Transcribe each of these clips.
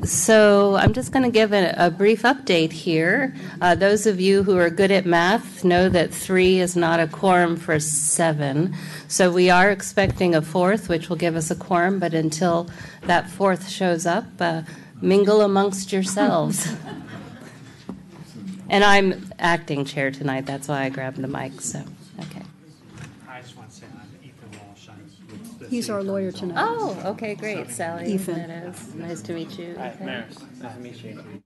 So I'm just going to give a brief update here. Those of you who are good at math know that 3 is not a quorum for 7. So we are expecting a 4th, which will give us a quorum, but until that 4th shows up, mingle amongst yourselves. And I'm acting chair tonight. That's why I grabbed the mic. So, okay. I just want to say I'm Ethan Walsh. I'm with the He's city our lawyer attorney's tonight. office. Oh, okay, great. Sally Ethan. Meadows. Nice to meet you. Hi, Ethan. Maris. Nice to meet you.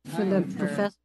For the professor.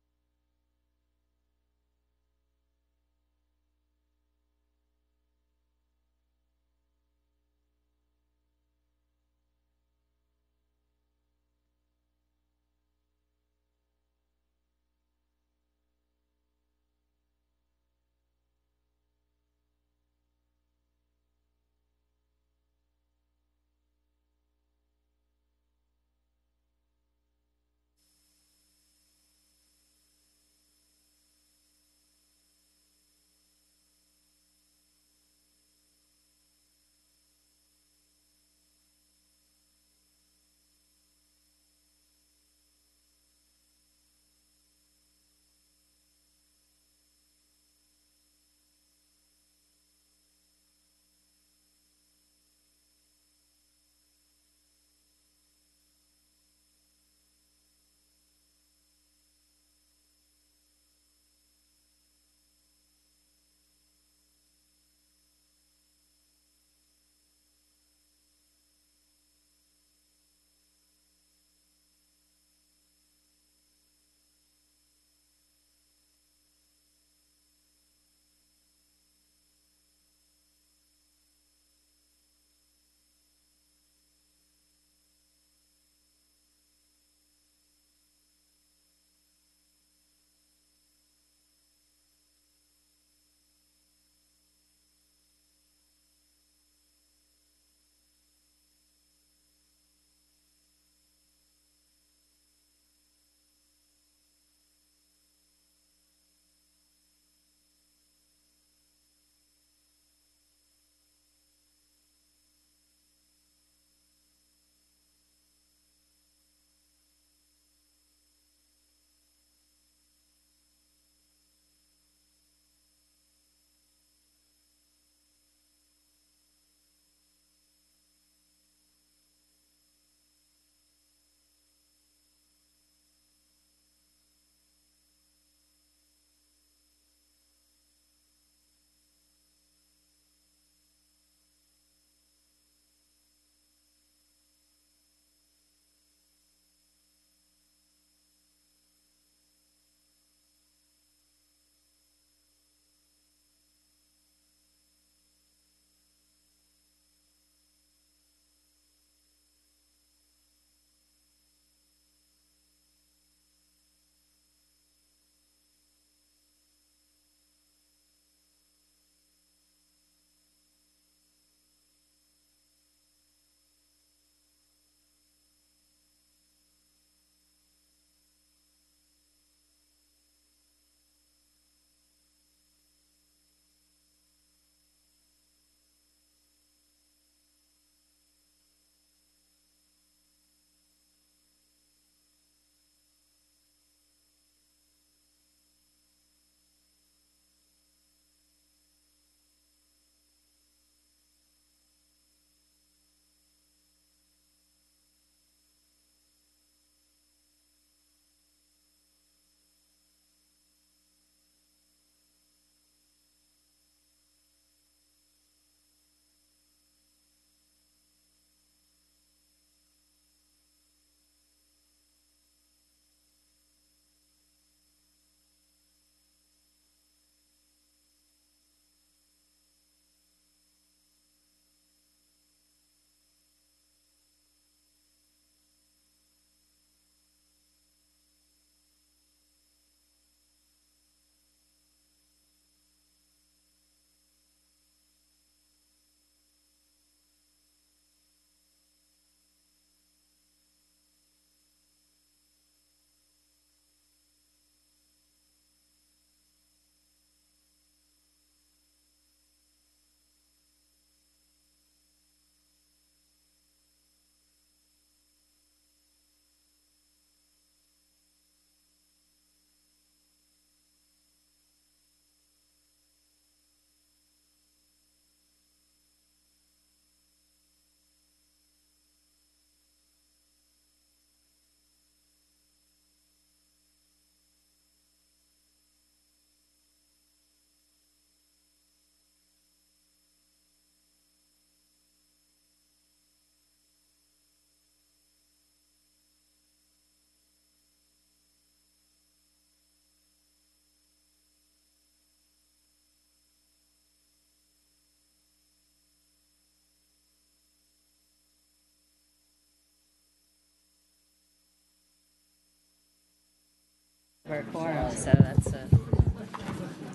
for a quorum, so that's a...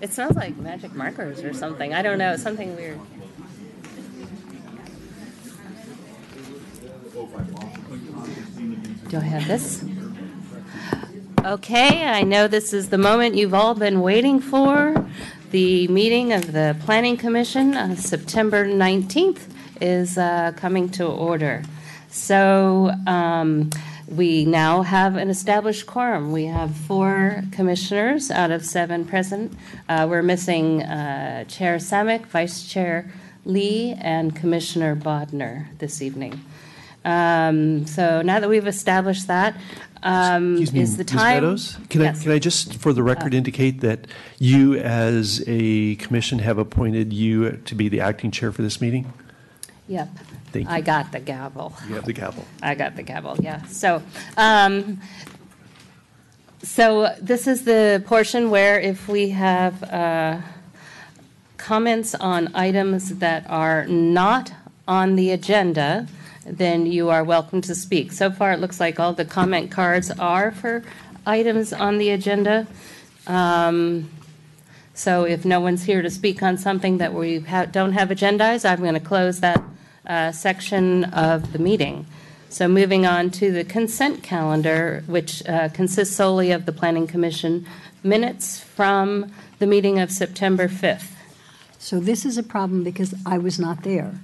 It smells like magic markers or something. I don't know, something weird. Do I have this? Okay, I know this is the moment you've all been waiting for. The meeting of the Planning Commission on September 19th is coming to order. So we now have an established quorum. We have 4 commissioners out of 7 present. We're missing Chair Samick, Vice Chair Lee, and Commissioner Bodner this evening. So now that we've established that, Excuse me, is the Ms. time... Meadows, Yes. can I just, for the record, indicate that you, as a commission, have appointed you to be the acting chair for this meeting? Yep. Thank you. I got the gavel. You have the gavel. I got the gavel, yeah. So, so this is the portion where if we have comments on items that are not on the agenda, then you are welcome to speak. So far, it looks like all the comment cards are for items on the agenda. So if no one's here to speak on something that we don't have agendized, I'm going to close that section of the meeting. So moving on to the consent calendar, which consists solely of the Planning Commission minutes from the meeting of September 5th. So this is a problem because I was not there.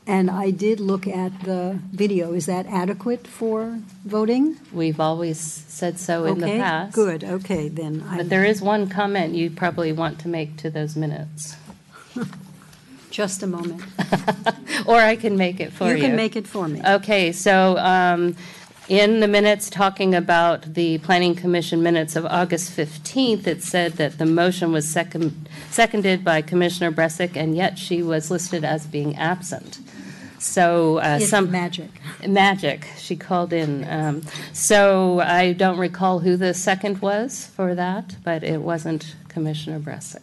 And I did look at the video. Is that adequate for voting? We've always said so in the past. Good. Okay, then. But there is one comment you probably want to make to those minutes. Just a moment. Or I can make it for you. You can make it for me. Okay, so in the minutes talking about the Planning Commission minutes of August 15th, it said that the motion was seconded by Commissioner Bresic, and yet she was listed as being absent. So It's magic. Magic. She called in. So I don't recall who the second was for that, but it wasn't Commissioner Bresic.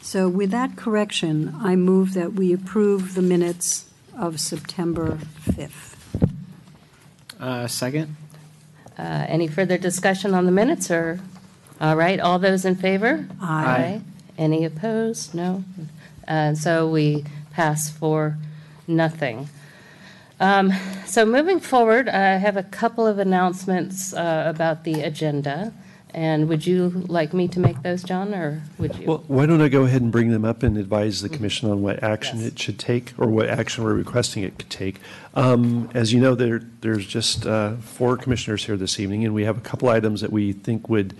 So with that correction, I move that we approve the minutes of September 5th. Second. Any further discussion on the minutes? Or all right, all those in favor? Aye. Any opposed? No. So we pass for nothing. So moving forward, I have a couple of announcements about the agenda. And would you like me to make those, John, or would you? Well, why don't I go ahead and bring them up and advise the commission on what action it should take, or what action we're requesting it could take. As you know, there's just 4 commissioners here this evening, and we have a couple items that we think would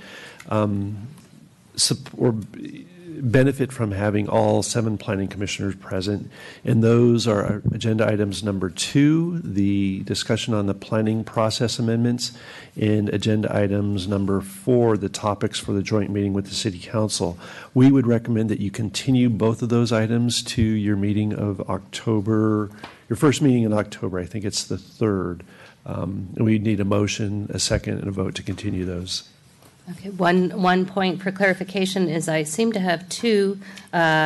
benefit from having all 7 planning commissioners present. And those are agenda items number 2, the discussion on the planning process amendments, and agenda items number 4, the topics for the joint meeting with the City Council. We would recommend that you continue both of those items to your meeting of October, your first meeting in October. I think it's the 3rd. We need a motion, a second, and a vote to continue those. Okay, one point for clarification is I seem to have 2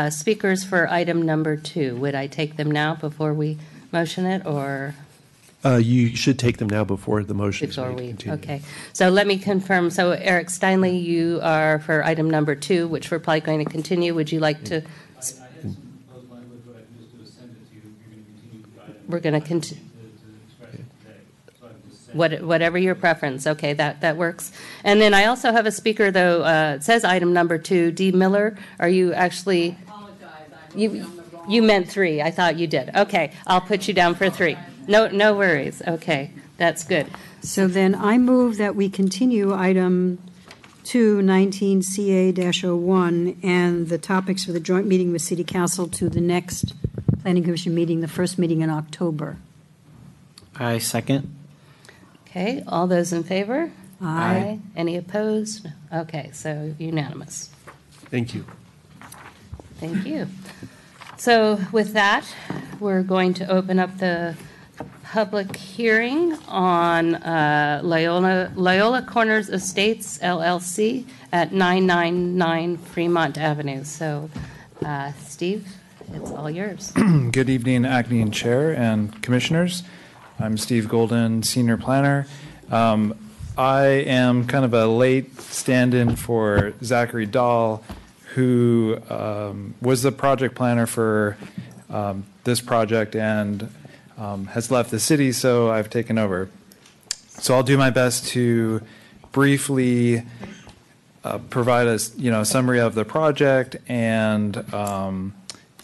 speakers for item number 2. Would I take them now before we motion it, or? You should take them now before the motion is Before made to we, continue. okay. So let me confirm. So Eric Steinley, you are for item number 2, which we're probably going to continue. Would you like to? I had some proposed language, but I can just do a send it to you. You're going to continue the item. We're going to continue. To express it today. So I can just send Whatever your preference. Okay, that works. And then I also have a speaker, though, it says item number 2, Dee Miller. Are you actually? You meant 3. I thought you did. Okay, I'll put you down for 3. No worries. Okay, that's good. So then I move that we continue item 219 CA-01 and the topics for the joint meeting with City Council to the next Planning Commission meeting, the first meeting in October. I second. Okay, all those in favor? Aye. Any opposed? Okay, so unanimous. Thank you. Thank you. So with that, we're going to open up the public hearing on Loyola Corners Estates, LLC, at 999 Fremont Avenue. So, Steve, it's all yours. Good evening, Acting Chair and Commissioners. I'm Steve Golden, Senior Planner. I am kind of a late stand-in for Zachary Dahl, who was the project planner for this project and has left the city, so I've taken over. So I'll do my best to briefly provide a summary of the project, and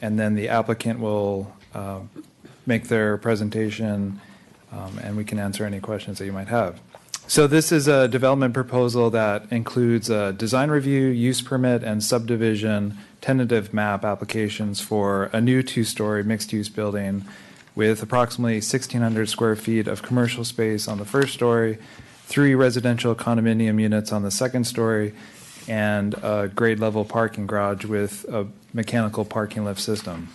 then the applicant will make their presentation, and we can answer any questions that you might have. So this is a development proposal that includes a design review, use permit, and subdivision tentative map applications for a new two-story mixed-use building with approximately 1,600 square feet of commercial space on the first story, 3 residential condominium units on the second story, and a grade-level parking garage with a mechanical parking lift system.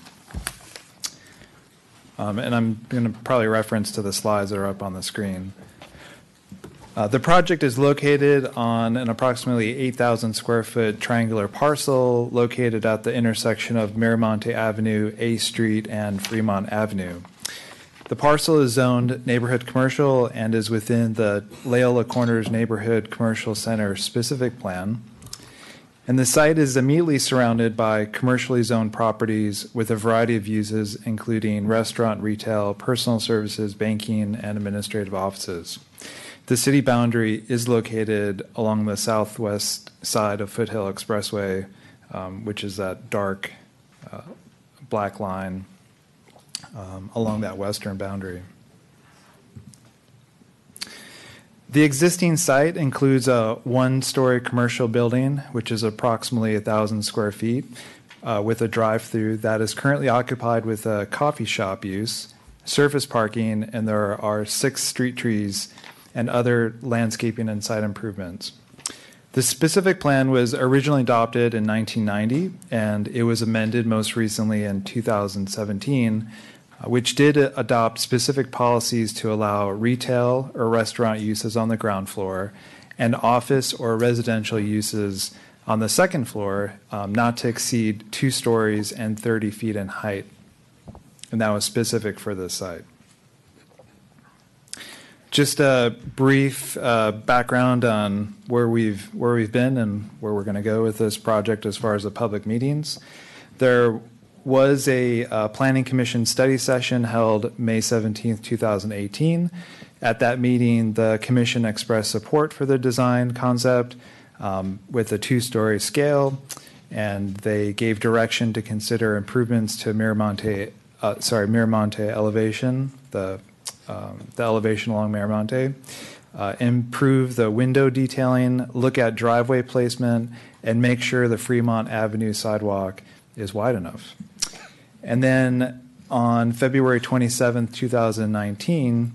And I'm going to probably reference to the slides that are up on the screen. The project is located on an approximately 8,000 square foot triangular parcel located at the intersection of Miramonte Avenue, A Street, and Fremont Avenue. The parcel is zoned neighborhood commercial and is within the Loyola Corners Neighborhood Commercial Center specific plan. And the site is immediately surrounded by commercially zoned properties with a variety of uses, including restaurant, retail, personal services, banking, and administrative offices. The city boundary is located along the southwest side of Foothill Expressway, which is that dark black line along that western boundary. The existing site includes a one-story commercial building, which is approximately 1,000 square feet, with a drive-through that is currently occupied with a coffee shop use, surface parking, and there are 6 street trees and other landscaping and site improvements. The specific plan was originally adopted in 1990, and it was amended most recently in 2017, which did adopt specific policies to allow retail or restaurant uses on the ground floor and office or residential uses on the second floor, not to exceed 2 stories and 30 feet in height. And that was specific for this site. Just a brief background on where we've been and where we're going to go with this project as far as the public meetings. There was a Planning Commission study session held May 17th, 2018. At that meeting, the Commission expressed support for the design concept with a 2-story scale, and they gave direction to consider improvements to Miramonte elevation, the elevation along Miramonte, improve the window detailing, look at driveway placement, and make sure the Fremont Avenue sidewalk is wide enough. And then on February 27th, 2019,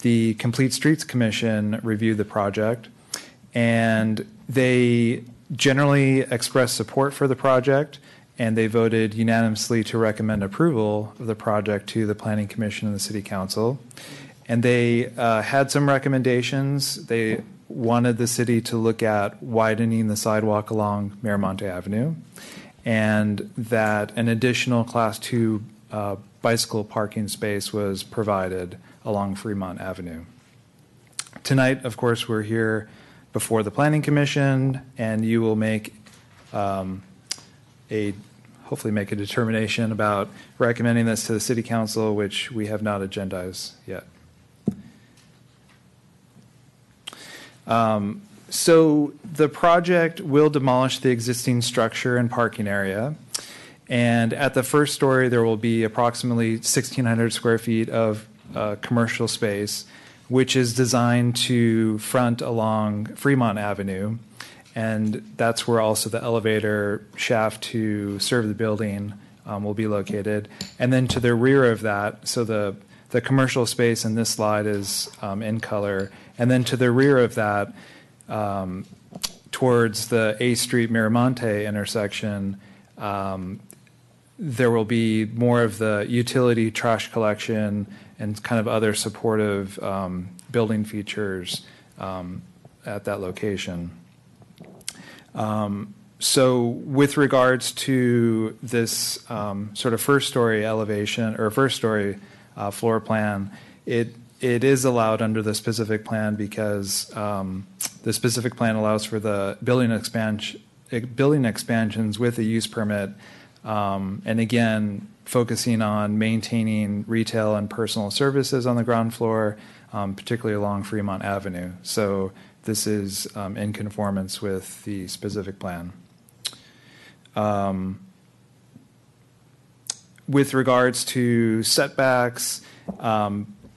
the Complete Streets Commission reviewed the project, and they generally expressed support for the project, and they voted unanimously to recommend approval of the project to the Planning Commission and the City Council. And they had some recommendations. They wanted the city to look at widening the sidewalk along Miramonte Avenue, and that an additional Class 2 bicycle parking space was provided along Fremont Avenue. Tonight, of course, we're here before the Planning Commission, and you will make hopefully make a determination about recommending this to the City Council, which we have not agendized yet. So the project will demolish the existing structure and parking area. And at the first story, there will be approximately 1,600 square feet of commercial space, which is designed to front along Fremont Avenue. And that's where also the elevator shaft to serve the building will be located. And then to the rear of that, so the commercial space in this slide is in color. And then to the rear of that, towards the A Street Miramonte intersection, there will be more of the utility trash collection and kind of other supportive building features at that location. So with regards to this sort of first story elevation or first story floor plan, it it is allowed under the specific plan because the specific plan allows for the building expansions with a use permit, and again, focusing on maintaining retail and personal services on the ground floor, particularly along Fremont Avenue. So this is in conformance with the specific plan. With regards to setbacks,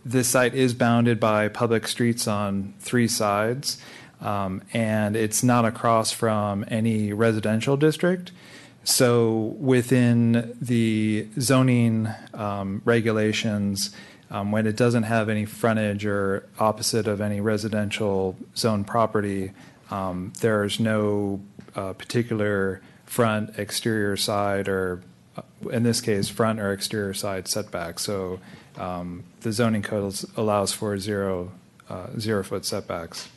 this site is bounded by public streets on 3 sides, and it's not across from any residential district. So within the zoning regulations, when it doesn't have any frontage or opposite of any residential zone property, there's no particular front, exterior side, or in this case, front or exterior side setback. So the zoning code allows for 0-foot setbacks.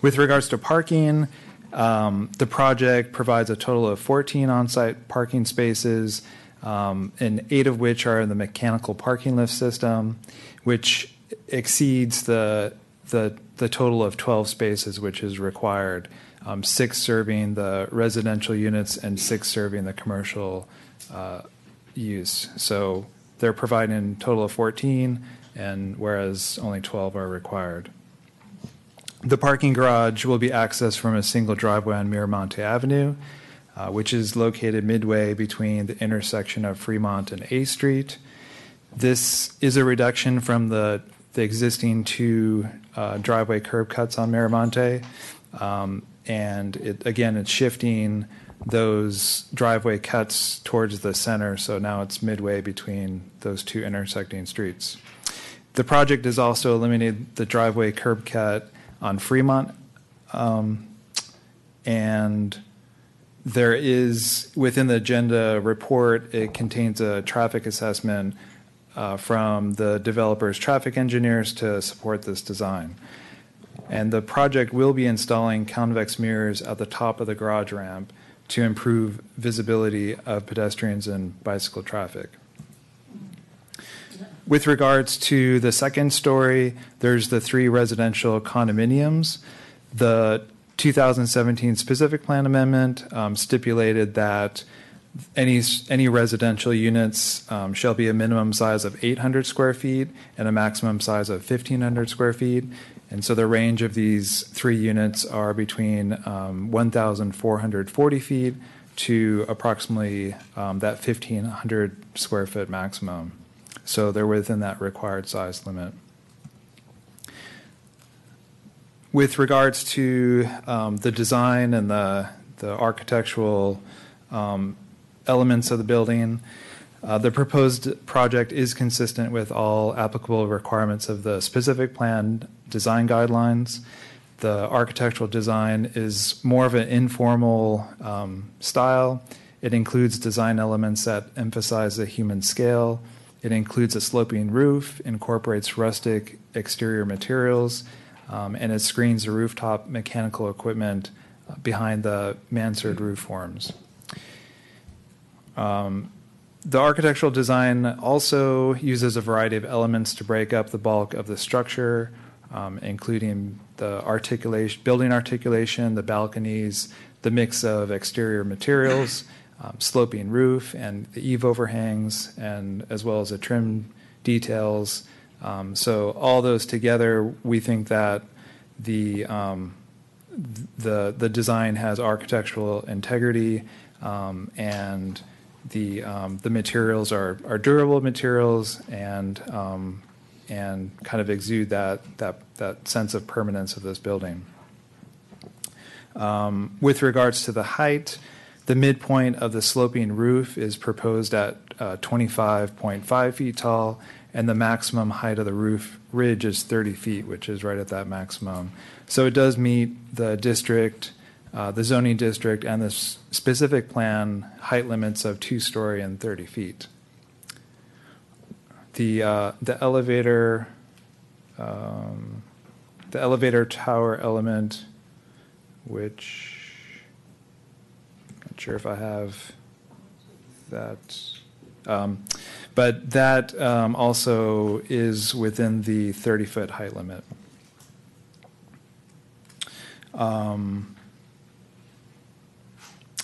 With regards to parking, the project provides a total of 14 on-site parking spaces, and 8 of which are in the mechanical parking lift system, which exceeds the total of 12 spaces which is required, 6 serving the residential units and 6 serving the commercial use. So they're providing a total of 14, and whereas only 12 are required. The parking garage will be accessed from a single driveway on Miramonte Avenue, which is located midway between the intersection of Fremont and A Street. This is a reduction from the existing 2 driveway curb cuts on Miramonte, and it's shifting those driveway cuts towards the center, so now it's midway between those 2 intersecting streets. The project has also eliminated the driveway curb cut on Fremont, and there is, within the agenda report, it contains a traffic assessment from the developer's traffic engineers to support this design. And the project will be installing convex mirrors at the top of the garage ramp to improve visibility of pedestrians and bicycle traffic. With regards to the second story, there's the 3 residential condominiums. The 2017 specific plan amendment stipulated that any residential units shall be a minimum size of 800 square feet and a maximum size of 1,500 square feet. And so the range of these 3 units are between 1,440 feet to approximately that 1,500 square foot maximum. So they're within that required size limit. With regards to the design and the architectural elements of the building, the proposed project is consistent with all applicable requirements of the specific plan design guidelines. The architectural design is more of an informal style. It includes design elements that emphasize the human scale. It includes a sloping roof, incorporates rustic exterior materials, and it screens the rooftop mechanical equipment behind the mansard roof forms. The architectural design also uses a variety of elements to break up the bulk of the structure, including the building articulation, the balconies, the mix of exterior materials, sloping roof, and the eave overhangs, and as well as the trim details. So all those together, we think that the design has architectural integrity, and the materials are durable materials and kind of exude that sense of permanence of this building. With regards to the height, the midpoint of the sloping roof is proposed at 25.5 feet tall, and the maximum height of the roof ridge is 30 feet, which is right at that maximum. So it does meet the district, the zoning district, and the specific plan height limits of 2-story and 30 feet. The elevator tower element, which I'm not sure if I have that. But that also is within the 30-foot height limit.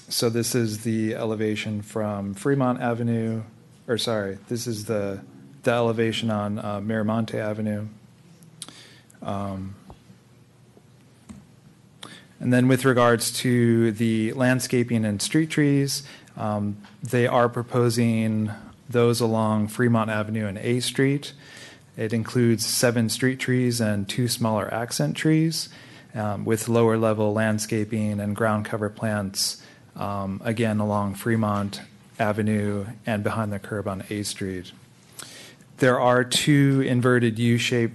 So this is the elevation from Fremont Avenue, or sorry, this is the elevation on Miramonte Avenue. And then with regards to the landscaping and street trees, they are proposing those along Fremont Avenue and A Street. It includes 7 street trees and 2 smaller accent trees with lower level landscaping and ground cover plants, again, along Fremont Avenue and behind the curb on A Street. There are 2 inverted U-shaped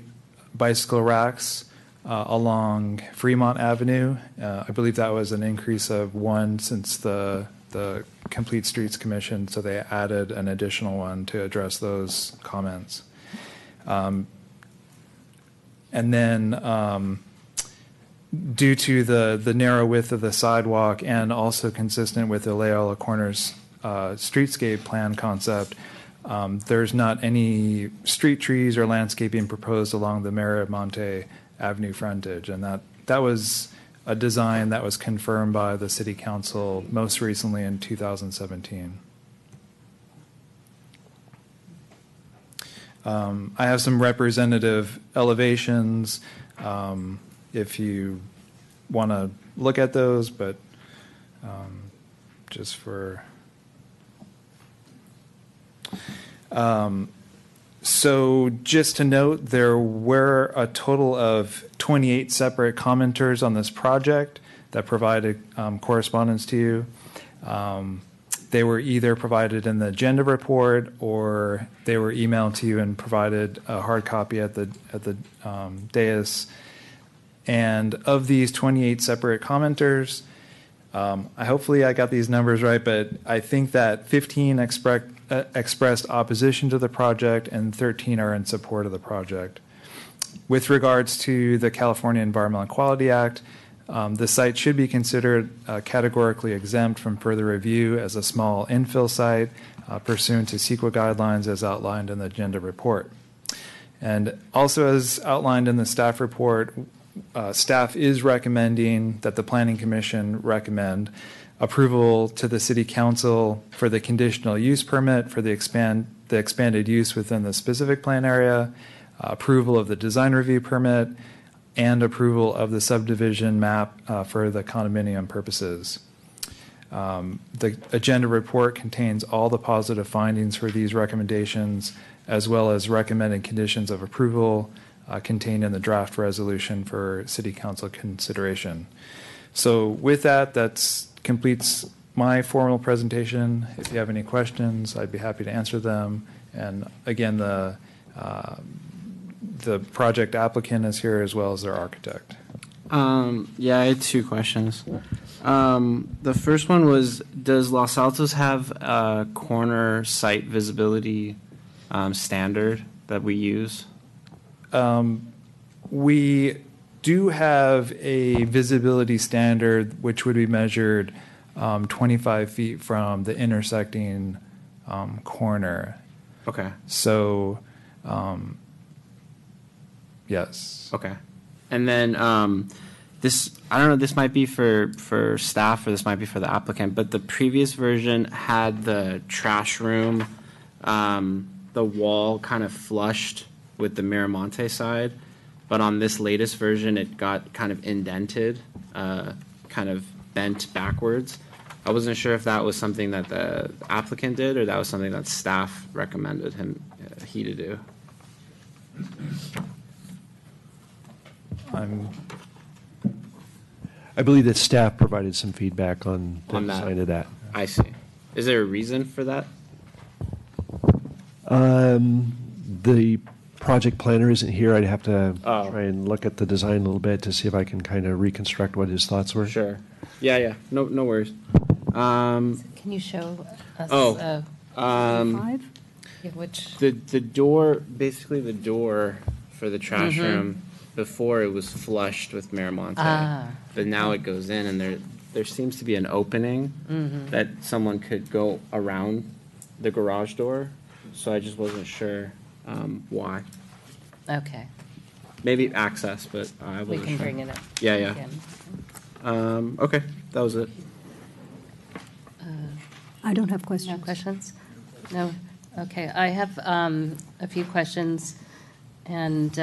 bicycle racks along Fremont Avenue. I believe that was an increase of 1 since the Complete Streets Commission, so they added an additional one to address those comments. And then due to the narrow width of the sidewalk and also consistent with the Loyola Corners streetscape plan concept, there's not any street trees or landscaping proposed along the Miramonte Avenue frontage, and that was a design that was confirmed by the City Council most recently in 2017. I have some representative elevations if you want to look at those, but just for... So just to note, there were a total of 28 separate commenters on this project that provided correspondence to you. They were either provided in the agenda report or they were emailed to you and provided a hard copy at the dais. And of these 28 separate commenters, hopefully I got these numbers right, but I think that 15 expressed opposition to the project and 13 are in support of the project. With regards to the California Environmental Quality Act, the site should be considered categorically exempt from further review as a small infill site pursuant to CEQA guidelines as outlined in the agenda report. And also as outlined in the staff report, staff is recommending that the Planning Commission recommend approval to the City Council for the conditional use permit for the expanded use within the specific plan area, approval of the design review permit, and approval of the subdivision map for the condominium purposes. The agenda report contains all the positive findings for these recommendations, as well as recommended conditions of approval contained in the draft resolution for City Council consideration. So with that, that completes my formal presentation. If you have any questions, I'd be happy to answer them. And again, the project applicant is here as well as their architect. Yeah, I had 2 questions. The first one was, does Los Altos have a corner site visibility standard that we use? We do have a visibility standard which would be measured 25 feet from the intersecting corner. Okay. So, yes. Okay. And then this, I don't know, this might be for staff or this might be for the applicant, but the previous version had the trash room, the wall kind of flushed with the Miramonte side, but on this latest version, it got kind of indented, kind of bent backwards. I wasn't sure if that was something that the applicant did or that was something that staff recommended he to do. I believe that staff provided some feedback on the On that. design of that. I see. Is there a reason for that? The project planner isn't here. I'd have to Oh. try and look at the design a little bit to see if I can kind of reconstruct what his thoughts were. Sure. Yeah. No worries. Can you show us? Oh. 5? Which? The door, basically the door for the trash room, before it was flushed with Miramonte. But now it goes in and there seems to be an opening that someone could go around the garage door. so I just wasn't sure why. Okay, Maybe access, but I we wasn't can sure. bring it up. Yeah, yeah. again. Okay, that was it. I don't have No questions. questions? No? Okay, I have a few questions, and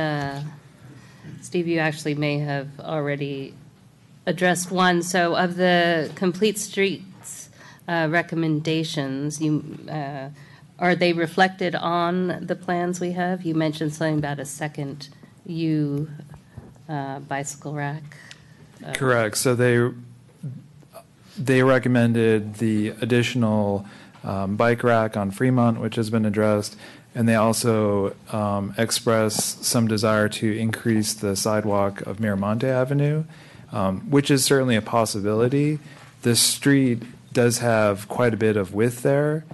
Steve, you actually may have already addressed one. So of the complete streets recommendations, are they reflected on the plans we have? You mentioned something about a second U bicycle rack. Correct. So they recommended the additional bike rack on Fremont, which has been addressed, and they also express some desire to increase the sidewalk of Miramonte Avenue, which is certainly a possibility. The street does have quite a bit of width there,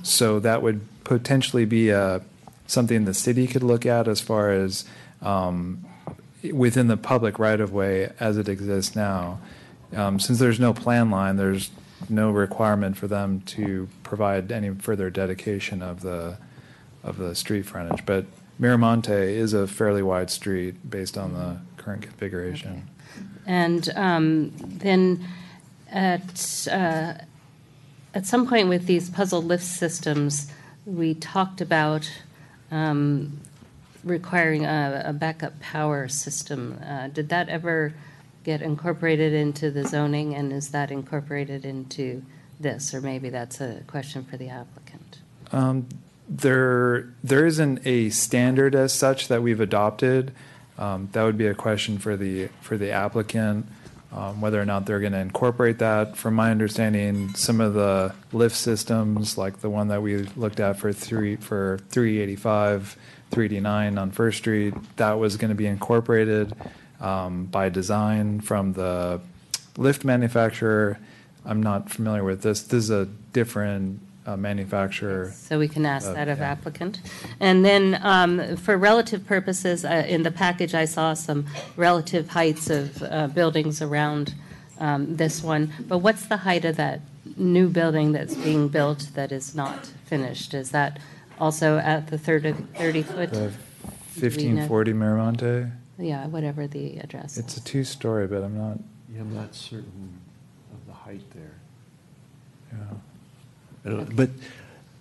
so that would potentially be something the city could look at as far as within the public right-of-way as it exists now. Since there's no plan line, there's no requirement for them to provide any further dedication of the street frontage. But Miramonte is a fairly wide street based on the current configuration. And then at some point with these puzzle lift systems, we talked about requiring a backup power system. Did that ever get incorporated into the zoning, and is that incorporated into this? Or maybe that's a question for the applicant. There isn't a standard as such that we've adopted. That would be a question for the applicant, whether or not they're going to incorporate that. From my understanding, some of the lift systems, like the one that we looked at for 385, 389 on First Street, that was going to be incorporated by design from the lift manufacturer. I'm not familiar with this. This is a different manufacturer. So we can ask that of yeah. applicant. And then for relative purposes, in the package, I saw some relative heights of buildings around this one. But what's the height of that new building that's being built that is not finished? Is that also at the 30-foot? The 1540 Miramonte. Yeah, whatever the address It's a is. two-story, but I'm not. Yeah, I'm not certain of the height there. Yeah. But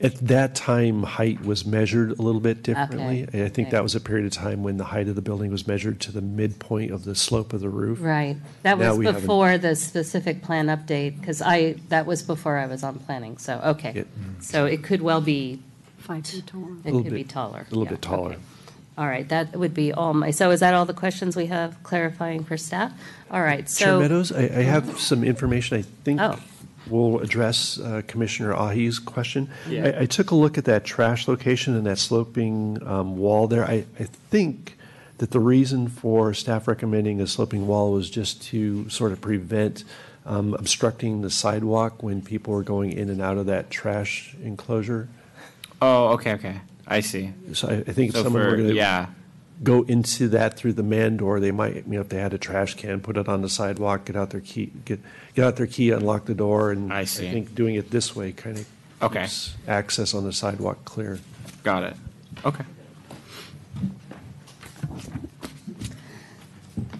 at that time, height was measured a little bit differently. Okay, And I think okay. that was a period of time when the height of the building was measured to the midpoint of the slope of the roof. Right. That Now was we haven't- before the specific plan update, because that was before I was on planning, so, okay. It- So it could well be, 5 feet tall. it Little could be bit- taller. a little yeah, bit taller. okay. All right, that would be so is that all the questions we have clarifying for staff? All right, Chair so. Meadows, I have some information I think Oh. will address Commissioner Ahi's question. Yeah. I took a look at that trash location and that sloping wall there. I think that the reason for staff recommending a sloping wall was just to sort of prevent obstructing the sidewalk when people were going in and out of that trash enclosure. Oh, okay. I see. So I think if So someone were going to yeah. go into that through the man door, they might, if they had a trash can, put it on the sidewalk, get out their key, unlock the door, and I see. think doing it this way kind of Okay. keeps access on the sidewalk clear. Got it. Okay.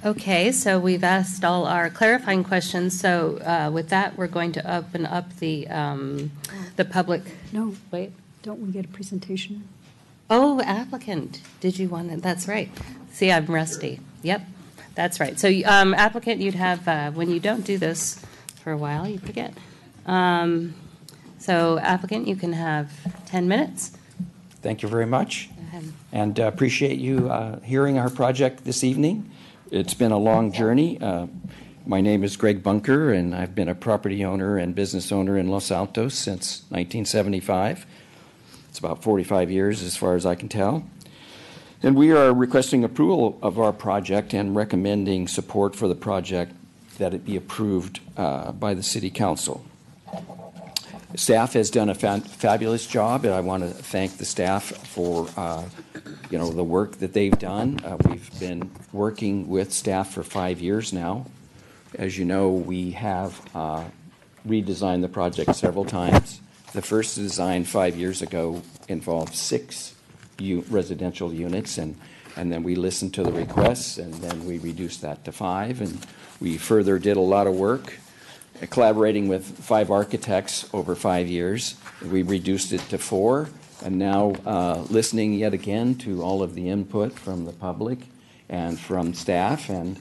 Okay, so we've asked all our clarifying questions, so with that, we're going to open up the public. No, Wait. don't we get a presentation? Oh, applicant, did you want to, that's right. See, I'm rusty. Yep, that's right. So applicant, you'd have, when you don't do this for a while, you forget. So applicant, you can have 10 minutes. Thank you very much, Go ahead. and appreciate you hearing our project this evening. It's been a long journey. My name is Greg Bunker, and I've been a property owner and business owner in Los Altos since 1975. It's about 45 years as far as I can tell. And we are requesting approval of our project and recommending support for the project that it be approved by the City Council. Staff has done a fabulous job, and I want to thank the staff for the work that they've done. We've been working with staff for 5 years now. As you know, we have redesigned the project several times. The first design 5 years ago involved 6 residential units, and then we listened to the requests, and then we reduced that to 5, and we further did a lot of work collaborating with 5 architects over 5 years. We reduced it to 4, and now listening yet again to all of the input from the public and from staff and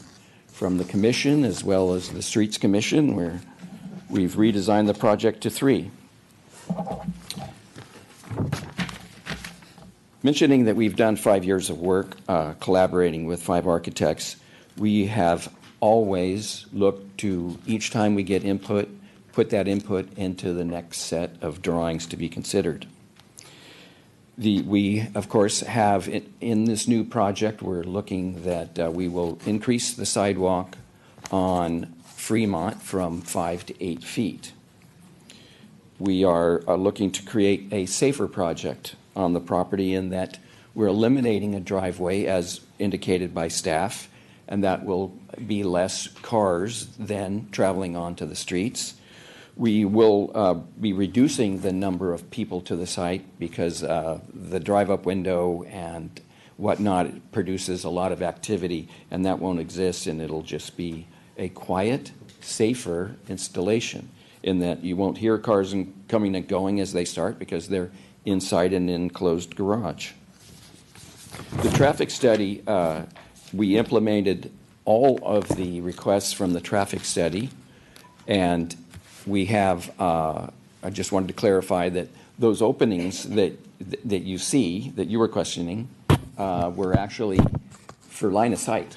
from the commission, as well as the Streets Commission, where we've redesigned the project to 3. Mentioning that we've done 5 years of work collaborating with 5 architects, we have always looked to, each time we get input, put that input into the next set of drawings to be considered. We, of course, have in this new project, we're looking that we will increase the sidewalk on Fremont from 5 to 8 feet. We are looking to create a safer project on the property in that we're eliminating a driveway as indicated by staff, and that will be less cars than traveling onto the streets. We will be reducing the number of people to the site because the drive-up window and whatnot produces a lot of activity, and that won't exist, and it'll just be a quiet, safer installation in that you won't hear cars coming and going as they start because they're inside an enclosed garage. The traffic study, we implemented all of the requests from the traffic study, and we have, I just wanted to clarify that those openings that you see, that you were questioning, were actually for line of sight.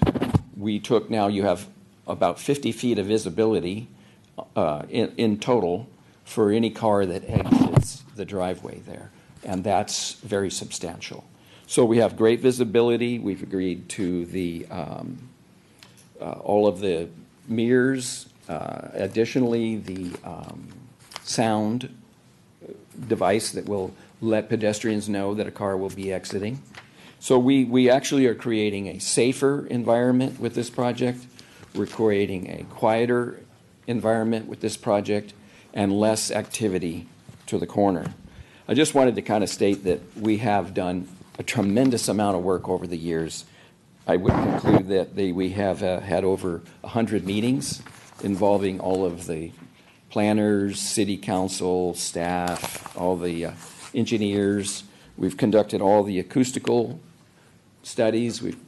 We took, now you have about 50 feet of visibility in total for any car that exits the driveway there, and that's very substantial. So we have great visibility. We've agreed to the all of the mirrors. Additionally, the sound device that will let pedestrians know that a car will be exiting. So we actually are creating a safer environment with this project. We're creating a quieter environment with this project and less activity to the corner. I just wanted to kind of state that we have done a tremendous amount of work over the years. I would conclude that we have had over 100 meetings involving all of the planners, city council, staff, all the engineers. We've conducted all the acoustical studies. We've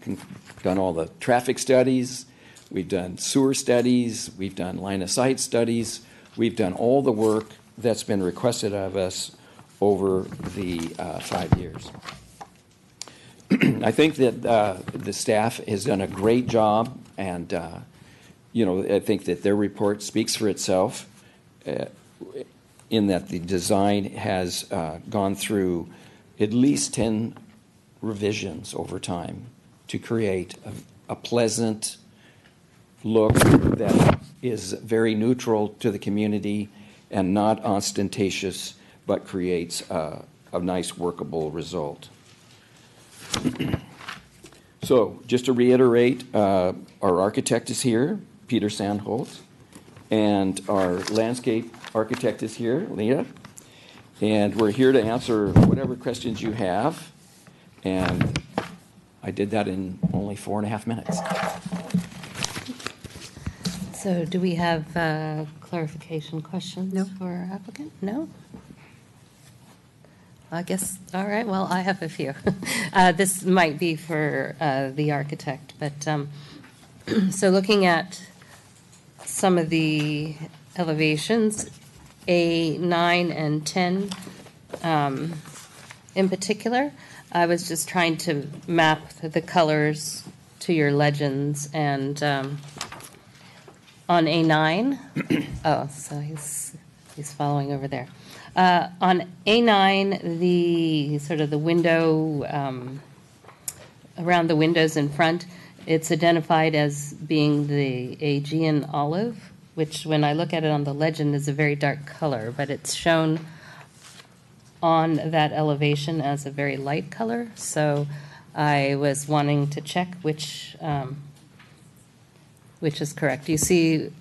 done all the traffic studies. We've done sewer studies. We've done line of sight studies. We've done all the work that's been requested of us over the 5 years. I think that the staff has done a great job, and I think that their report speaks for itself in that the design has gone through at least 10 revisions over time to create a pleasant look that is very neutral to the community and not ostentatious, but creates a nice workable result. So just to reiterate, our architect is here, Peter Sandholt, and our landscape architect is here, Leah, and we're here to answer whatever questions you have, and I did that in only 4.5 minutes. So do we have clarification questions No. for our applicant? No? I guess, all right, well, I have a few. This might be for the architect, but so looking at some of the elevations, A9 and 10 in particular, I was just trying to map the colors to your legends, and on A9, oh, so he's following over there. On A9, the sort of the window, around the windows in front, it's identified as being the Aegean olive, which when I look at it on the legend is a very dark color, but it's shown on that elevation as a very light color. So I was wanting to check which is correct. Do you see,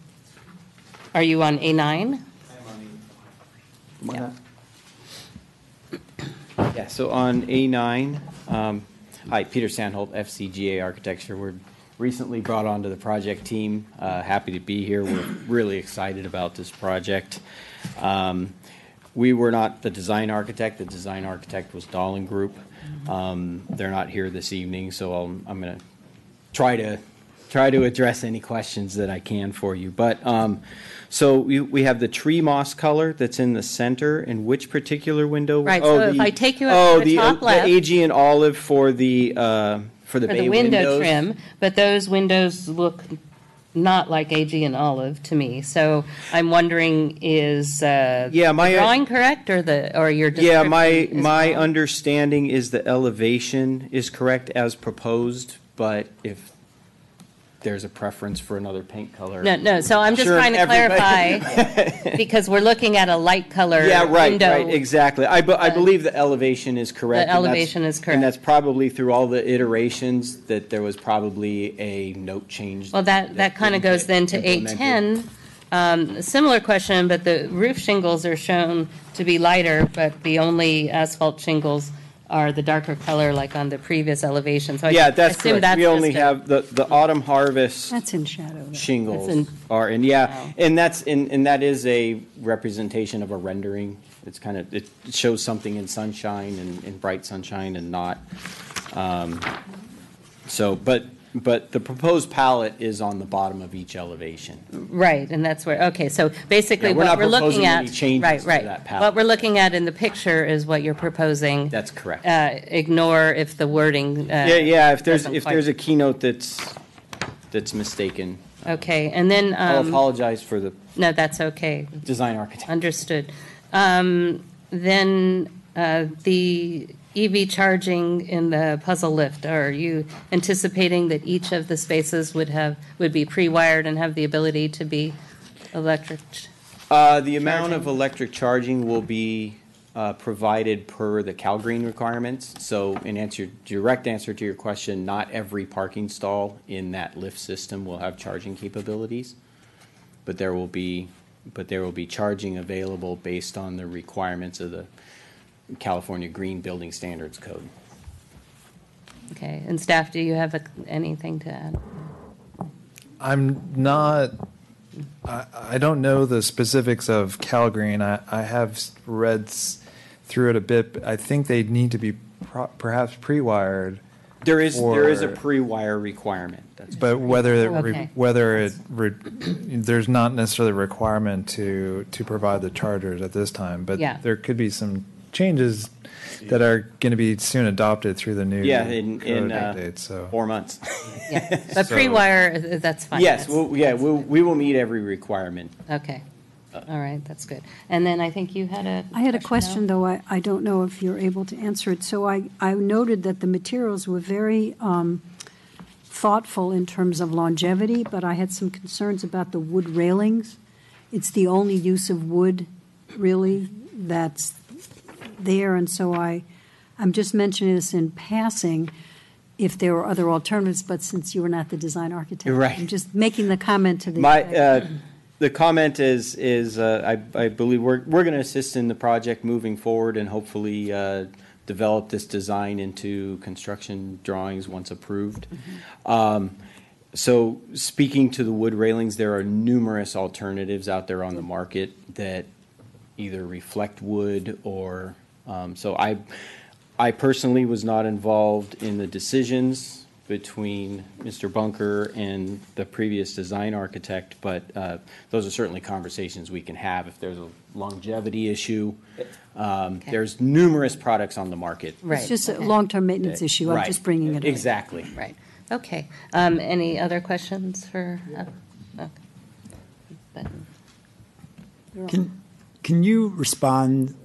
are you on A9? Yeah. Yeah, so on A9, hi, Peter Sandholt, FCGA Architecture. We're recently brought onto the project team. Happy to be here. We're really excited about this project. We were not the design architect. The design architect was Dahlin Group. They're not here this evening, so I'm going to try to address any questions that I can for you. But so we have the tree moss color that's in the center. And which particular window? Right, so if I take you up to the top left. The Aegean olive for the bay window windows. trim, but those windows look not like Aegean olive to me. So I'm wondering, is the drawing correct, or your description? Yeah, is my wrong? understanding is the elevation is correct as proposed, but if there's a preference for another paint color. No, so I'm just Sure, trying to clarify, because we're looking at a light color Yeah, right, window. exactly. I believe the elevation is correct. The and that's- elevation is correct. And that's probably through all the iterations that there was probably a note change. Well, that kind of goes then to implemented. A10. Similar question, but the roof shingles are shown to be lighter, but the only asphalt shingles are the darker color, like on the previous elevation. So Yeah, I that's assume correct. We just only have the autumn harvest That's in shadow. though. shingles It's in- are, and yeah, and that is a representation of a rendering. It's kind of, it shows something in sunshine and in bright sunshine and not. So, but the proposed palette is on the bottom of each elevation. Right, and that's where, okay, so basically Yeah, we're what not we're looking proposing at. any changes to right. that palette. What we're looking at in the picture is what you're proposing. That's correct. Ignore if the wording. Yeah, if there's doesn't quite- a keynote that's mistaken, Okay, and then, I'll apologize for the no, that's okay. design architect. Understood. Then the EV charging in the puzzle lift, are you anticipating that each of the spaces would be pre-wired and have the ability to be electric? The amount of electric charging will be provided per the CalGreen requirements. So direct answer to your question, not every parking stall in that lift system will have charging capabilities, but there will be charging available based on the requirements of the California Green Building Standards Code. Okay, and staff, do you have anything to add? I'm not. I don't know the specifics of CalGreen. I have read through it a bit. But I think they need to be perhaps pre-wired. There is a for- pre-wire requirement. That's But Okay. there's not necessarily a requirement to provide the chargers at this time. But Yeah. there could be some changes that are going to be soon adopted through the new in code update. So 4 months. Yeah, but So- pre-wire, that's fine. Yes, That's- we will meet every requirement. Okay, all right, that's good. And then I think you had a. I had a question, though. I don't know if you're able to answer it. So I noted that the materials were very thoughtful in terms of longevity, but I had some concerns about the wood railings. It's the only use of wood, really, that's there, and so I'm just mentioning this in passing, if there were other alternatives, but since you were not the design architect. Right. I'm just making the comment to the. The comment is I believe we're going to assist in the project moving forward and hopefully develop this design into construction drawings once approved. So speaking to the wood railings, there are numerous alternatives out there on the market that either reflect wood or, so I personally was not involved in the decisions between Mr. Bunker and the previous design architect, but those are certainly conversations we can have if there's a longevity issue. There's numerous products on the market. Right. It's just a okay. long-term maintenance issue. I'm Right. just bringing it up. Exactly. Right, okay. Any other questions for? Okay. Ben? Can you respond?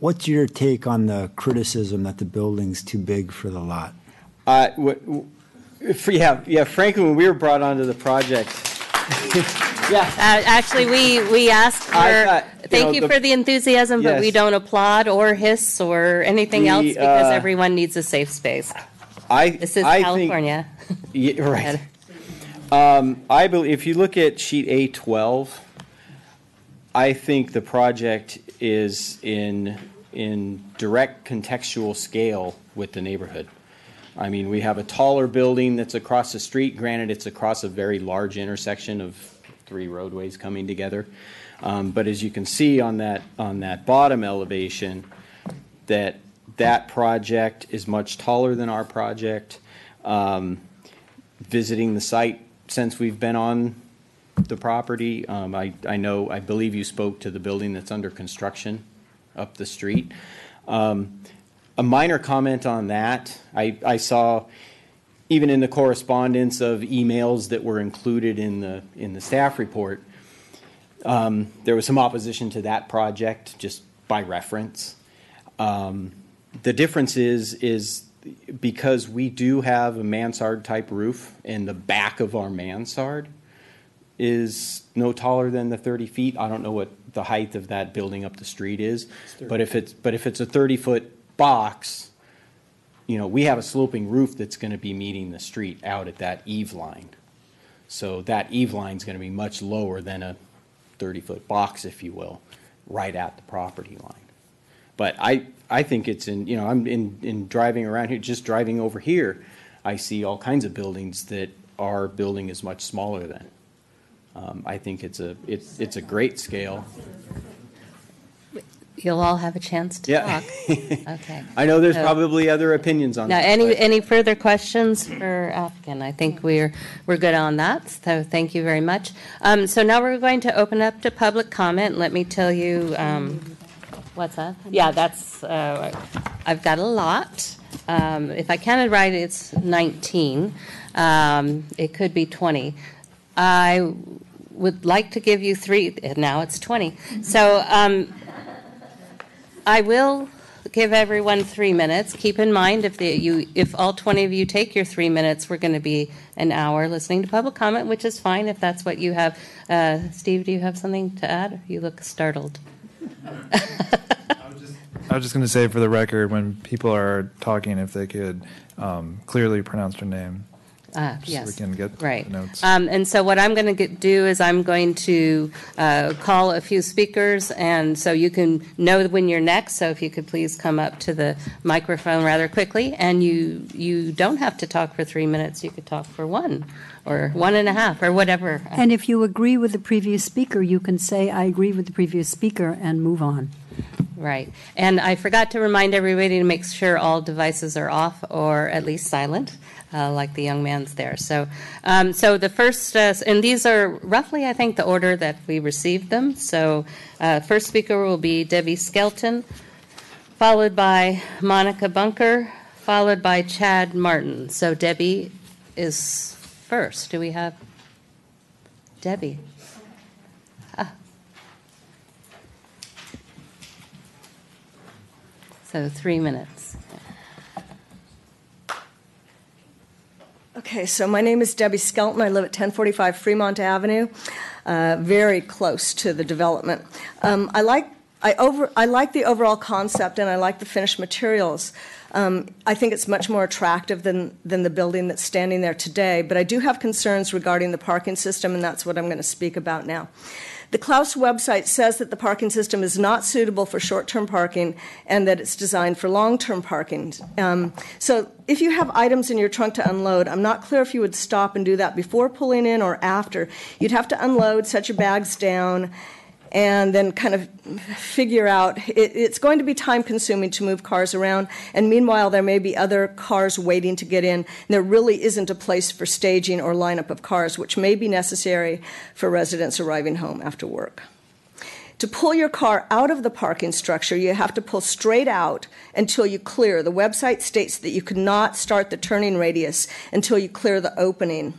What's your take on the criticism that the building's too big for the lot? Frankly, when we were brought onto the project, Actually, we asked for, thank you the- for the enthusiasm, but we Yes. don't applaud or hiss or anything We, else because everyone needs a safe space. This is I think- California. Yeah, right. I believe, if you look at sheet A12, I think the project is in in direct contextual scale with the neighborhood. I mean, we have a taller building that's across the street. Granted, it's across a very large intersection of 3 roadways coming together. But as you can see on that bottom elevation, that project is much taller than our project. Visiting the site since we've been on the property, I believe you spoke to the building that's under construction up the street. A minor comment on that, I saw even in the correspondence of emails that were included in the staff report, there was some opposition to that project just by reference. The difference is because we do have a mansard type roof, and the back of our mansard is no taller than the 30 feet. I don't know what the height of that building up the street is, but if it's a 30-foot box, you know, we have a sloping roof that's going to be meeting the street out at that eave line. So that eave line is going to be much lower than a 30-foot box, if you will, right at the property line. But I think it's I'm in driving around here, just driving over here, I see all kinds of buildings that our building is much smaller than. I think it's a great scale. You'll all have a chance to talk. Okay. I know there's probably other opinions on now, that. any further questions for applicant? I think we're good on that, so thank you very much. So now we're going to open up to public comment. Let me tell you, what's that? Yeah, that's, I've got a lot. If I counted right, it's 19. It could be 20. I would like to give you 3, now it's 20. So I will give everyone 3 minutes. Keep in mind, if all 20 of you take your 3 minutes, we're going to be an hour listening to public comment, which is fine if that's what you have. Steve, do you have something to add? You look startled. I was just going to say, for the record, when people are talking, if they could clearly pronounce their name. Yes. So we can get right. the notes. And so what I'm going to do is I'm going to call a few speakers, and so you can know when you're next. So if you could please come up to the microphone rather quickly, and you don't have to talk for 3 minutes. You could talk for 1 or 1.5 or whatever. And if you agree with the previous speaker, you can say, I agree with the previous speaker, and move on. Right. And I forgot to remind everybody to make sure all devices are off or at least silent, like the young man's there. So so the first, and these are roughly, I think, the order that we received them. So first speaker will be Debbie Skelton, followed by Monica Bunker, followed by Chad Martin. So Debbie is first. Do we have Debbie? So 3 minutes. Okay, so my name is Debbie Skelton. I live at 1045 Fremont Avenue, very close to the development. I like the overall concept, and I like the finished materials. I think it's much more attractive than the building that's standing there today, but I do have concerns regarding the parking system, and that's what I'm going to speak about now. The Klaus website says that the parking system is not suitable for short-term parking and that it's designed for long-term parking. So if you have items in your trunk to unload, I'm not clear if you would stop and do that before pulling in or after. You'd have to unload, set your bags down, and then kind of figure out. It's going to be time-consuming to move cars around, and meanwhile there may be other cars waiting to get in. And there really isn't a place for staging or lineup of cars, which may be necessary for residents arriving home after work. To pull your car out of the parking structure, you have to pull straight out until you clear. The website states that you cannot start the turning radius until you clear the opening.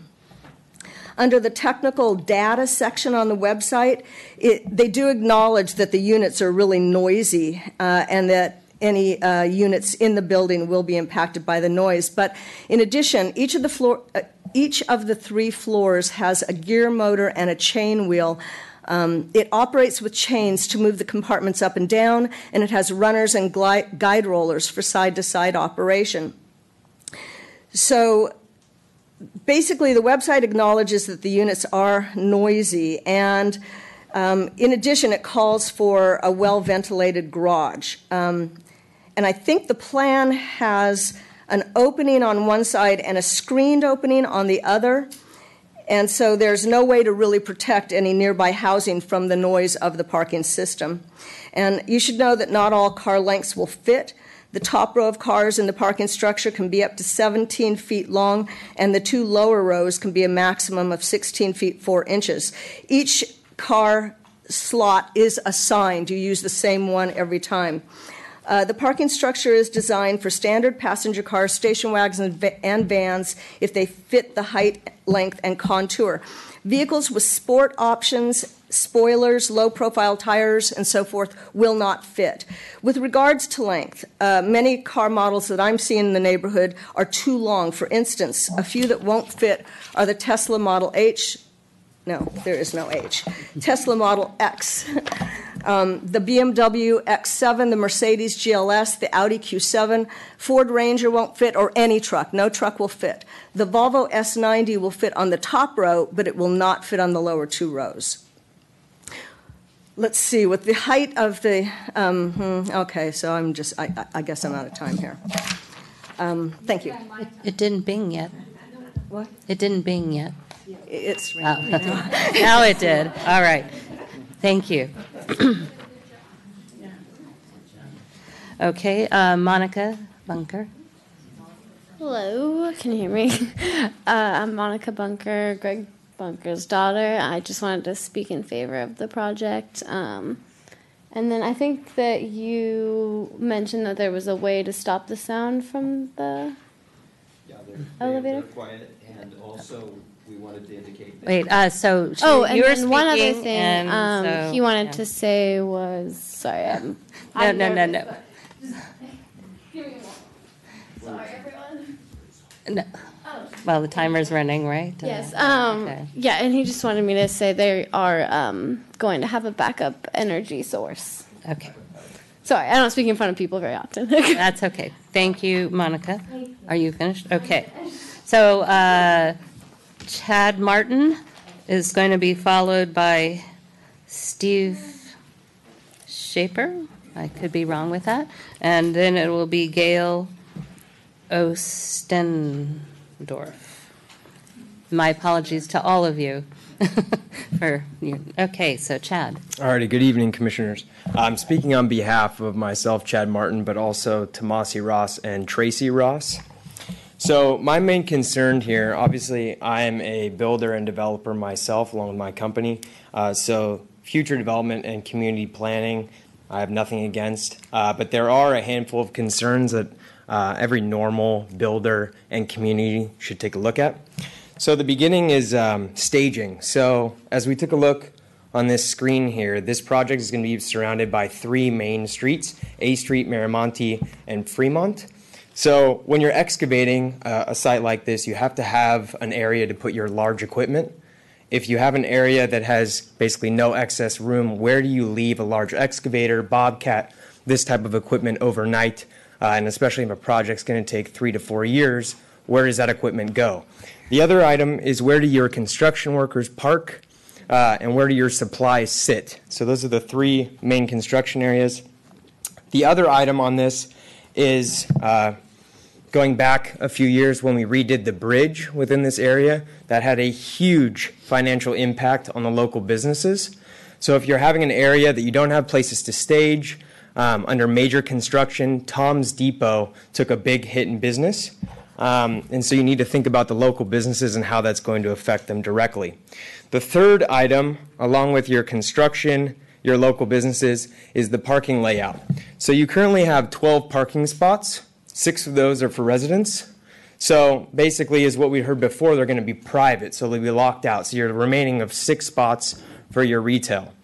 Under the technical data section on the website, they do acknowledge that the units are really noisy and that any units in the building will be impacted by the noise. But in addition, each of the 3 floors has a gear motor and a chain wheel. It operates with chains to move the compartments up and down, and it has runners and guide rollers for side-to-side operation. So basically, the website acknowledges that the units are noisy, and In addition, it calls for a well-ventilated garage. And I think the plan has an opening on one side and a screened opening on the other. And so there's no way to really protect any nearby housing from the noise of the parking system. And you should know that not all car lengths will fit. The top row of cars in the parking structure can be up to 17 feet long, and the two lower rows can be a maximum of 16 feet 4 inches. Each car slot is assigned. You use the same one every time. The parking structure is designed for standard passenger cars, station wagons, and vans if they fit the height, length, and contour. Vehicles with sport options, spoilers, low-profile tires, and so forth will not fit. With regards to length, many car models that I'm seeing in the neighborhood are too long. For instance, a few that won't fit are the Tesla Model H. No, there is no H. Tesla Model X. The BMW X7, the Mercedes GLS, the Audi Q7, Ford Ranger won't fit, or any truck. No truck will fit. The Volvo S90 will fit on the top row, but it will not fit on the lower two rows. Let's see, with the height of the, okay, so I guess I'm out of time here. Thank you. It didn't bing yet. What? It didn't bing yet. It's Now it did. All right. Thank you. Okay, Monica Bunker. Hello, can you hear me? I'm Monica Bunker, Greg Bunker's daughter. I just wanted to speak in favor of the project. And then I think that you mentioned that there was a way to stop the sound from the elevator. They're quiet, and also we wanted to indicate that. Wait, so and you were then one other speaking, thing and so, he wanted to say was, sorry, No. Sorry, everyone. No. Well, the timer's running, right? Yes. Okay. Yeah, and he just wanted me to say they are going to have a backup energy source. Okay. Sorry, I don't speak in front of people very often. That's okay. Thank you, Monica. Are you finished? Okay. So Chad Martin is going to be followed by Steve Shaper. I could be wrong with that. And then it will be Gail Ostendorf. My apologies to all of you. Okay, so Chad. Alrighty, good evening, Commissioners. I'm speaking on behalf of myself, Chad Martin, but also Tomasi Ross and Tracy Ross. So my main concern here, obviously, I am a builder and developer myself, along with my company. So future development and community planning, I have nothing against. But there are a handful of concerns that every normal builder and community should take a look at. So the beginning is staging. So as we took a look on this screen here, this project is going to be surrounded by 3 main streets, A Street, Miramonte, and Fremont. So when you're excavating a site like this, you have to have an area to put your large equipment. If you have an area that has basically no excess room, where do you leave a large excavator, bobcat, this type of equipment overnight? And especially if a project's going to take 3 to 4 years, where does that equipment go? The other item is, where do your construction workers park, and where do your supplies sit? So those are the 3 main construction areas. The other item on this is going back a few years when we redid the bridge within this area. That had a huge financial impact on the local businesses. So if you're having an area that you don't have places to stage, under major construction, Tom's Depot took a big hit in business. And so you need to think about the local businesses and how that's going to affect them directly. The third item, along with your construction, your local businesses, is the parking layout. So you currently have 12 parking spots. 6 of those are for residents. So basically, as what we heard before, they're going to be private, so they'll be locked out. So you're remaining of 6 spots for your retail.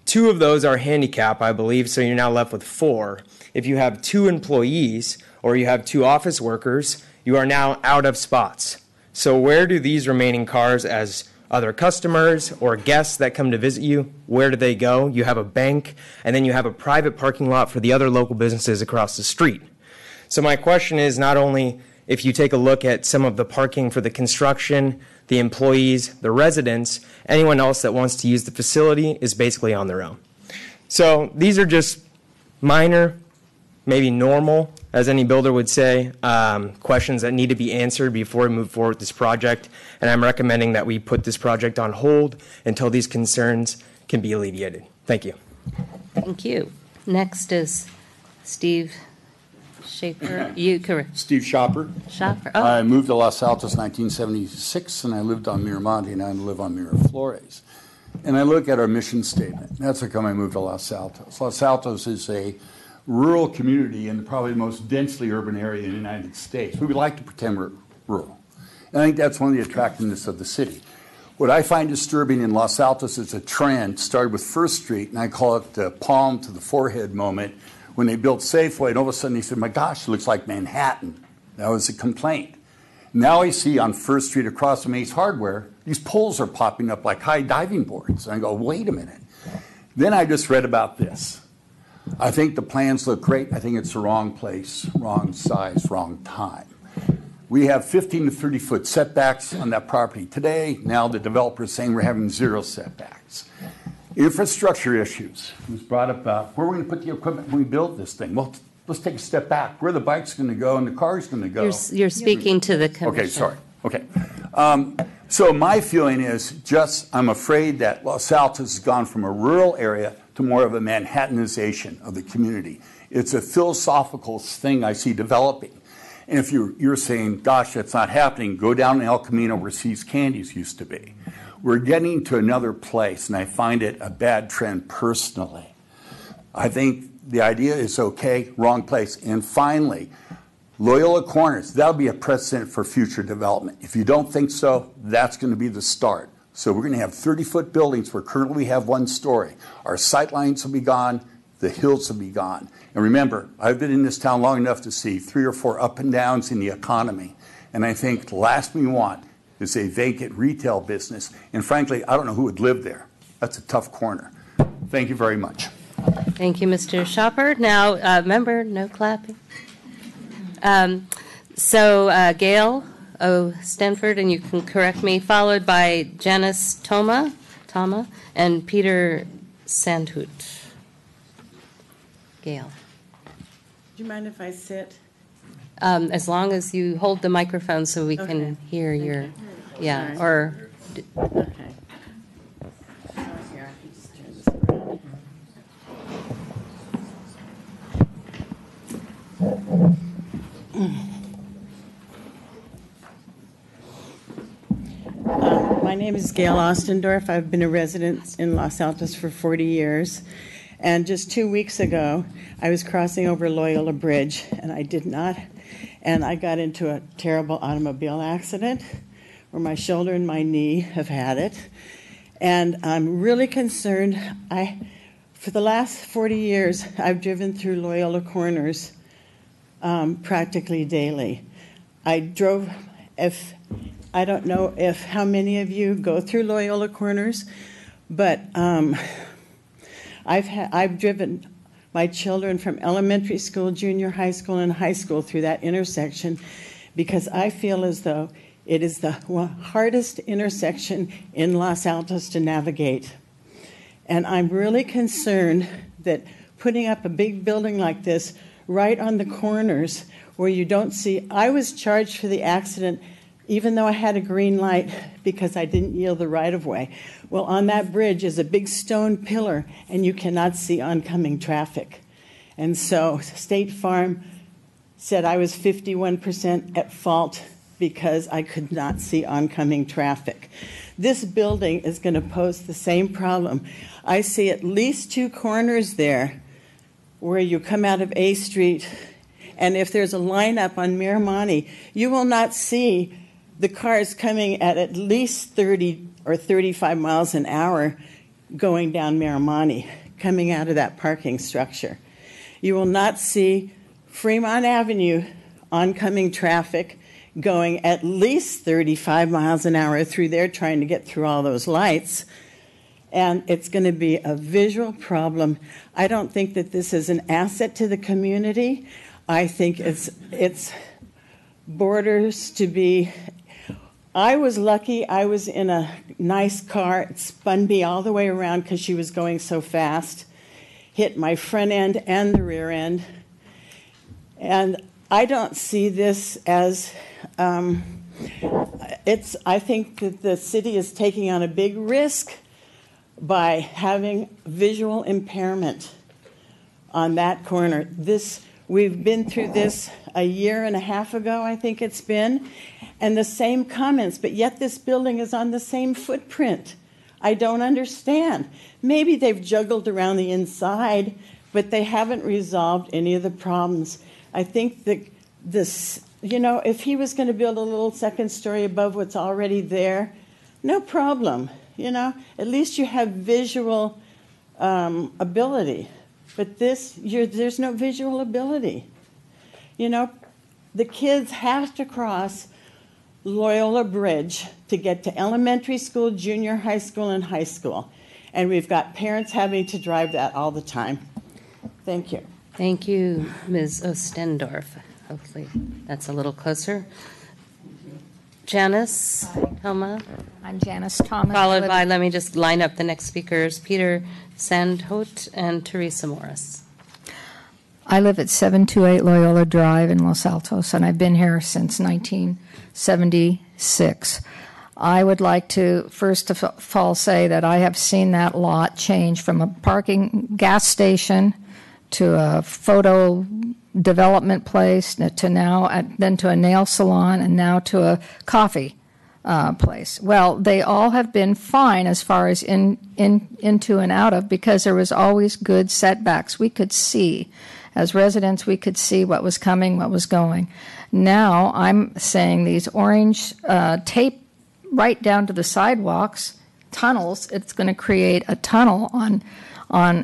2 of those are handicap, I believe, so you're now left with 4. If you have 2 employees or you have 2 office workers, you are now out of spots. So where do these remaining cars, as other customers or guests that come to visit you, where do they go? You have a bank, and then you have a private parking lot for the other local businesses across the street. So my question is, not only if you take a look at some of the parking for the construction, the employees, the residents, anyone else that wants to use the facility is basically on their own. So these are just minor, maybe normal, as any builder would say, questions that need to be answered before we move forward with this project. And I'm recommending that we put this project on hold until these concerns can be alleviated. Thank you. Thank you. Next is Steve Schaefer. You correct. Steve Shopper. Shopper. I moved to Los Altos 1976, and I lived on Miramonte, and I live on Miraflores. And I look at our mission statement. That's how come I moved to Los Altos. Los Altos is a rural community in probably the most densely urban area in the United States. We would like to pretend we're rural. And I think that's one of the attractiveness of the city. What I find disturbing in Los Altos is a trend started with First Street, and I call it the palm to the forehead moment, when they built Safeway, and all of a sudden they said, my gosh, it looks like Manhattan. That was a complaint. Now I see on First Street across from Ace Hardware, these poles are popping up like high diving boards. And I go, wait a minute. Then I just read about this. I think the plans look great. I think it's the wrong place, wrong size, wrong time. We have 15 to 30 foot setbacks on that property today. Now the developer is saying we're having 0 setbacks. Infrastructure issues. It was brought up, where are we going to put the equipment when we build this thing? Well, let's take a step back. Where are the bikes going to go and the cars going to go? You're speaking to the commission. Okay, sorry. Okay. So my feeling is I'm afraid that Los Altos has gone from a rural area to more of a Manhattanization of the community. It's a philosophical thing I see developing. And if you're saying, gosh, that's not happening, go down to El Camino where See's Candies used to be. We're getting to another place, and I find it a bad trend personally. I think the idea is okay, wrong place. And finally, Loyola Corners, that'll be a precedent for future development. If you don't think so, that's going to be the start. So we're going to have 30-foot buildings where currently we have 1 story. Our sight lines will be gone. The hills will be gone. And remember, I've been in this town long enough to see 3 or 4 up and downs in the economy. And I think the last we want is a vacant retail business. And frankly, I don't know who would live there. That's a tough corner. Thank you very much. Thank you, Mr. Shopper. Now, remember, no clapping. Gail O. Stanford, and you can correct me, followed by Janice Toma, and Peter Sandhoot. Gail. Do you mind if I sit? As long as you hold the microphone so we can hear your, yeah, Sorry. or. Okay. So here, I can just turn this around. My name is Gail Ostendorf. I've been a resident in Los Altos for 40 years. And just 2 weeks ago, I was crossing over Loyola Bridge, and I did not. And I got into a terrible automobile accident where my shoulder and my knee have had it. And I'm really concerned. For the last 40 years, I've driven through Loyola Corners practically daily. I don't know how many of you go through Loyola Corners, but I've driven my children from elementary school, junior high school, and high school through that intersection because I feel as though it is the hardest intersection in Los Altos to navigate. And I'm really concerned that putting up a big building like this right on the corners where you don't see, I was charged for the accident even though I had a green light because I didn't yield the right-of-way. Well, on that bridge is a big stone pillar, and you cannot see oncoming traffic. And so State Farm said I was 51% at fault because I could not see oncoming traffic. This building is going to pose the same problem. I see at least 2 corners there where you come out of A Street, and if there's a lineup on Miramonte, you will not see the cars coming at least 30 or 35 miles an hour going down Miramonte, coming out of that parking structure. You will not see Fremont Avenue oncoming traffic going at least 35 miles an hour through there trying to get through all those lights. And it's going to be a visual problem. I don't think that this is an asset to the community. I think it's borders to be. I was lucky. I was in a nice car. It spun me all the way around because she was going so fast, hit my front end and the rear end. And I don't see this as, I think that the city is taking on a big risk by having visual impairment on that corner. We've been through this a year and a half ago, I think it's been, and the same comments, but yet this building is on the same footprint. I don't understand. Maybe they've juggled around the inside, but they haven't resolved any of the problems. I think that this, if he was going to build a little second story above what's already there, no problem. At least you have visual ability. But there's no visual ability. The kids have to cross Loyola Bridge to get to elementary school, junior high school, and high school. And we've got parents having to drive that all the time. Thank you. Thank you, Ms. Ostendorf. Hopefully that's a little closer. Janice Thoma. I'm Janice Thomas. Followed by, let me just line up the next speakers, Peter Sandholt and Teresa Morris. I live at 728 Loyola Drive in Los Altos, and I've been here since 1976. I would like to first of all say that I have seen that lot change from a parking gas station to a photo development place then to a nail salon and now to a coffee place. Well, they all have been fine as far as into and out of, because there was always good setbacks. We could see, as residents, we could see what was coming, what was going. Now I'm saying these orange tape right down to the sidewalks, tunnels. It's going to create a tunnel on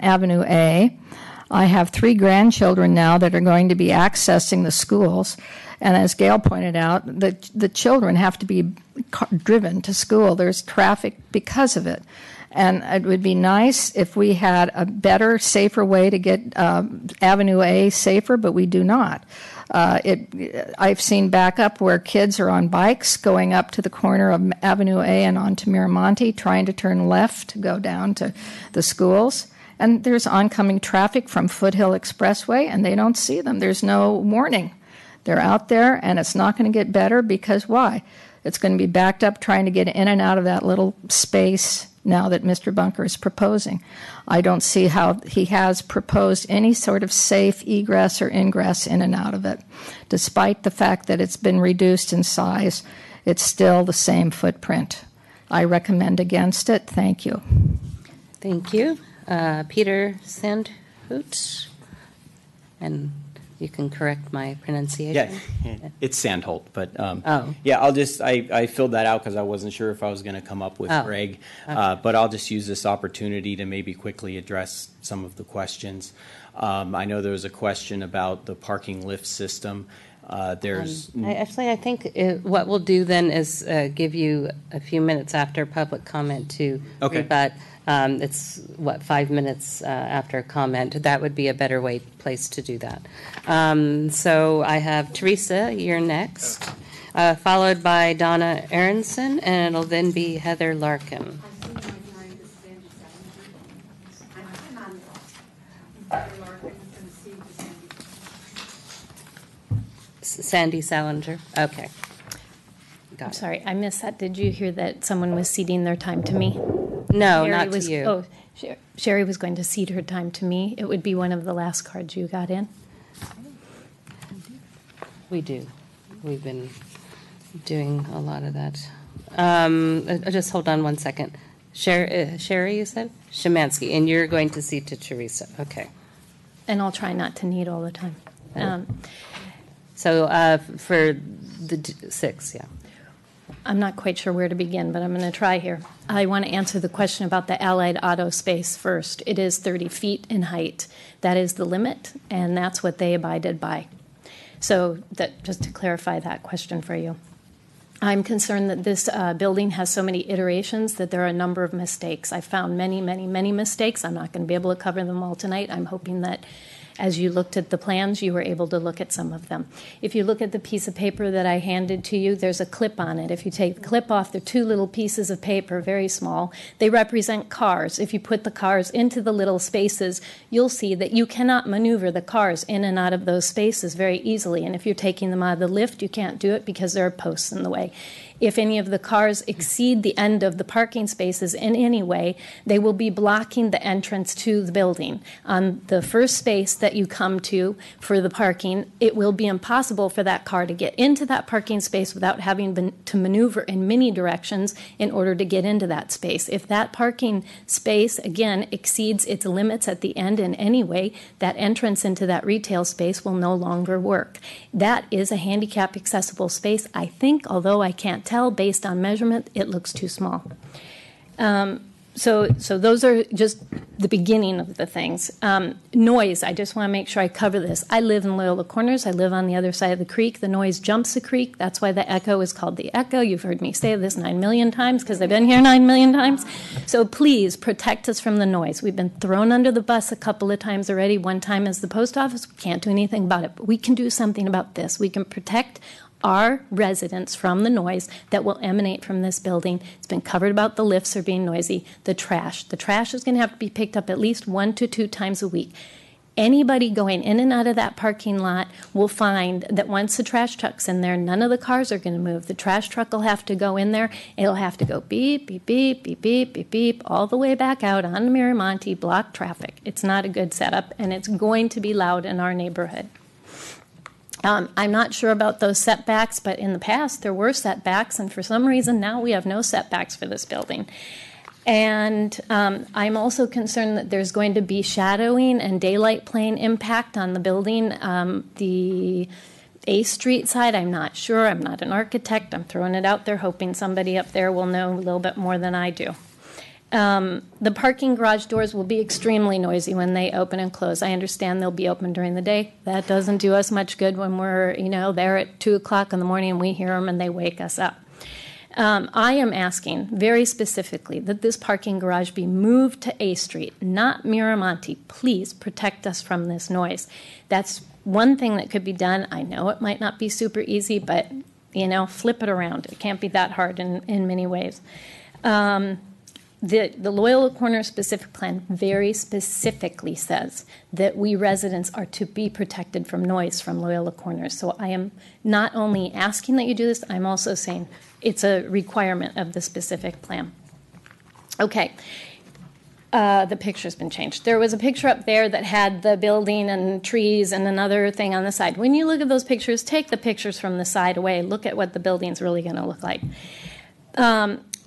Avenue A. I have 3 grandchildren now that are going to be accessing the schools. And as Gail pointed out, the children have to be driven to school. There's traffic because of it. And it would be nice if we had a better, safer way to get Avenue A safer, but we do not. I've seen backup where kids are on bikes going up to the corner of Avenue A and onto Miramonte, trying to turn left to go down to the schools. And there's oncoming traffic from Foothill Expressway, and they don't see them. There's no warning. They're out there, and it's not going to get better because why? It's going to be backed up trying to get in and out of that little space now that Mr. Bunker is proposing. I don't see how he has proposed any sort of safe egress or ingress in and out of it. Despite the fact that it's been reduced in size, it's still the same footprint. I recommend against it. Thank you. Thank you. Peter Sandholt, and you can correct my pronunciation. Yeah, it's Sandholt, but yeah, I filled that out because I wasn't sure if I was going to come up with Greg, but I'll just use this opportunity to maybe quickly address some of the questions. I know there was a question about the parking lift system. I think what we'll do then is give you a few minutes after public comment to rebut. It's 5 minutes after comment. That would be a better place to do that. So I have Teresa, you're next, followed by Donna Aronson, and it'll then be Heather Larkin. Sandy Salinger. Okay. I'm sorry, I missed that. Did you hear that someone was ceding their time to me? No, not to you. Oh, Sherry was going to cede her time to me. It would be one of the last cards you got in. We do. We've been doing a lot of that. Just hold on one second. Sherry, you said? Szymanski, and you're going to cede to Teresa. Okay. And I'll try not to need all the time. So for the 6, yeah. I'm not quite sure where to begin, but I'm going to try here. I want to answer the question about the Allied Auto space first. It is 30 feet in height. That is the limit, and that's what they abided by. So just to clarify that question for you. I'm concerned that this building has so many iterations that there are a number of mistakes. I found many, many, many mistakes. I'm not going to be able to cover them all tonight. I'm hoping that As you looked at the plans, you were able to look at some of them. If you look at the piece of paper that I handed to you, there's a clip on it. If you take the clip off, they're two little pieces of paper, very small. They represent cars. If you put the cars into the little spaces, you'll see that you cannot maneuver the cars in and out of those spaces very easily. And if you're taking them out of the lift, you can't do it because there are posts in the way. If any of the cars exceed the end of the parking spaces in any way, they will be blocking the entrance to the building. On the first space that you come to for the parking, it will be impossible for that car to get into that parking space without having to maneuver in many directions in order to get into that space. If that parking space, again, exceeds its limits at the end in any way, that entrance into that retail space will no longer work. That is a handicap accessible space, I think, although I can't tell based on measurement, it looks too small. So those are just the beginning of the things. Noise, I just want to make sure I cover this. I live in Loyola Corners. I live on the other side of the creek. The noise jumps the creek. That's why the echo is called the echo. You've heard me say this 9 million times because I've been here 9 million times. So please protect us from the noise. We've been thrown under the bus a couple of times already. One time as the post office. We can't do anything about it. But we can do something about this. We can protect our residents from the noise that will emanate from this building. It's been covered about the lifts are being noisy. The trash is going to have to be picked up at least 1 to 2 times a week. Anybody going in and out of that parking lot will find that once the trash truck's in there, none of the cars are going to move. The trash truck will have to go in there. It'll have to go beep, beep, beep, beep, beep, beep, beep, all the way back out on Miramonte, block traffic. It's not a good setup, and it's going to be loud in our neighborhood. I'm not sure about those setbacks, but in the past there were setbacks, and for some reason now we have no setbacks for this building. And I'm also concerned that there's going to be shadowing and daylight plane impact on the building. The A Street side, I'm not sure. I'm not an architect. I'm throwing it out there, hoping somebody up there will know a little bit more than I do. The parking garage doors will be extremely noisy when they open and close. I understand they'll be open during the day. That doesn't do us much good when we're, there at 2 o'clock in the morning and we hear them and they wake us up. I am asking very specifically that this parking garage be moved to A Street, not Miramonte. Please protect us from this noise. That's one thing that could be done. I know it might not be super easy, but, flip it around. It can't be that hard in many ways. The Loyola Corners specific plan very specifically says that we residents are to be protected from noise from Loyola Corners. So I am not only asking that you do this, I'm also saying it's a requirement of the specific plan. Okay. The picture's been changed. There was a picture up there that had the building and trees and another thing on the side. When you look at those pictures, take the pictures from the side away. Look at what the building's really going to look like.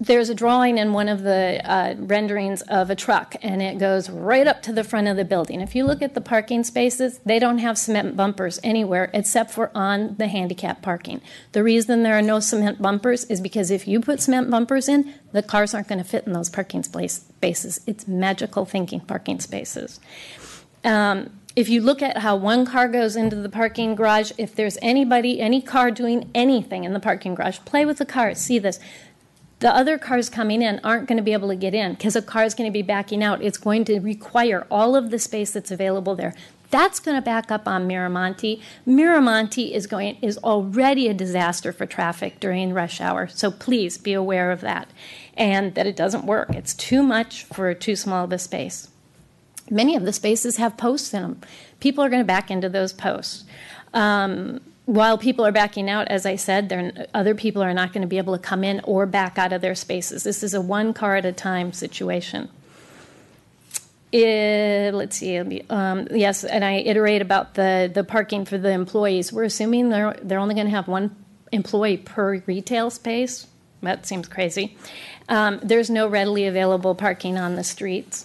There's a drawing in one of the renderings of a truck, and it goes right up to the front of the building. If you look at the parking spaces, they don't have cement bumpers anywhere except for on the handicap parking. The reason there are no cement bumpers is because if you put cement bumpers in, the cars aren't going to fit in those parking spaces. It's magical thinking parking spaces. If you look at how one car goes into the parking garage, if there's any car doing anything in the parking garage, play with the car, see this. The other cars coming in aren't going to be able to get in because a car is going to be backing out. It's going to require all of the space that's available there. That's going to back up on Miramonte. Miramonte is already a disaster for traffic during rush hour, so please be aware of that and that it doesn't work. It's too much for too small of a space. Many of the spaces have posts in them. People are going to back into those posts. While people are backing out, as I said, other people are not going to be able to come in or back out of their spaces. This is a one car at a time situation. Let's see. Yes, and I iterate about the parking for the employees. We're assuming they're only going to have one employee per retail space. That seems crazy. There's no readily available parking on the streets.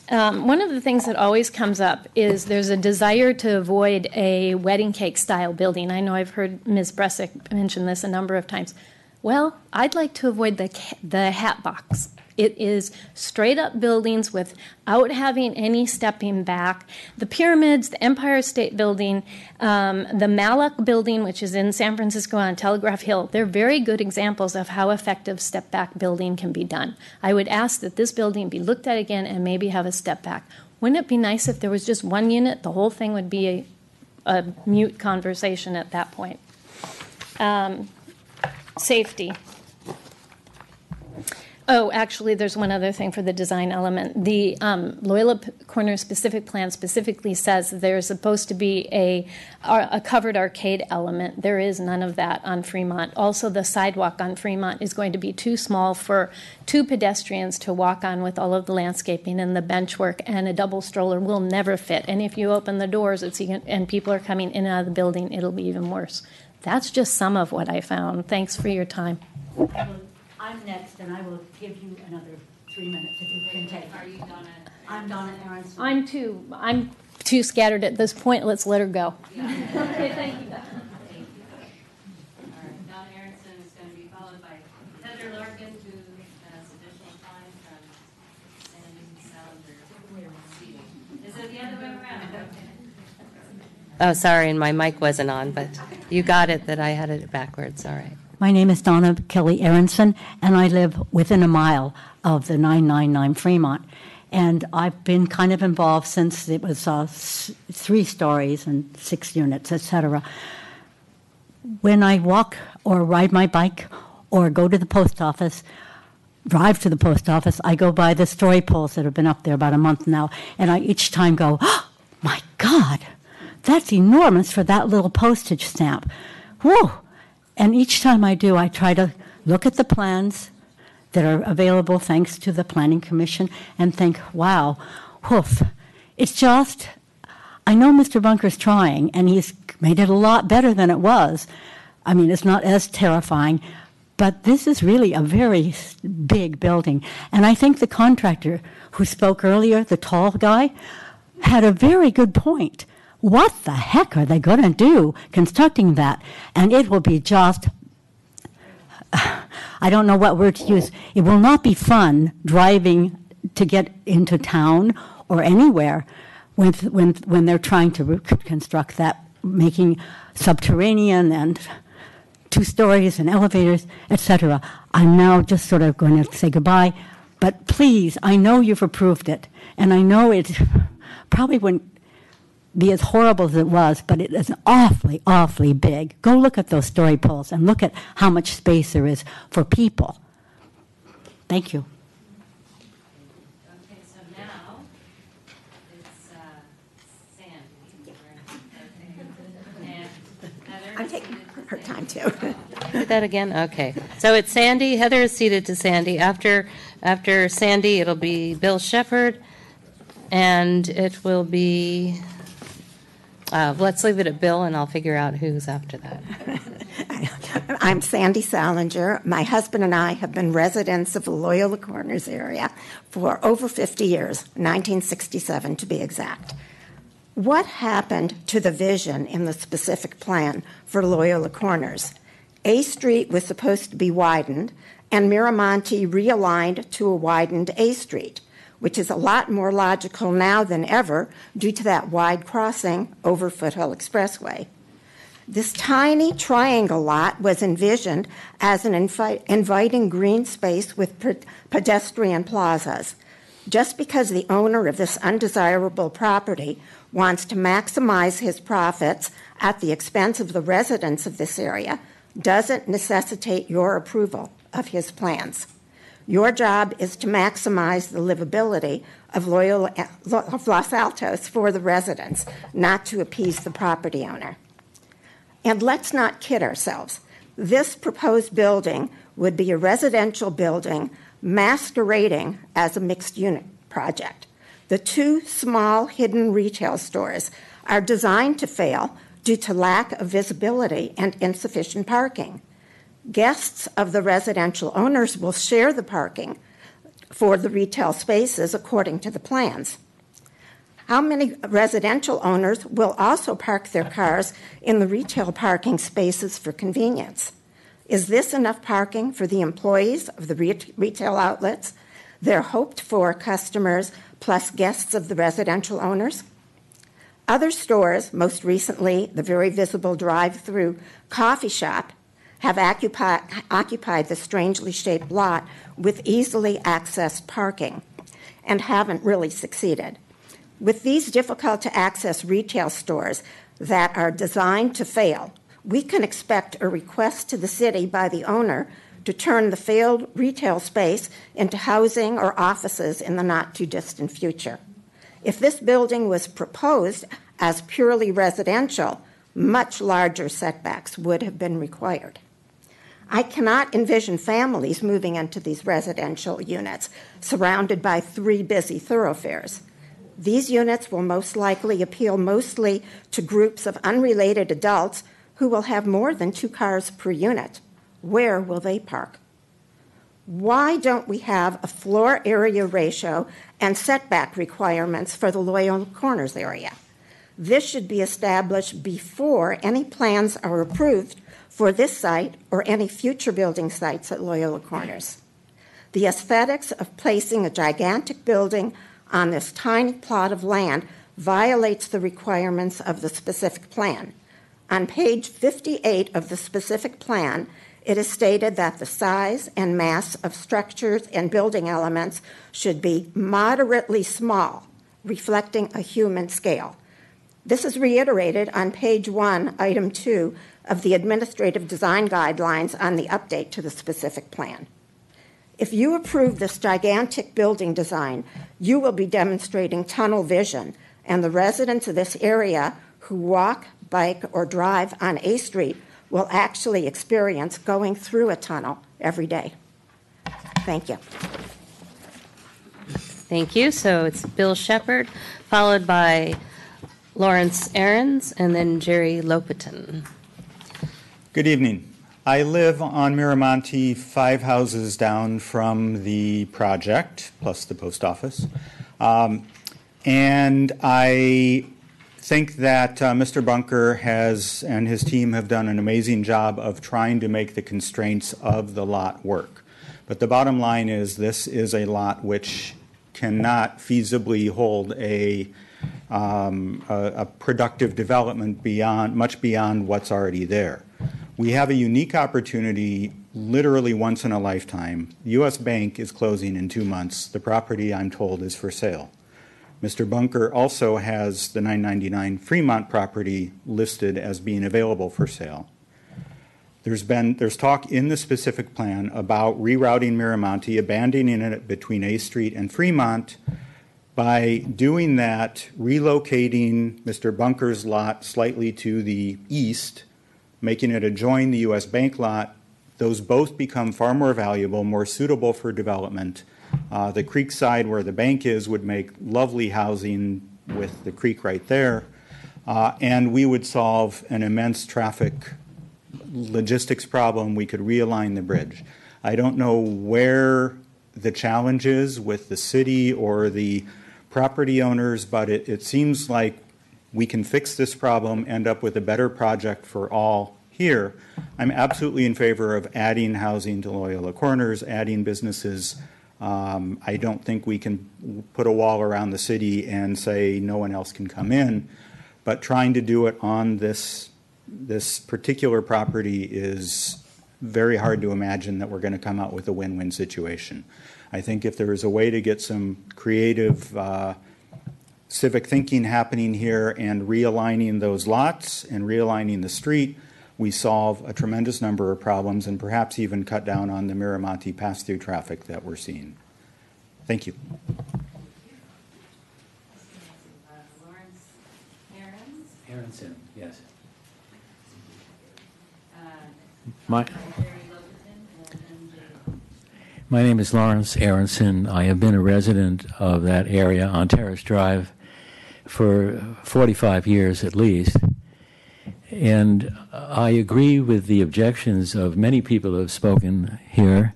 One of the things that always comes up is there's a desire to avoid a wedding cake style building. I know I've heard Ms. Bresic mention this a number of times. Well, I'd like to avoid the hat box. It is straight up buildings without having any stepping back. The pyramids, the Empire State Building, the Malak Building, which is in San Francisco on Telegraph Hill, they're very good examples of how effective step back building can be done. I would ask that this building be looked at again and maybe have a step back. Wouldn't it be nice if there was just one unit? The whole thing would be a mute conversation at that point. Safety. Oh, actually, there's one other thing for the design element. The Loyola Corner specific plan specifically says there's supposed to be a covered arcade element. There is none of that on Fremont. Also, the sidewalk on Fremont is going to be too small for 2 pedestrians to walk on with all of the landscaping and the bench work, and a double stroller will never fit. And if you open the doors and people are coming in and out of the building, it'll be even worse. That's just some of what I found. Thanks for your time. I'm next, and I will give you another 3 minutes if you can take. Are you Donna? I'm Donna Aronson. I'm too scattered at this point. Let's let her go. Yeah. Okay, thank you. All right, Donna Aronson is going to be followed by Heather Larkin, who has additional time from Sandy Salinger. Is it the other way around? Okay. Oh, sorry, and my mic wasn't on, but you got it that I had it backwards. All right. My name is Donna Kelly Aronson, and I live within a mile of the 999 Fremont. And I've been kind of involved since it was 3 stories and 6 units, etc. When I walk or ride my bike or go to the post office, drive to the post office, I go by the story poles that have been up there about a month now, and I each time go, oh, my God, that's enormous for that little postage stamp. Whoa! And each time I do, I try to look at the plans that are available thanks to the Planning Commission and think, wow, woof. It's just, I know Mr. Bunker's trying, and he's made it a lot better than it was. I mean, it's not as terrifying, but this is really a very big building. And I think the contractor who spoke earlier, the tall guy, had a very good point. What the heck are they going to do constructing that? And it will be just, I don't know what word to use. It will not be fun driving to get into town or anywhere when they're trying to construct that, making subterranean and 2 stories and elevators, etc. I'm now just sort of going to say goodbye. But please, I know you've approved it, and I know it probably wouldn't be as horrible as it was, but it is awfully, awfully big. Go look at those story poles and look at how much space there is for people. Thank you. Okay, so now it's Sandy. And I'm taking her time too. Do that again? Okay. So it's Sandy. Heather is seated to Sandy. After Sandy, it'll be Bill Shepherd, and it will be... let's leave it at Bill, and I'll figure out who's after that. I'm Sandy Salinger. My husband and I have been residents of the Loyola Corners area for over 50 years, 1967 to be exact. What happened to the vision in the specific plan for Loyola Corners? A Street was supposed to be widened, and Miramonte realigned to a widened A Street, which is a lot more logical now than ever due to that wide crossing over Foothill Expressway. This tiny triangle lot was envisioned as an inviting green space with pedestrian plazas. Just because the owner of this undesirable property wants to maximize his profits at the expense of the residents of this area doesn't necessitate your approval of his plans. Your job is to maximize the livability of Los Altos for the residents, not to appease the property owner. And let's not kid ourselves. This proposed building would be a residential building masquerading as a mixed-unit project. The 2 small hidden retail stores are designed to fail due to lack of visibility and insufficient parking. Guests of the residential owners will share the parking for the retail spaces according to the plans. How many residential owners will also park their cars in the retail parking spaces for convenience? Is this enough parking for the employees of the retail outlets, their hoped-for customers, plus guests of the residential owners? Other stores, most recently the very visible drive-through coffee shop, have occupied the strangely shaped lot with easily accessed parking and haven't really succeeded. With these difficult-to-access retail stores that are designed to fail, we can expect a request to the city by the owner to turn the failed retail space into housing or offices in the not-too-distant future. If this building was proposed as purely residential, much larger setbacks would have been required. I cannot envision families moving into these residential units surrounded by 3 busy thoroughfares. These units will most likely appeal mostly to groups of unrelated adults who will have more than 2 cars per unit. Where will they park? Why don't we have a floor area ratio and setback requirements for the Loyola Corners area? This should be established before any plans are approved for this site or any future building sites at Loyola Corners. The aesthetics of placing a gigantic building on this tiny plot of land violates the requirements of the specific plan. On page 58 of the specific plan, it is stated that the size and mass of structures and building elements should be moderately small, reflecting a human scale. This is reiterated on page 1, item 2 of the Administrative Design Guidelines on the update to the specific plan. If you approve this gigantic building design, you will be demonstrating tunnel vision, and the residents of this area who walk, bike, or drive on A Street will actually experience going through a tunnel every day. Thank you. Thank you. So it's Bill Shepard, followed by Lawrence Ahrens, and then Jerry Lopatin. Good evening. I live on Miramonte, 5 houses down from the project, plus the post office. And I think that Mr. Bunker and his team have done an amazing job of trying to make the constraints of the lot work. But the bottom line is this is a lot which cannot feasibly hold a productive development much beyond what's already there. We have a unique opportunity literally once in a lifetime. The U.S. Bank is closing in 2 months. The property, I'm told, is for sale. Mr. Bunker also has the 999 Fremont property listed as being available for sale. There's talk in the specific plan about rerouting Miramonte, abandoning it between A Street and Fremont. By doing that, relocating Mr. Bunker's lot slightly to the east, making it adjoin the U.S. Bank lot, those both become far more valuable, more suitable for development. The creek side where the bank is would make lovely housing with the creek right there, and we would solve an immense traffic logistics problem. We could realign the bridge. I don't know where the challenge is with the city or the property owners, but it seems like we can fix this problem, end up with a better project for all here. I'm absolutely in favor of adding housing to Loyola Corners, adding businesses. I don't think we can put a wall around the city and say no one else can come in, but trying to do it on this particular property is very hard to imagine that we're going to come out with a win-win situation. I think if there is a way to get some creative civic thinking happening here and realigning those lots and realigning the street, we solve a tremendous number of problems and perhaps even cut down on the Miramonte pass-through traffic that we're seeing. Thank you. Aronson, yes. My name is Lawrence Aronson. I have been a resident of that area on Terrace Drive for 45 years at least. And I agree with the objections of many people who have spoken here,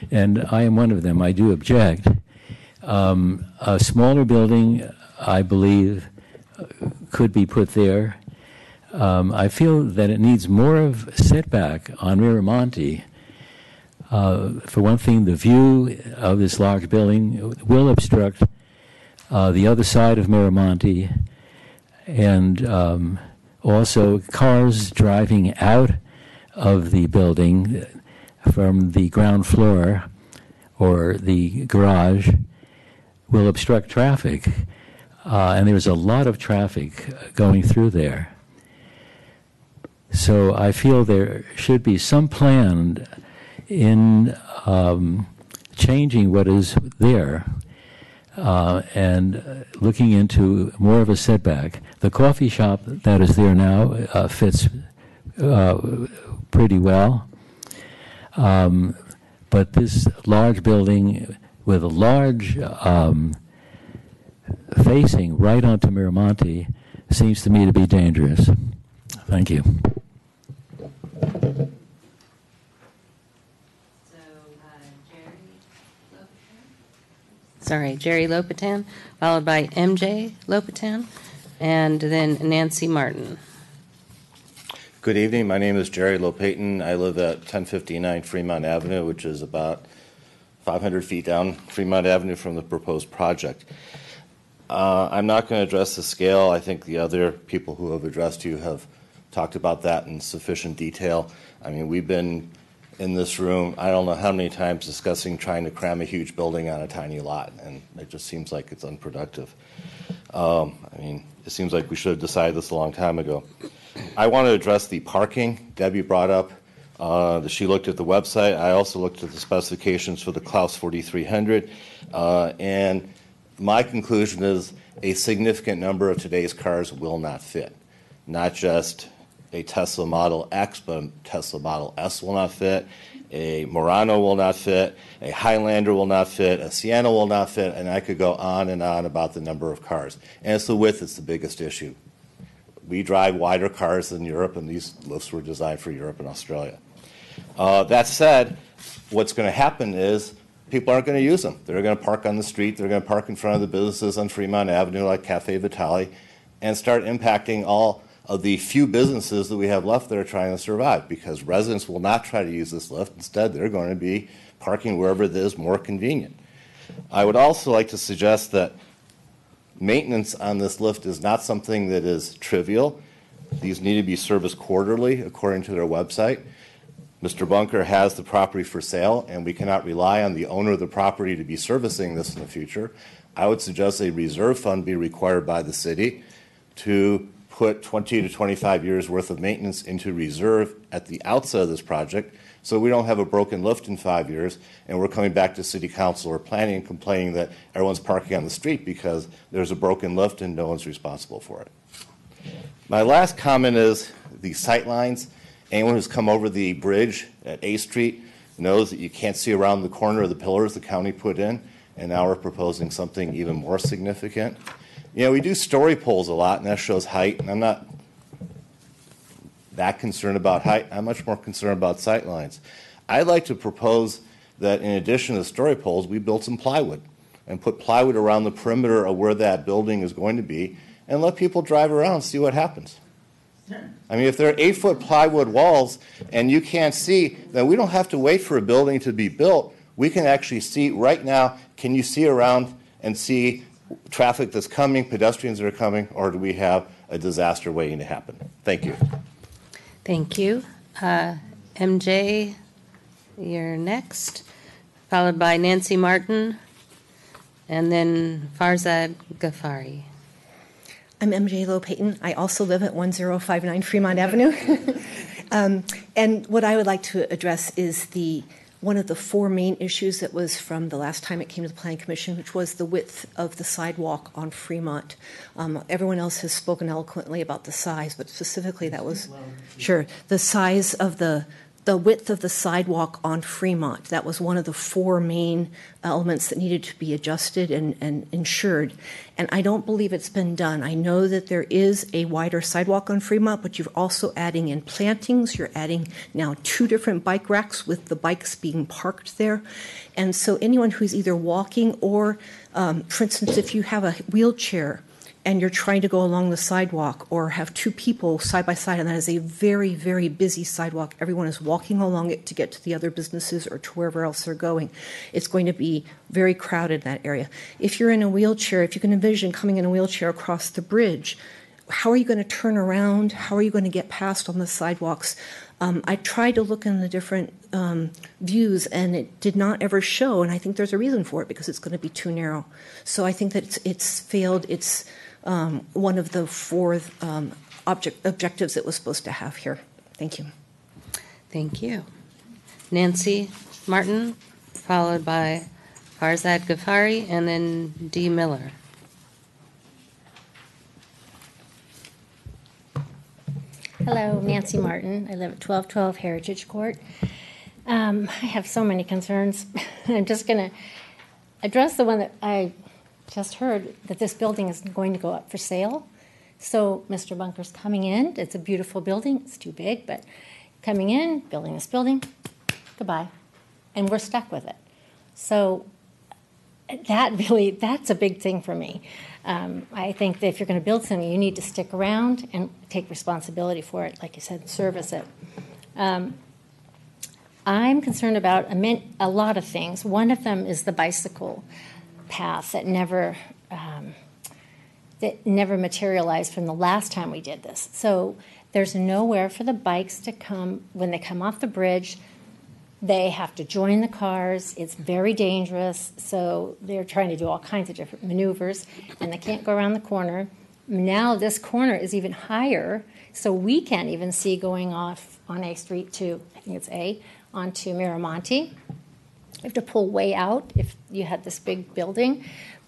and I am one of them. I do object. A smaller building, I believe, could be put there. I feel that it needs more of setback on Miramonte. For one thing, the view of this large building will obstruct the other side of Miramonte, and also cars driving out of the building from the ground floor or the garage will obstruct traffic. and there's a lot of traffic going through there. So I feel there should be some plan in changing what is there and looking into more of a setback. The coffee shop that is there now fits pretty well. But this large building with a large facing right onto Miramonte seems to me to be dangerous. Thank you. Jerry Lopetan, followed by MJ Lopetan, and then Nancy Martin. Good evening. My name is Jerry Lopatin. I live at 1059 Fremont Avenue, which is about 500 feet down Fremont Avenue from the proposed project. I'm not going to address the scale. I think the other people who have addressed you have talked about that in sufficient detail. I mean, we've been in this room, I don't know how many times, discussing trying to cram a huge building on a tiny lot, and it just seems like it's unproductive. I mean, it seems like we should have decided this a long time ago. I want to address the parking. Debbie brought up that she looked at the website. I also looked at the specifications for the Klaus 4300, and my conclusion is a significant number of today's cars will not fit. Not just a Tesla Model X, but a Tesla Model S will not fit, a Murano will not fit, a Highlander will not fit, a Sienna will not fit, and I could go on and on about the number of cars. And it's the width that's the biggest issue. We drive wider cars than Europe, and these lifts were designed for Europe and Australia. That said, what's going to happen is people aren't going to use them. They're going to park on the street. They're going to park in front of the businesses on Fremont Avenue like Cafe Vitale and start impacting all of the few businesses that we have left that are trying to survive, because residents will not try to use this lift. Instead, they're going to be parking wherever it is more convenient. I would also like to suggest that maintenance on this lift is not something that is trivial. These need to be serviced quarterly, according to their website. Mr. Bunker has the property for sale, and we cannot rely on the owner of the property to be servicing this in the future. I would suggest a reserve fund be required by the city to put 20 to 25 years worth of maintenance into reserve at the outset of this project, so we don't have a broken lift in 5 years and we're coming back to city council or planning and complaining that everyone's parking on the street because there's a broken lift and no one's responsible for it. My last comment is the sight lines. Anyone who's come over the bridge at A Street knows that you can't see around the corner of the pillars the county put in, and now we're proposing something even more significant. You know, we do story polls a lot, and that shows height, and I'm not that concerned about height. I'm much more concerned about sight lines. I'd like to propose that in addition to story polls, we build some plywood and put plywood around the perimeter of where that building is going to be and let people drive around and see what happens. I mean, if there are 8-foot plywood walls and you can't see, then we don't have to wait for a building to be built. We can actually see right now, can you see around and see traffic that's coming, pedestrians that are coming, or do we have a disaster waiting to happen? Thank you. Thank you. MJ, you're next, followed by Nancy Martin, and then Farzad Ghaffari. I'm MJ Lopatin. I also live at 1059 Fremont Avenue. And what I would like to address is one of the four main issues that was from the last time it came to the Planning Commission, which was the width of the sidewalk on Fremont. Everyone else has spoken eloquently about the size, but specifically that was, sure, the size of the width of the sidewalk on Fremont. That was one of the four main elements that needed to be adjusted and ensured. And I don't believe it's been done. I know that there is a wider sidewalk on Fremont, but you're also adding in plantings. You're adding now 2 different bike racks with the bikes being parked there. And so anyone who's either walking or, for instance, if you have a wheelchair and you're trying to go along the sidewalk or have 2 people side by side, and that is a very, very busy sidewalk. Everyone is walking along it to get to the other businesses or to wherever else they're going. It's going to be very crowded in that area. If you're in a wheelchair, if you can envision coming in a wheelchair across the bridge, how are you going to turn around? How are you going to get past on the sidewalks? I tried to look in the different views, and it did not ever show, and I think there's a reason for it, because it's going to be too narrow. So I think that it's failed. It's one of the four objectives it was supposed to have here. Thank you. Thank you. Nancy Martin, followed by Farzad Ghaffari, and then Dee Miller. Hello, Nancy Martin. I live at 1212 Heritage Court. I have so many concerns. I'm just going to address the one that I just heard, that this building is going to go up for sale. So Mr. Bunker's coming in. It's a beautiful building. It's too big, but coming in, building this building, goodbye. And we're stuck with it. So that's a big thing for me. I think that if you're going to build something, you need to stick around and take responsibility for it, like you said, service it. I'm concerned about a lot of things. One of them is the bicycle path that never materialized from the last time we did this. So there's nowhere for the bikes to come. When they come off the bridge, they have to join the cars. It's very dangerous. So they're trying to do all kinds of different maneuvers, and they can't go around the corner. Now this corner is even higher, so we can't even see going off on A Street to, I think it's A, onto Miramonte. You have to pull way out if you had this big building.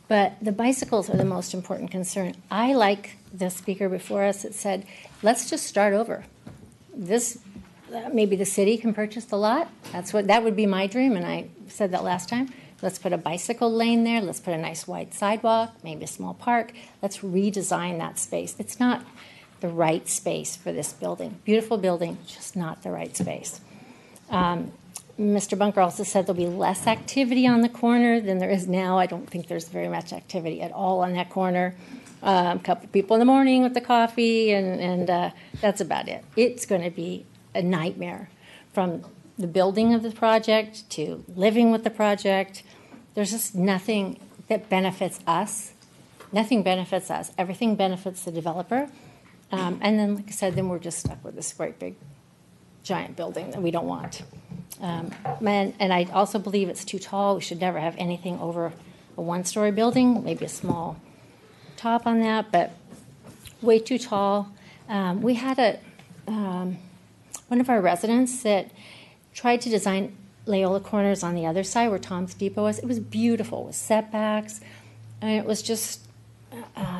But the bicycles are the most important concern. I like the speaker before us that said, let's just start over. Maybe the city can purchase the lot. That would be my dream, and I said that last time. Let's put a bicycle lane there. Let's put a nice wide sidewalk, maybe a small park. Let's redesign that space. It's not the right space for this building. Beautiful building, just not the right space. Mr. Bunker also said there'll be less activity on the corner than there is now. I don't think there's very much activity at all on that corner. A couple people in the morning with the coffee, and that's about it. It's going to be a nightmare, from the building of the project to living with the project. There's just nothing that benefits us. Nothing benefits us. Everything benefits the developer. And then, like I said, then we're just stuck with this great big giant building that we don't want. And I also believe it's too tall. We should never have anything over a one-story building, maybe a small top on that, but way too tall. We had one of our residents that tried to design Loyola Corners on the other side where Tom's Depot was. It was beautiful with setbacks, and it was just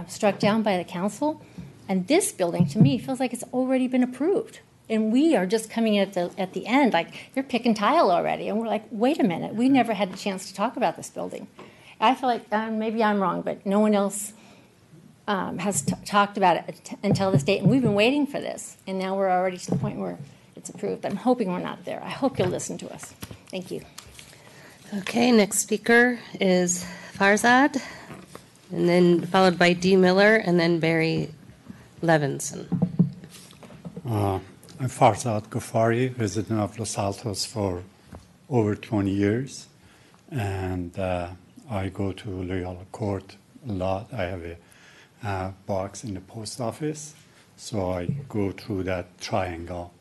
struck down by the council. And this building, to me, feels like it's already been approved. And we are just coming in at the end, like they're picking tile already. And we're like, wait a minute, we never had a chance to talk about this building. I feel like maybe I'm wrong, but no one else has talked about it until this date. And we've been waiting for this. And now we're already to the point where it's approved. I'm hoping we're not there. I hope you'll listen to us. Thank you. Okay, next speaker is Farzad, and then followed by Dee Miller, and then Barry Levinson. I'm Farzad Ghaffari, resident of Los Altos for over 20 years, and I go to Loyola Court a lot. I have a box in the post office, so I go through that triangle.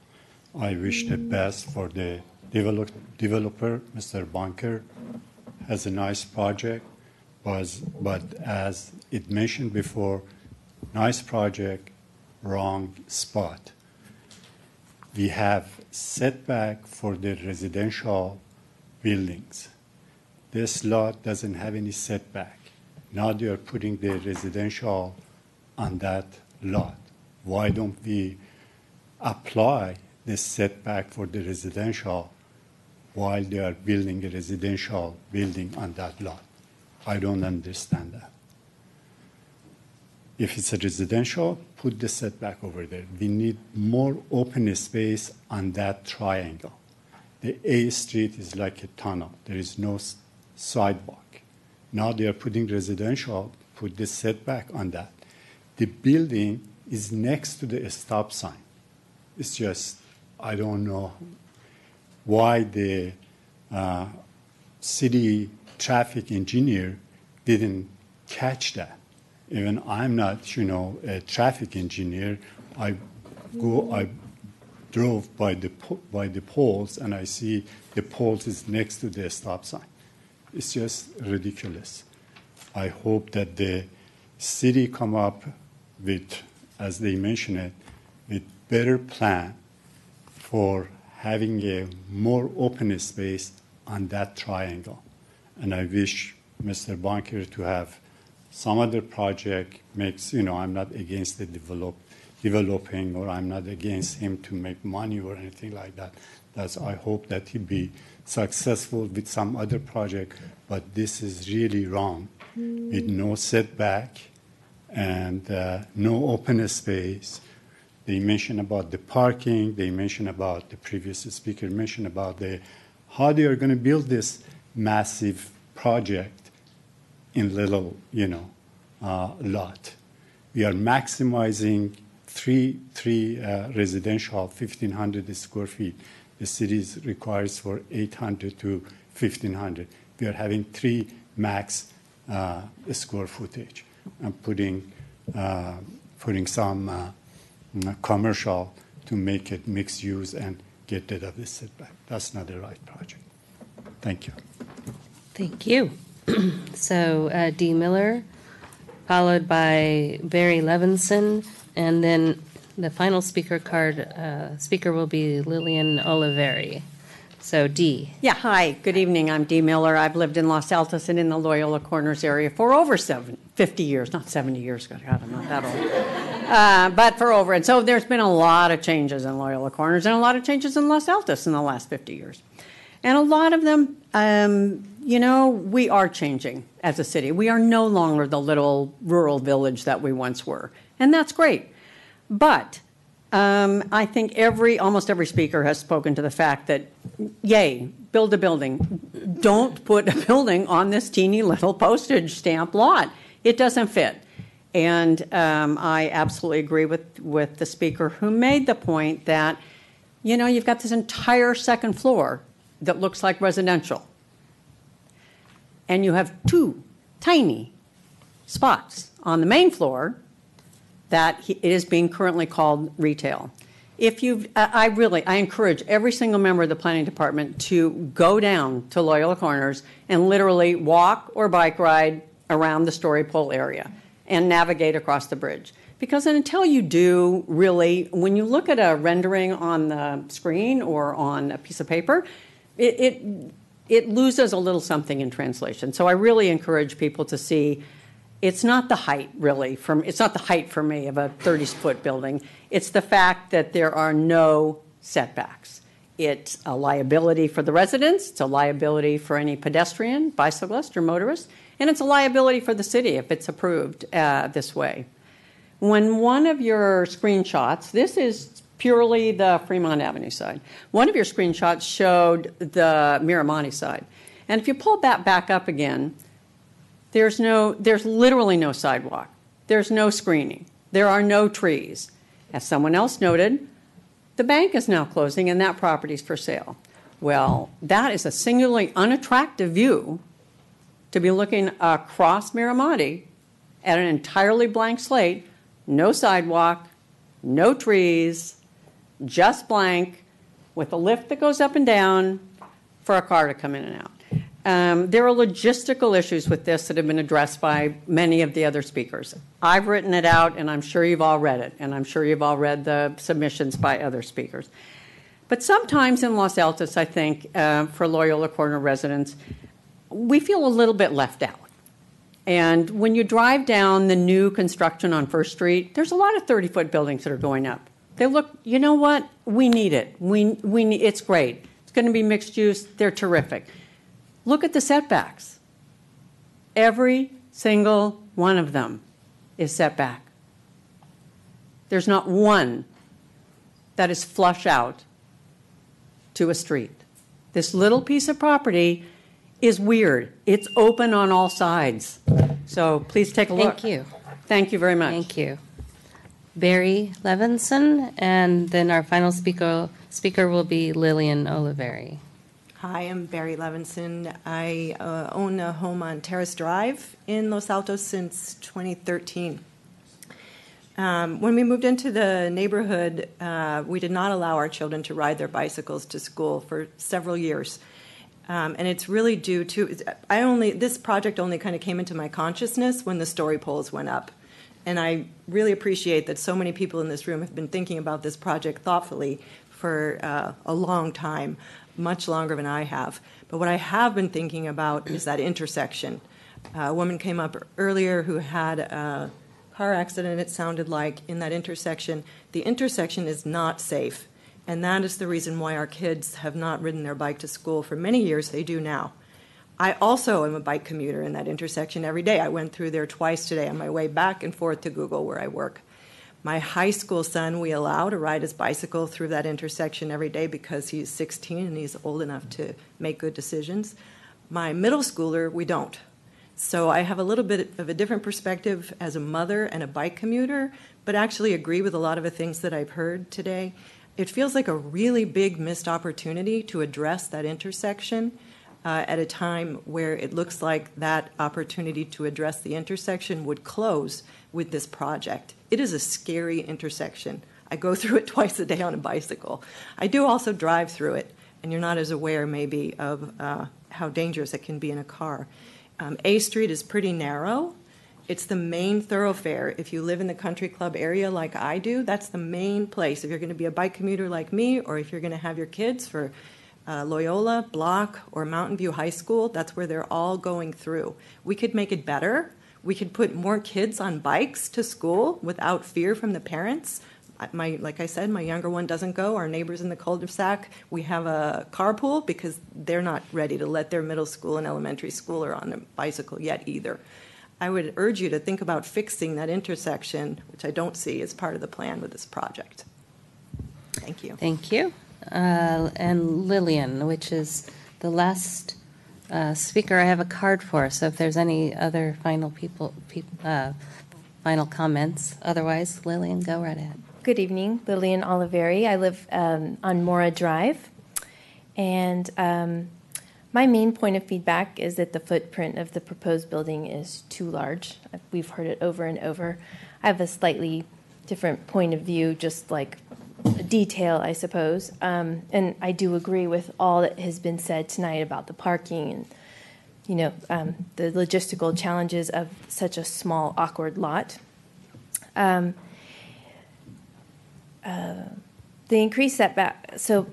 I wish the best for the developer. Mr. Bunker has a nice project, but as it mentioned before, nice project, wrong spot. We have setback for the residential buildings. This lot doesn't have any setback. Now they are putting the residential on that lot. Why don't we apply the setback for the residential while they are building a residential building on that lot? I don't understand that. If it's a residential, put the setback over there. We need more open space on that triangle. The A Street is like a tunnel. There is no sidewalk. Now they are putting residential, put the setback on that. The building is next to the stop sign. It's just, I don't know why the city traffic engineer didn't catch that. Even I'm not, a traffic engineer. I drove by the poles, and I see the poles is next to the stop sign. It's just ridiculous. I hope that the city come up with, as they mention it, with better plan for having a more open space on that triangle. And I wish Mr. Bunker to have some other project makes, I'm not against the developing, or I'm not against him to make money or anything like that. I hope that he'll be successful with some other project, but this is really wrong. With no setback and no open space. They mentioned about the parking, they mentioned about, the previous speaker mentioned about how they are going to build this massive project in little, lot. We are maximizing three residential, 1,500 square feet. The city requires for 800 to 1,500. We are having 3 max square footage. I'm putting some commercial to make it mixed use and get rid of the setback. That's not the right project. Thank you. Thank you. So Dee Miller, followed by Barry Levinson, and then the final speaker will be Lillian Oliveri. So Dee. Yeah, hi, good evening. I'm Dee Miller. I've lived in Los Altos and in the Loyola Corners area for over 50 years, not 70 years, God, I'm not that old. But for over, and so there's been a lot of changes in Loyola Corners and a lot of changes in Los Altos in the last 50 years. And a lot of them, we are changing as a city. We are no longer the little rural village that we once were. And that's great. But I think almost every speaker has spoken to the fact that, yay, build a building. Don't put a building on this teeny little postage stamp lot. It doesn't fit. And I absolutely agree with the speaker who made the point that, you've got this entire second floor that looks like residential. And you have 2 tiny spots on the main floor that it is being currently called retail. I encourage every single member of the planning department to go down to Loyola Corners and literally walk or bike ride around the Story Pole area and navigate across the bridge. Because until you do, really, when you look at a rendering on the screen or on a piece of paper, it loses a little something in translation. So I really encourage people to see. It's not the height, really. It's not the height for me of a 30-foot building. It's the fact that there are no setbacks. It's a liability for the residents. It's a liability for any pedestrian, bicyclist, or motorist. And it's a liability for the city if it's approved this way. When one of your screenshots, this is purely the Fremont Avenue side, one of your screenshots showed the Miramonte side. And if you pull that back up again, there's literally no sidewalk. There's no screening. There are no trees. As someone else noted, the bank is now closing and that property is for sale. Well, that is a singularly unattractive view to be looking across Miramonte at an entirely blank slate, no sidewalk, no trees, just blank, with a lift that goes up and down for a car to come in and out. There are logistical issues with this that have been addressed by many of the other speakers. I've written it out, and I'm sure you've all read it, and I'm sure you've all read the submissions by other speakers. But sometimes in Los Altos, I think, for Loyola Corner residents, we feel a little bit left out. And when you drive down the new construction on First Street, there's a lot of 30-foot buildings that are going up. They look, you know what? We need it. It's great. It's going to be mixed use. They're terrific. Look at the setbacks. Every single one of them is set back. There's not one that is flush out to a street. This little piece of property is weird. It's open on all sides. So please take a look. Thank you. Thank you very much. Thank you. Barry Levinson, and then our final speaker will be Lillian Oliveri. Hi, I'm Barry Levinson. I own a home on Terrace Drive in Los Altos since 2013. When we moved into the neighborhood, we did not allow our children to ride their bicycles to school for several years. And it's really due to, this project only kind of came into my consciousness when the story polls went up. And I really appreciate that so many people in this room have been thinking about this project thoughtfully for a long time, much longer than I have. But what I have been thinking about is that intersection. A woman came up earlier who had a car accident, it sounded like, in that intersection. The intersection is not safe. And that is the reason why our kids have not ridden their bike to school for many years. They do now. I also am a bike commuter in that intersection every day. I went through there twice today on my way back and forth to Google where I work. My high school son, we allow to ride his bicycle through that intersection every day because he's 16 and he's old enough to make good decisions. My middle schooler, we don't. So I have a little bit of a different perspective as a mother and a bike commuter, but actually agree with a lot of the things that I've heard today. It feels like a really big missed opportunity to address that intersection at a time where it looks like that opportunity to address the intersection would close with this project. It is a scary intersection. I go through it twice a day on a bicycle. I do also drive through it, and you're not as aware maybe of how dangerous it can be in a car. A Street is pretty narrow. It's the main thoroughfare. If you live in the country club area like I do, that's the main place. If you're going to be a bike commuter like me, or if you're going to have your kids for Loyola, Block, or Mountain View High School, that's where they're all going through. We could make it better. We could put more kids on bikes to school without fear from the parents. Like I said, my younger one doesn't go. Our neighbors in the cul-de-sac, we have a carpool because they're not ready to let their middle school and elementary schooler on a bicycle yet either. I would urge you to think about fixing that intersection, which I don't see as part of the plan with this project. Thank you. Thank you. And Lillian, which is the last speaker I have a card for, so if there's any other final final comments. Otherwise, Lillian, go right ahead. Good evening, Lillian Oliveri. I live on Mora Drive, and my main point of feedback is that the footprint of the proposed building is too large. We've heard it over and over. I have a slightly different point of view, just like detail, I suppose. And I do agree with all that has been said tonight about the parking and, the logistical challenges of such a small, awkward lot. The increased setback, so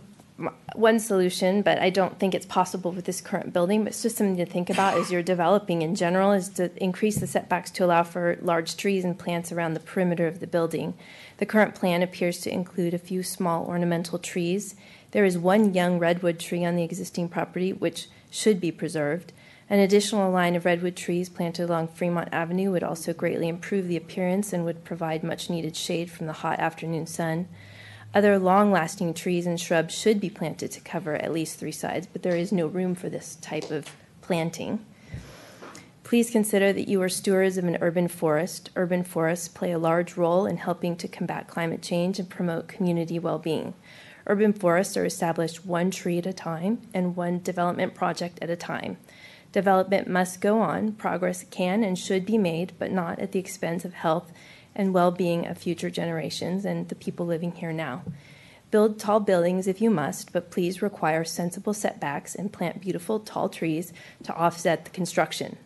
one solution, but I don't think it's possible with this current building, but it's just something to think about as you're developing in general, is to increase the setbacks to allow for large trees and plants around the perimeter of the building. The current plan appears to include a few small ornamental trees. There is one young redwood tree on the existing property, which should be preserved. An additional line of redwood trees planted along Fremont Avenue would also greatly improve the appearance and would provide much needed shade from the hot afternoon sun. Other long-lasting trees and shrubs should be planted to cover at least 3 sides, but there is no room for this type of planting. Please consider that you are stewards of an urban forest. Urban forests play a large role in helping to combat climate change and promote community well-being. Urban forests are established one tree at a time and one development project at a time. Development must go on. Progress can and should be made, but not at the expense of health and well-being of future generations and the people living here now. Build tall buildings if you must, but please require sensible setbacks and plant beautiful tall trees to offset the construction.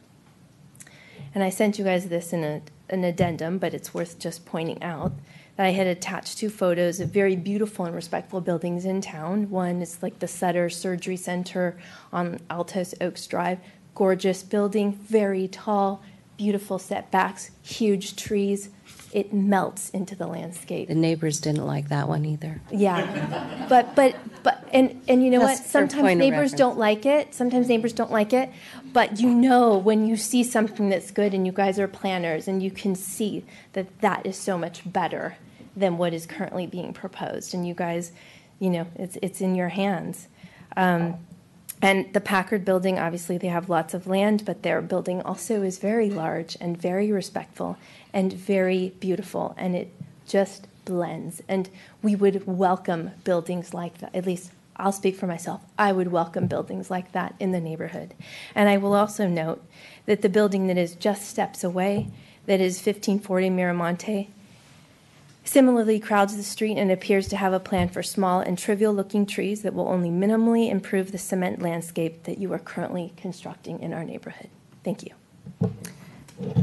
And I sent you guys this in an addendum, but it's worth just pointing out that I had attached 2 photos of very beautiful and respectful buildings in town. One is like the Sutter Surgery Center on Altos Oaks Drive. Gorgeous building, very tall, beautiful setbacks, huge trees. It melts into the landscape. The neighbors didn't like that one either. Yeah, but and you know what? Sometimes neighbors don't like it. Sometimes neighbors don't like it. But when you see something that's good, and you guys are planners, and you can see that is so much better than what is currently being proposed. And you guys, it's in your hands. And the Packard building, obviously, they have lots of land, but their building also is very large and very respectful and very beautiful, and it just blends. And we would welcome buildings like that. At least I'll speak for myself. I would welcome buildings like that in the neighborhood. And I will also note that the building that is just steps away, that is 1540 Miramonte, similarly crowds the street and appears to have a plan for small and trivial-looking trees that will only minimally improve the cement landscape that you are currently constructing in our neighborhood. Thank you.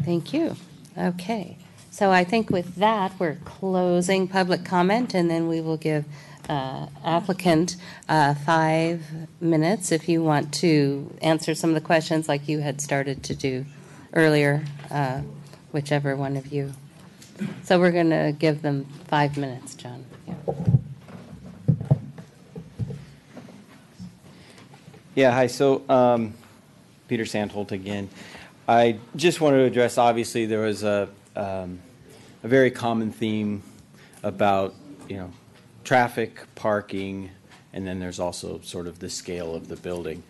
Thank you. Okay. So I think with that, we're closing public comment, and then we will give applicant 5 minutes if you want to answer some of the questions like you had started to do earlier, whichever one of you. So we're going to give them 5 minutes, John. Yeah, hi. So Peter Sandholt again. I just wanted to address, obviously, there was a very common theme about, traffic, parking, and then there's also sort of the scale of the building.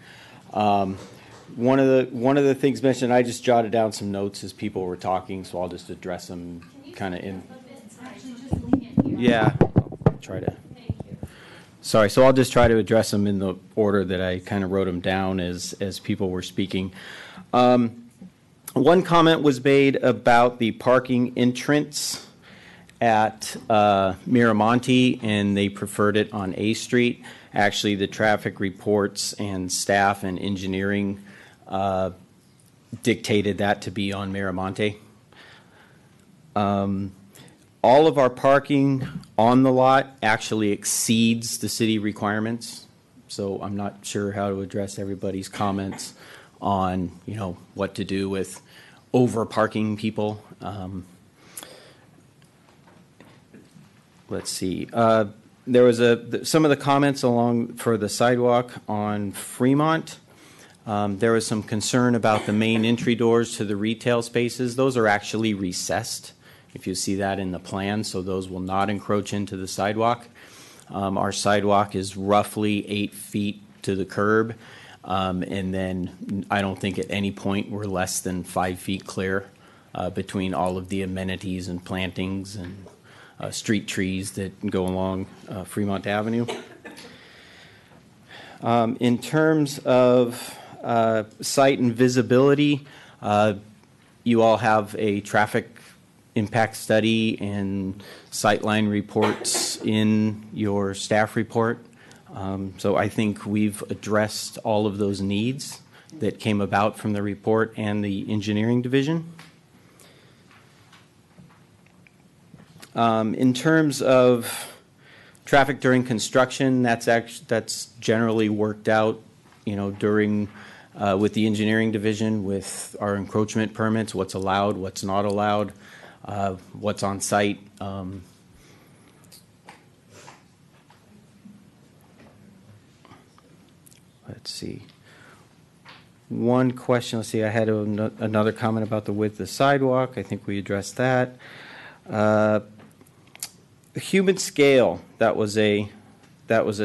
One of the things mentioned, I just jotted down some notes as people were talking, so I'll just address them kind of in. Yeah, I'll try to. Sorry, so I'll just try to address them in the order that I kind of wrote them down as people were speaking. One comment was made about the parking entrance at Miramonte, and they preferred it on A Street. Actually, the traffic reports and staff and engineering dictated that to be on Miramonte. All of our parking on the lot actually exceeds the city requirements, so I'm not sure how to address everybody's comments on, what to do with over parking people. Let's see. There was some of the comments along for the sidewalk on Fremont. There was some concern about the main entry doors to the retail spaces. Those are actually recessed, if you see that in the plan, so those will not encroach into the sidewalk. Our sidewalk is roughly 8 feet to the curb, and then I don't think at any point we're less than 5 feet clear between all of the amenities and plantings and street trees that go along Fremont Avenue. In terms of sight and visibility, you all have a traffic impact study and sightline reports in your staff report. So I think we've addressed all of those needs that came about from the report and the engineering division. In terms of traffic during construction, that's generally worked out, during with the engineering division, with our encroachment permits, what's allowed, what's not allowed, what's on site. Let's see. One question. Let's see. I had another comment about the width of the sidewalk. I think we addressed that. The human scale, that was a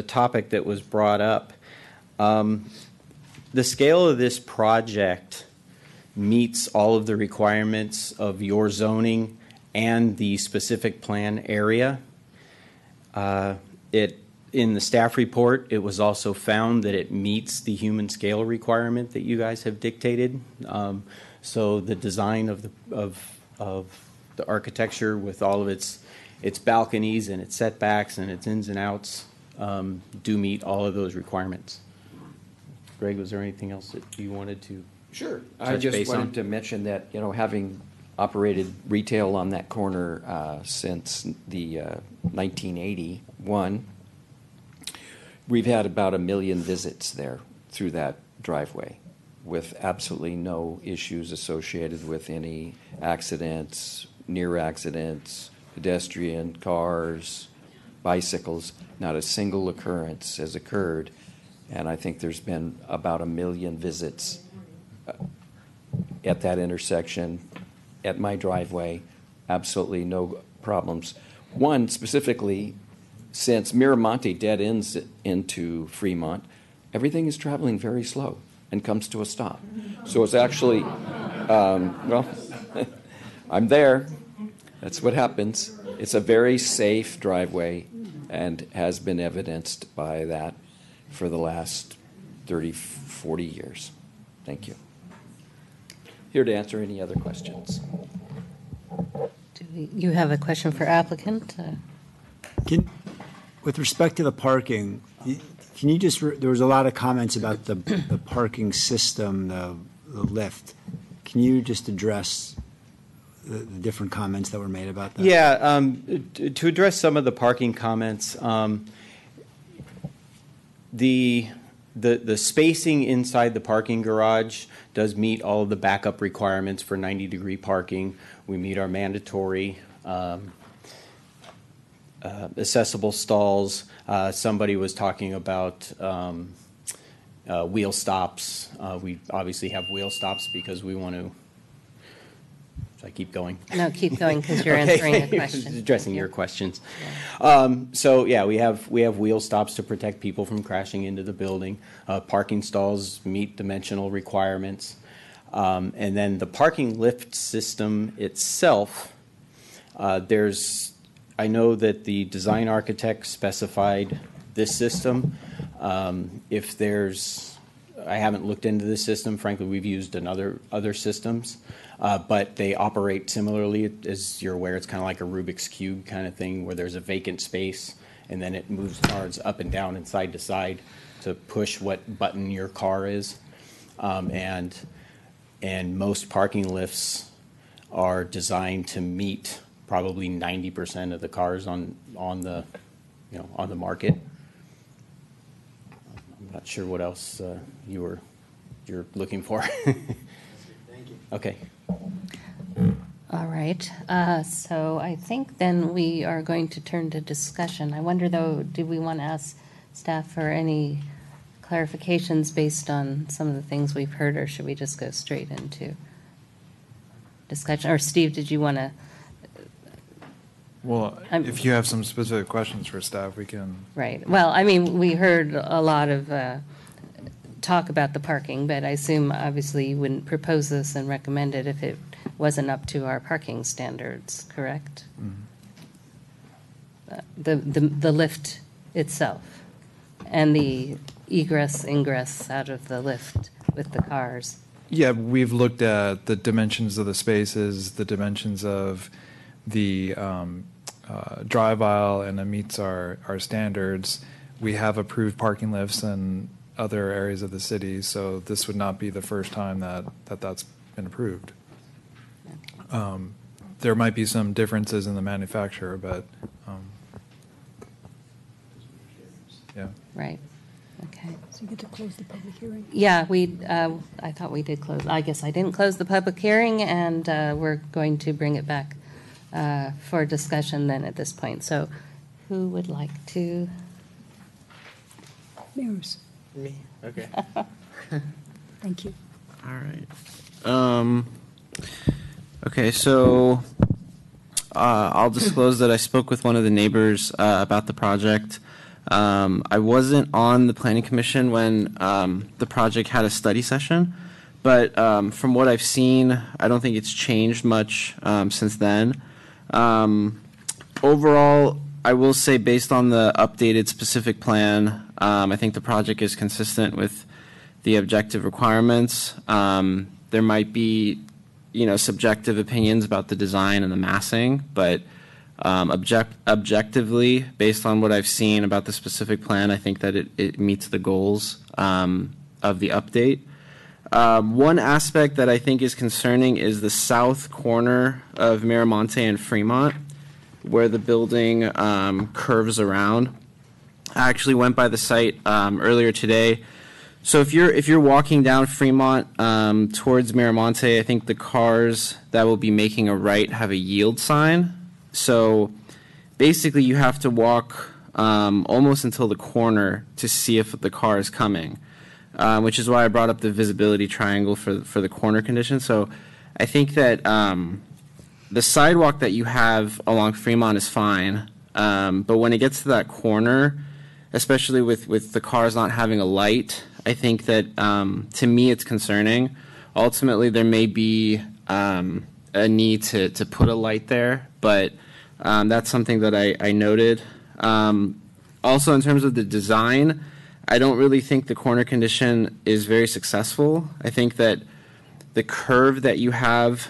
topic that was brought up. The scale of this project meets all of the requirements of your zoning and the specific plan area. In the staff report, it was also found that it meets the human scale requirement that you guys have dictated. So the design of the architecture with all of its balconies and its setbacks and its ins and outs do meet all of those requirements. Greg, was there anything else that you wanted to? Sure. I just wanted to mention that, having operated retail on that corner since the 1981, we've had about 1 million visits there through that driveway with absolutely no issues associated with any accidents, near accidents, pedestrian, cars, bicycles. Not a single occurrence has occurred, and I think there's been about 1 million visits at that intersection, at my driveway. Absolutely no problems. One, specifically, since Miramonte dead ends into Fremont, everything is traveling very slow and comes to a stop. So it's actually, I'm there. That's what happens. It's a very safe driveway and has been evidenced by that for the last 30, 40 years. Thank you. Here to answer any other questions. You have a question for applicant? With respect to the parking, can you just, there was a lot of comments about the parking system, the lift. Can you just address the different comments that were made about that? Yeah, to address some of the parking comments, the spacing inside the parking garage does meet all of the backup requirements for 90-degree parking. We meet our mandatory accessible stalls. Somebody was talking about wheel stops. We obviously have wheel stops because we want to. Should I keep going? No, keep going because you're answering a question. Addressing your questions. Yeah. So yeah, we have wheel stops to protect people from crashing into the building. Parking stalls meet dimensional requirements, and then the parking lift system itself. I know that the design architect specified this system. If there's, I haven't looked into this system. Frankly, we've used other systems, but they operate similarly. As you're aware, it's kind of like a Rubik's Cube kind of thing where there's a vacant space, and then it moves cars up and down and side to side to push what button your car is. And most parking lifts are designed to meet probably 90% of the cars on the market. I'm not sure what else you're looking for. Thank you. Okay. All right. So I think then we are going to turn to discussion. I wonder though, do we want to ask staff for any clarifications based on some of the things we've heard, or should we just go straight into discussion? Or Steve, did you want to? Well, if you have some specific questions for staff, we can. Right. Well, I mean, we heard a lot of talk about the parking, but I assume obviously you wouldn't propose this and recommend it if it wasn't up to our parking standards, correct? Mm-hmm. The lift itself and the egress, ingress out of the lift with the cars. Yeah, we've looked at the dimensions of the spaces, the dimensions of the drive aisle, and it meets our standards. We have approved parking lifts in other areas of the city, so this would not be the first time that's been approved. There might be some differences in the manufacturer, but yeah. Right. Okay. So you get to close the public hearing? Yeah, I thought we did close. I guess I didn't close the public hearing, and we're going to bring it back for discussion then at this point. So who would like to? Mayor's. Me? Okay. Thank you. All right. Okay, so I'll disclose that I spoke with one of the neighbors about the project. I wasn't on the Planning Commission when the project had a study session, but from what I've seen, I don't think it's changed much since then. Overall, I will say based on the updated specific plan, I think the project is consistent with the objective requirements. There might be, subjective opinions about the design and the massing, but objectively, based on what I've seen about the specific plan, I think that it meets the goals of the update. One aspect that I think is concerning is the south corner of Miramonte and Fremont, where the building curves around. I actually went by the site earlier today. So if you're walking down Fremont towards Miramonte, I think the cars that will be making a right have a yield sign. So basically you have to walk almost until the corner to see if the car is coming, which is why I brought up the visibility triangle for the corner condition. So I think that the sidewalk that you have along Fremont is fine, but when it gets to that corner, especially with the cars not having a light, I think that to me it's concerning. Ultimately, there may be a need to put a light there, but that's something that I noted. Also, in terms of the design, I don't really think the corner condition is very successful. I think that the curve that you have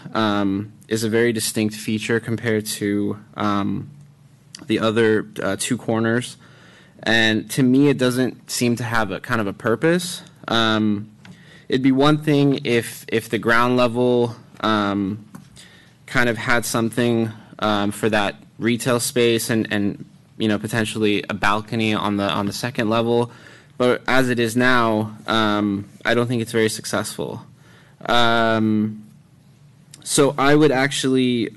is a very distinct feature compared to the other two corners. And to me, it doesn't seem to have a kind of a purpose. It'd be one thing if the ground level kind of had something for that retail space and potentially a balcony on the second level. But as it is now, I don't think it's very successful. So I would actually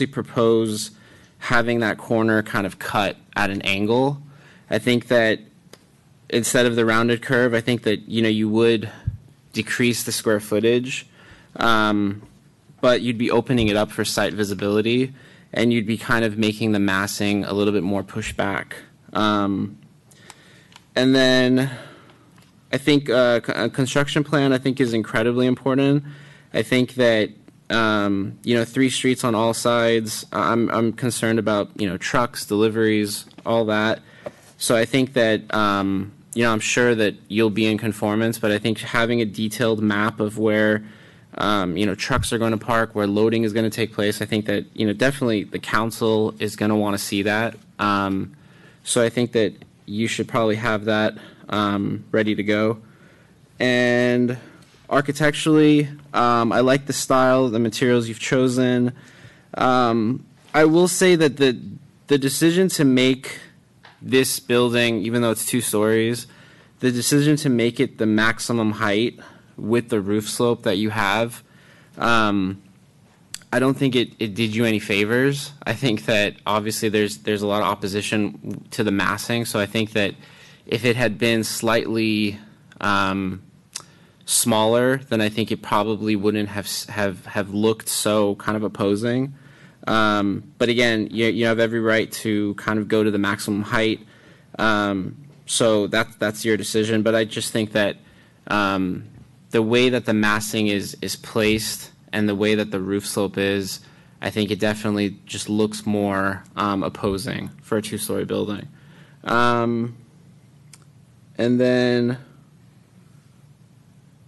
propose having that corner kind of cut at an angle. I think that instead of the rounded curve, I think that you would decrease the square footage, but you'd be opening it up for site visibility, and you'd be kind of making the massing a little bit more pushed back. And then I think a construction plan, I think, is incredibly important. I think that 3 streets on all sides. I'm concerned about trucks, deliveries, all that. So I think that I'm sure that you'll be in conformance, but I think having a detailed map of where trucks are going to park, where loading is going to take place, I think that definitely the council is going to want to see that. So I think that you should probably have that ready to go. And architecturally, I like the style, the materials you've chosen. I will say that the decision to make this building, even though it's 2 stories, the decision to make it the maximum height with the roof slope that you have, I don't think it did you any favors. I think that obviously there's a lot of opposition to the massing, so I think that if it had been slightly smaller, then I think it probably wouldn't have looked so kind of opposing. But again, you have every right to kind of go to the maximum height. So that's your decision. But I just think that the way that the massing is placed and the way that the roof slope is, I think it definitely just looks more opposing for a 2-story building. And then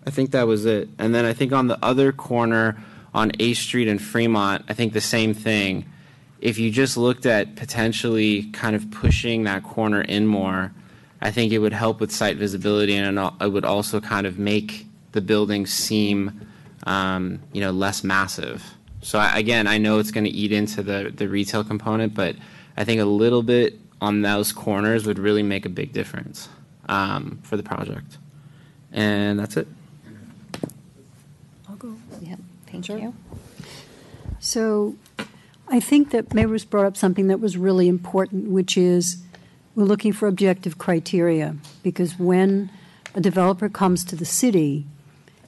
I think that was it. And then I think on the other corner on A Street and Fremont, I think the same thing. If you just looked at potentially kind of pushing that corner in more, I think it would help with site visibility, and it would also kind of make the building seem, less massive. So again, I know it's going to eat into the retail component, but I think a little bit on those corners would really make a big difference for the project. And that's it. I'll go. Yep. Thank you. So I think that Mayor's brought up something that was really important, which is we're looking for objective criteria, because when a developer comes to the city,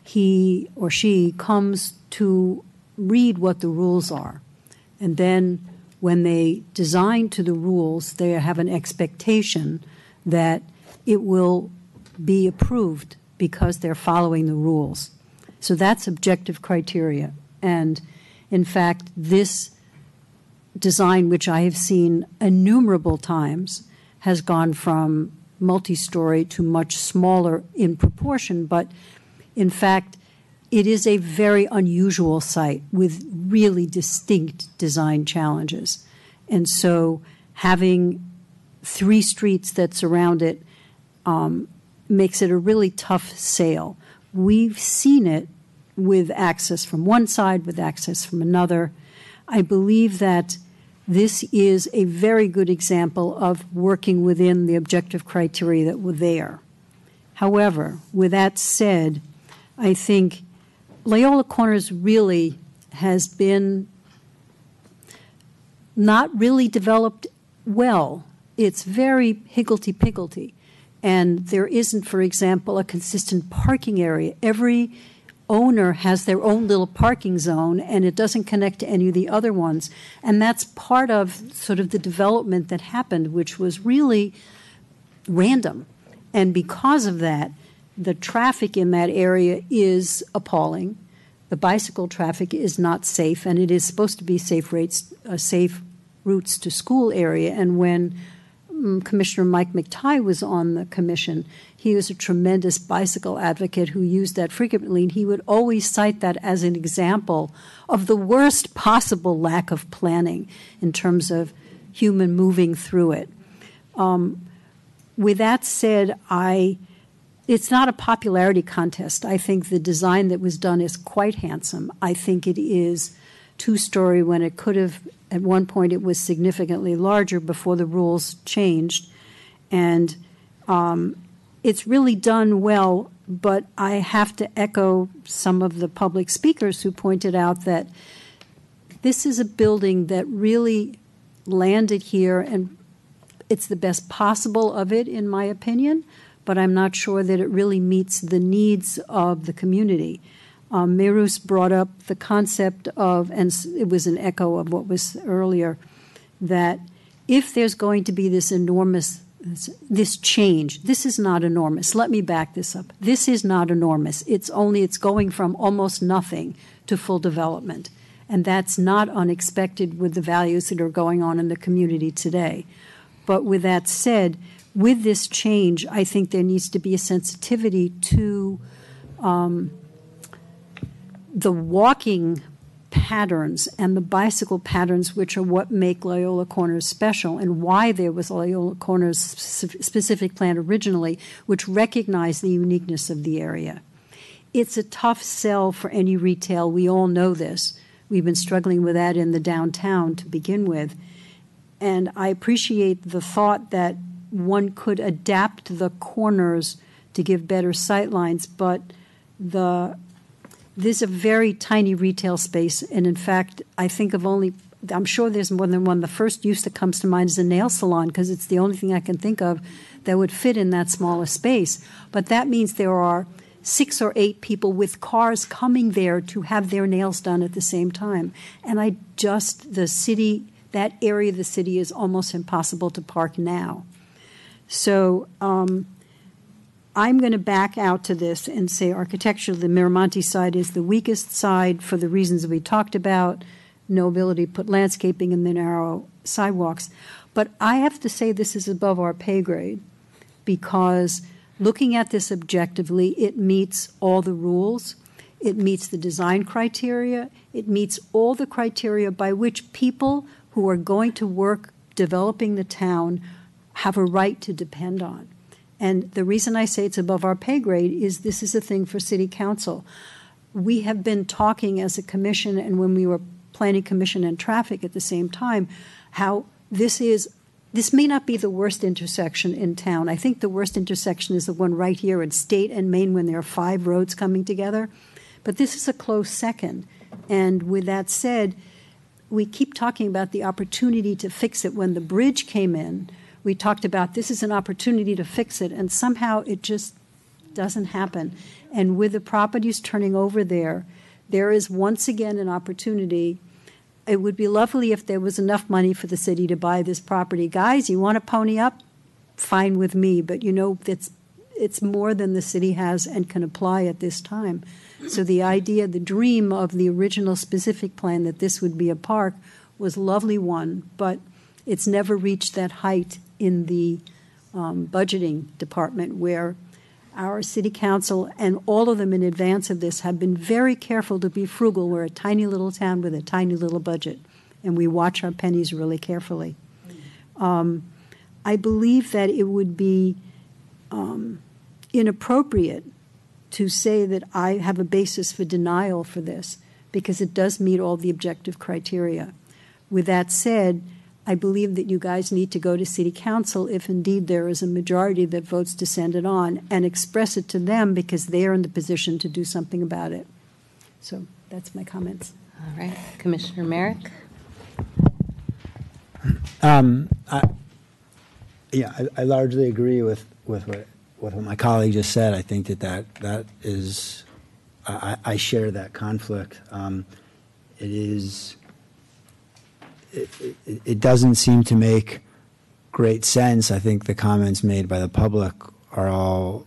he or she comes to read what the rules are. And then when they design to the rules, they have an expectation that it will be approved because they're following the rules. So that's objective criteria. And in fact, this design, which I have seen innumerable times, has gone from multi-story to much smaller in proportion, but in fact, it is a very unusual site with really distinct design challenges. And so having 3 streets that surround it makes it a really tough sale. We've seen it with access from one side, with access from another. I believe that this is a very good example of working within the objective criteria that were there. However, with that said, I think Loyola Corners really has been not really developed well. It's very higgledy-piggledy. And there isn't, for example, a consistent parking area. Every owner has their own little parking zone, and it doesn't connect to any of the other ones. And that's part of sort of the development that happened, which was really random. And because of that, the traffic in that area is appalling. The bicycle traffic is not safe, and it is supposed to be safe routes to school area. And when Commissioner Mike McTighe was on the commission, he was a tremendous bicycle advocate who used that frequently, and he would always cite that as an example of the worst possible lack of planning in terms of human moving through it. With that said, it's not a popularity contest. I think the design that was done is quite handsome. I think it is two-story when it could have, at one point it was significantly larger before the rules changed. And it's really done well, but I have to echo some of the public speakers who pointed out that this is a building that really landed here, and it's the best possible of it, in my opinion, but I'm not sure that it really meets the needs of the community. Mehrous brought up the concept of, and it was an echo of what was earlier, that if there's going to be this change, this is not enormous. Let me back this up. This is not enormous. It's going from almost nothing to full development. And that's not unexpected with the values that are going on in the community today. But with that said, with this change, I think there needs to be a sensitivity to the walking patterns and the bicycle patterns, which are what make Loyola Corners special and why there was a Loyola Corners specific plan originally, which recognized the uniqueness of the area. It's a tough sell for any retail. We all know this. We've been struggling with that in the downtown to begin with. And I appreciate the thought that one could adapt the corners to give better sight lines, but this is a very tiny retail space, and in fact, I'm sure there's more than one. The first use that comes to mind is a nail salon, because it's the only thing I can think of that would fit in that smaller space. But that means there are 6 or 8 people with cars coming there to have their nails done at the same time. And that area of the city is almost impossible to park now. So I'm going to back out to this and say architecturally, the Miramonte side is the weakest side for the reasons we talked about, no ability to put landscaping in the narrow sidewalks. But I have to say this is above our pay grade, because looking at this objectively, it meets all the rules. It meets the design criteria. It meets all the criteria by which people who are going to work developing the town have a right to depend on. And the reason I say it's above our pay grade is this is a thing for city council. We have been talking as a commission, and when we were planning commission and traffic at the same time, how this may not be the worst intersection in town. I think the worst intersection is the one right here at State and Main when there are 5 roads coming together. But this is a close second. And with that said, we keep talking about the opportunity to fix it. When the bridge came in, we talked about this is an opportunity to fix it, and somehow it just doesn't happen. And with the properties turning over there is once again an opportunity. It would be lovely if there was enough money for the city to buy this property. Guys, you want to pony up? Fine with me, but it's more than the city has and can apply at this time. So the idea, the dream of the original specific plan that this would be a park was a lovely one, but it's never reached that height in the budgeting department, where our city council and all of them in advance of this have been very careful to be frugal. We're a tiny little town with a tiny little budget, and we watch our pennies really carefully. I believe that it would be inappropriate to say that I have a basis for denial for this, because it does meet all the objective criteria. With that said, I believe that you guys need to go to City Council if indeed there is a majority that votes to send it on, and express it to them, because they are in the position to do something about it. So that's my comments. All right. Commissioner Merrick? I largely agree with what my colleague just said. I think that is, I share that conflict. It doesn't seem to make great sense. I think the comments made by the public are all,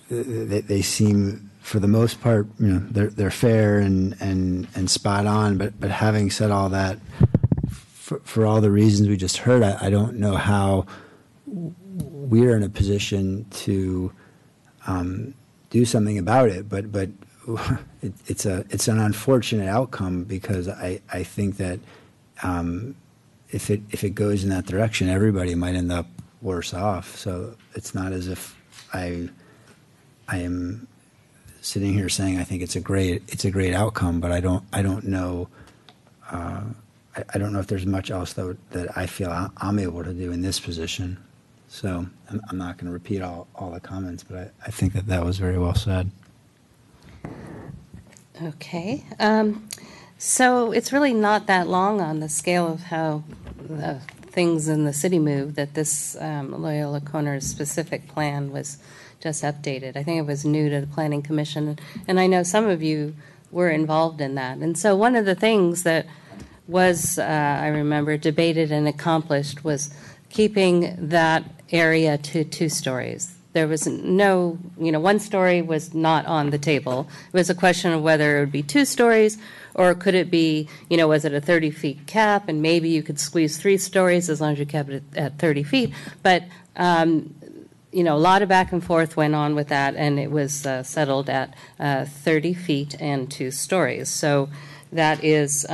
they seem, for the most part, they're fair and spot on. But having said all that, for all the reasons we just heard, I don't know how we're in a position to do something about it. But it's an unfortunate outcome, because I think that if it goes in that direction, everybody might end up worse off. So it's not as if I am sitting here saying I think it's a great outcome, but I don't know. I don't know if there's much else that I feel I'm able to do in this position. So I'm not going to repeat all the comments, but I think that was very well said. Okay. So it's really not that long on the scale of how things in the city move that this Loyola Corners specific plan was just updated. I think it was new to the Planning Commission, and I know some of you were involved in that. And so one of the things that was, I remember, debated and accomplished was keeping that area to 2 stories. There was no, 1 story was not on the table. It was a question of whether it would be 2 stories, or could it be, was it a 30-feet cap, and maybe you could squeeze 3 stories as long as you kept it at 30 feet. But, a lot of back and forth went on with that, and it was settled at 30 feet and 2 stories. So that is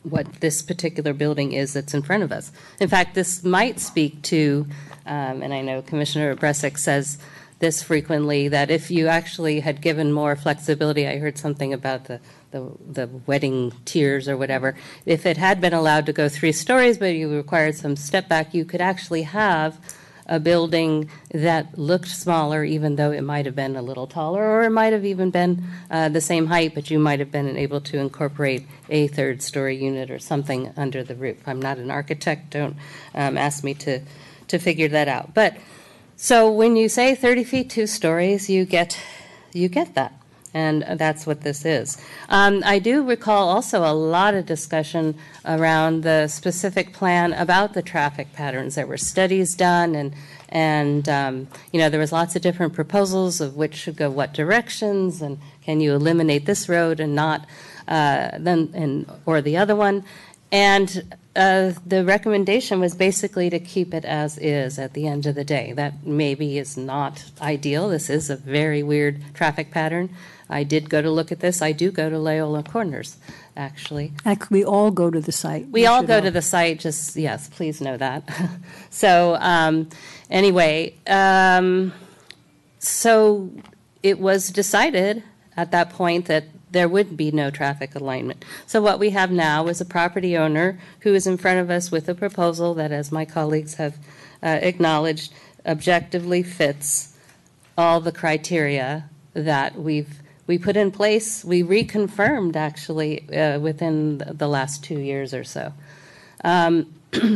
what this particular building is that's in front of us. In fact, this might speak to, and I know Commissioner Bresic says this frequently, that if you actually had given more flexibility, I heard something about the wedding tiers or whatever, if it had been allowed to go 3 stories, but you required some step back, you could actually have a building that looked smaller, even though it might have been a little taller, or it might have even been the same height, but you might have been able to incorporate a 3rd-story unit or something under the roof. I'm not an architect. Don't ask me to figure that out. But so when you say 30 feet, 2 stories, you get that. And that's what this is. I do recall also a lot of discussion around the specific plan about the traffic patterns. There were studies done, and there was lots of different proposals of which should go what directions, and can you eliminate this road and not or the other one. And the recommendation was basically to keep it as is at the end of the day. That maybe is not ideal. This is a very weird traffic pattern. I did go to look at this. I do go to Loyola Corners, actually. We all go to the site. We all go to the site, just, yes, please know that. So anyway, so it was decided at that point that there would be no traffic alignment. So what we have now is a property owner who is in front of us with a proposal that, as my colleagues have acknowledged, objectively fits all the criteria that we put in place. We reconfirmed, actually, within the last 2 years or so.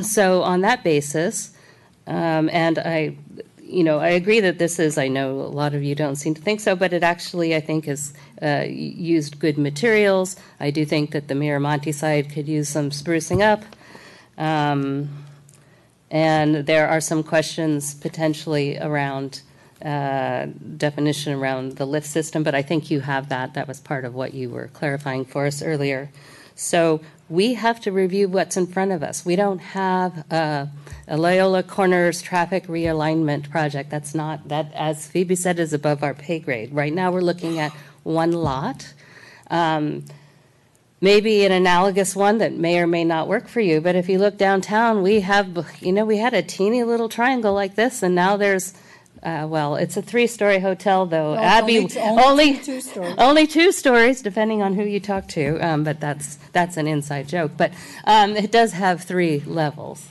So on that basis, and I agree that this is, I know a lot of you don't seem to think so, but it actually, I think, is used good materials. I do think that the Miramonte side could use some sprucing up. And there are some questions potentially around definition around the lift system, but I think you have that. That was part of what you were clarifying for us earlier. So we have to review what's in front of us. We don't have a Loyola Corners traffic realignment project. That's not, that, as Phoebe said, is above our pay grade. Right now we're looking at one lot. Maybe an analogous one that may or may not work for you, but if you look downtown, we have, we had a teeny little triangle like this, and now there's it's a 3-story hotel, though. Well, Abby, only 2 stories. Only 2 stories, depending on who you talk to. But that's an inside joke. But it does have 3 levels.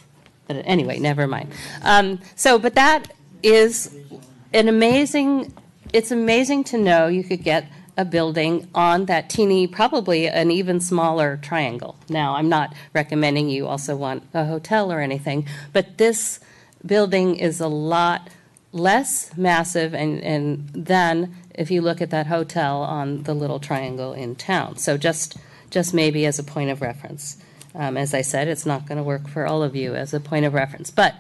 But anyway, never mind. But that is an amazing. It's amazing to know you could get a building on that teeny, probably an even smaller triangle. Now, I'm not recommending you also want a hotel or anything, but this building is a lot less massive and than if you look at that hotel on the little triangle in town. So just maybe as a point of reference. As I said, it's not going to work for all of you as a point of reference. But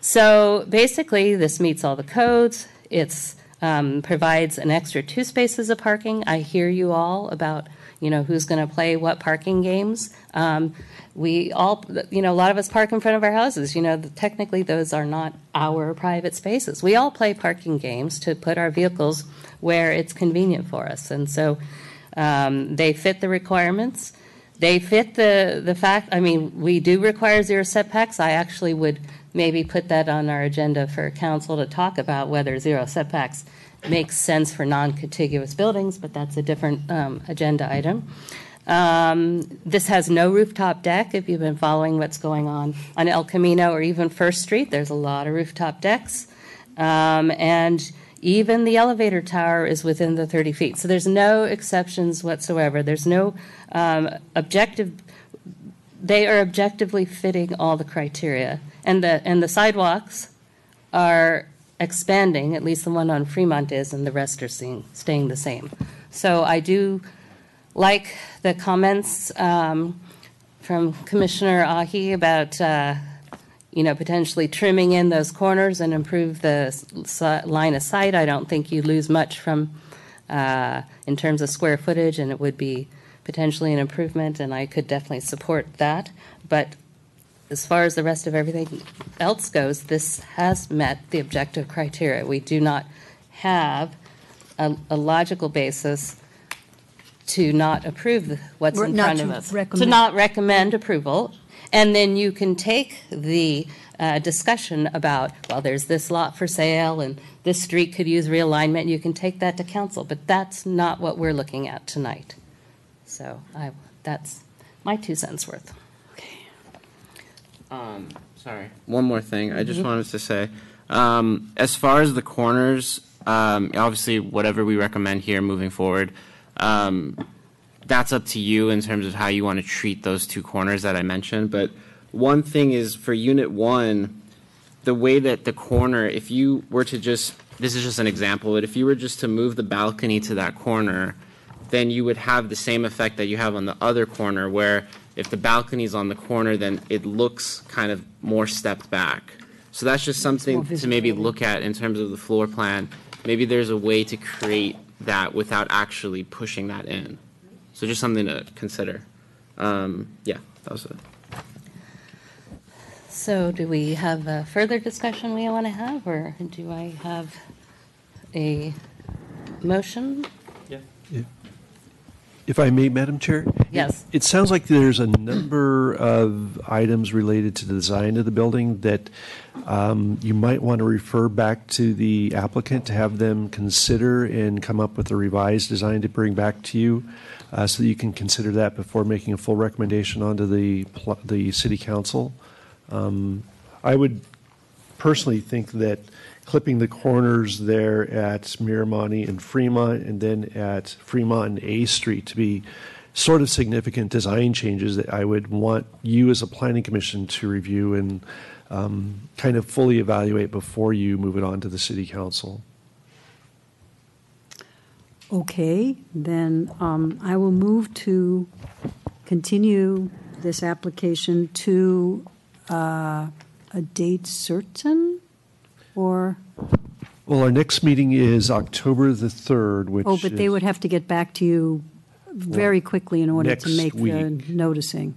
so basically, this meets all the codes. It's provides an extra 2 spaces of parking. I hear you all about, who's going to play what parking games. We all, a lot of us park in front of our houses. Technically those are not our private spaces. We all play parking games to put our vehicles where it's convenient for us. And so they fit the requirements. They fit the fact, we do require zero setbacks. I actually would maybe put that on our agenda for council to talk about whether zero setbacks makes sense for non-contiguous buildings, but that's a different agenda item. This has no rooftop deck. If you've been following what's going on El Camino or even First Street, there's a lot of rooftop decks. And even the elevator tower is within the 30 feet. So there's no exceptions whatsoever. There's no they are objectively fitting all the criteria. And the sidewalks are expanding, at least the one on Fremont is, and the rest are staying the same. So I do like the comments from Commissioner Ahi about potentially trimming in those corners and improve the line of sight. I don't think you lose much from in terms of square footage, and it would be potentially an improvement, and I could definitely support that. But as far as the rest of everything else goes, this has met the objective criteria. We do not have a logical basis to not approve what's in front of us. To not recommend approval. And then you can take the discussion about, well, there's this lot for sale and this street could use realignment. You can take that to council, but that's not what we're looking at tonight. So that's my 2 cents worth. Sorry, one more thing. I just wanted to say, as far as the corners, obviously whatever we recommend here moving forward, that's up to you in terms of how you want to treat those 2 corners that I mentioned. But one thing is for Unit 1, the way that the corner, if you were to this is just an example, but if you were just to move the balcony to that corner, then you would have the same effect that you have on the other corner, where if the balcony is on the corner, then it looks kind of more stepped back. So that's just something to maybe look at in terms of the floor plan. Maybe there's a way to create that without actually pushing that in. So just something to consider. That was it. So do we have a further discussion we want to have, or do I have a motion? If I may, Madam Chair? Yes. It sounds like there's a number of items related to the design of the building that you might want to refer back to the applicant to have them consider and come up with a revised design to bring back to you so that you can consider that before making a full recommendation onto the City Council. I would personally think that clipping the corners there at Miramonte and Fremont, and then at Fremont and A Street to be sort of significant design changes that I would want you as a planning commission to review and kind of fully evaluate before you move it on to the City Council. Okay, then I will move to continue this application to a date certain, or? Well, our next meeting is October the 3rd, which but they would have to get back to you very quickly in order to make the noticing.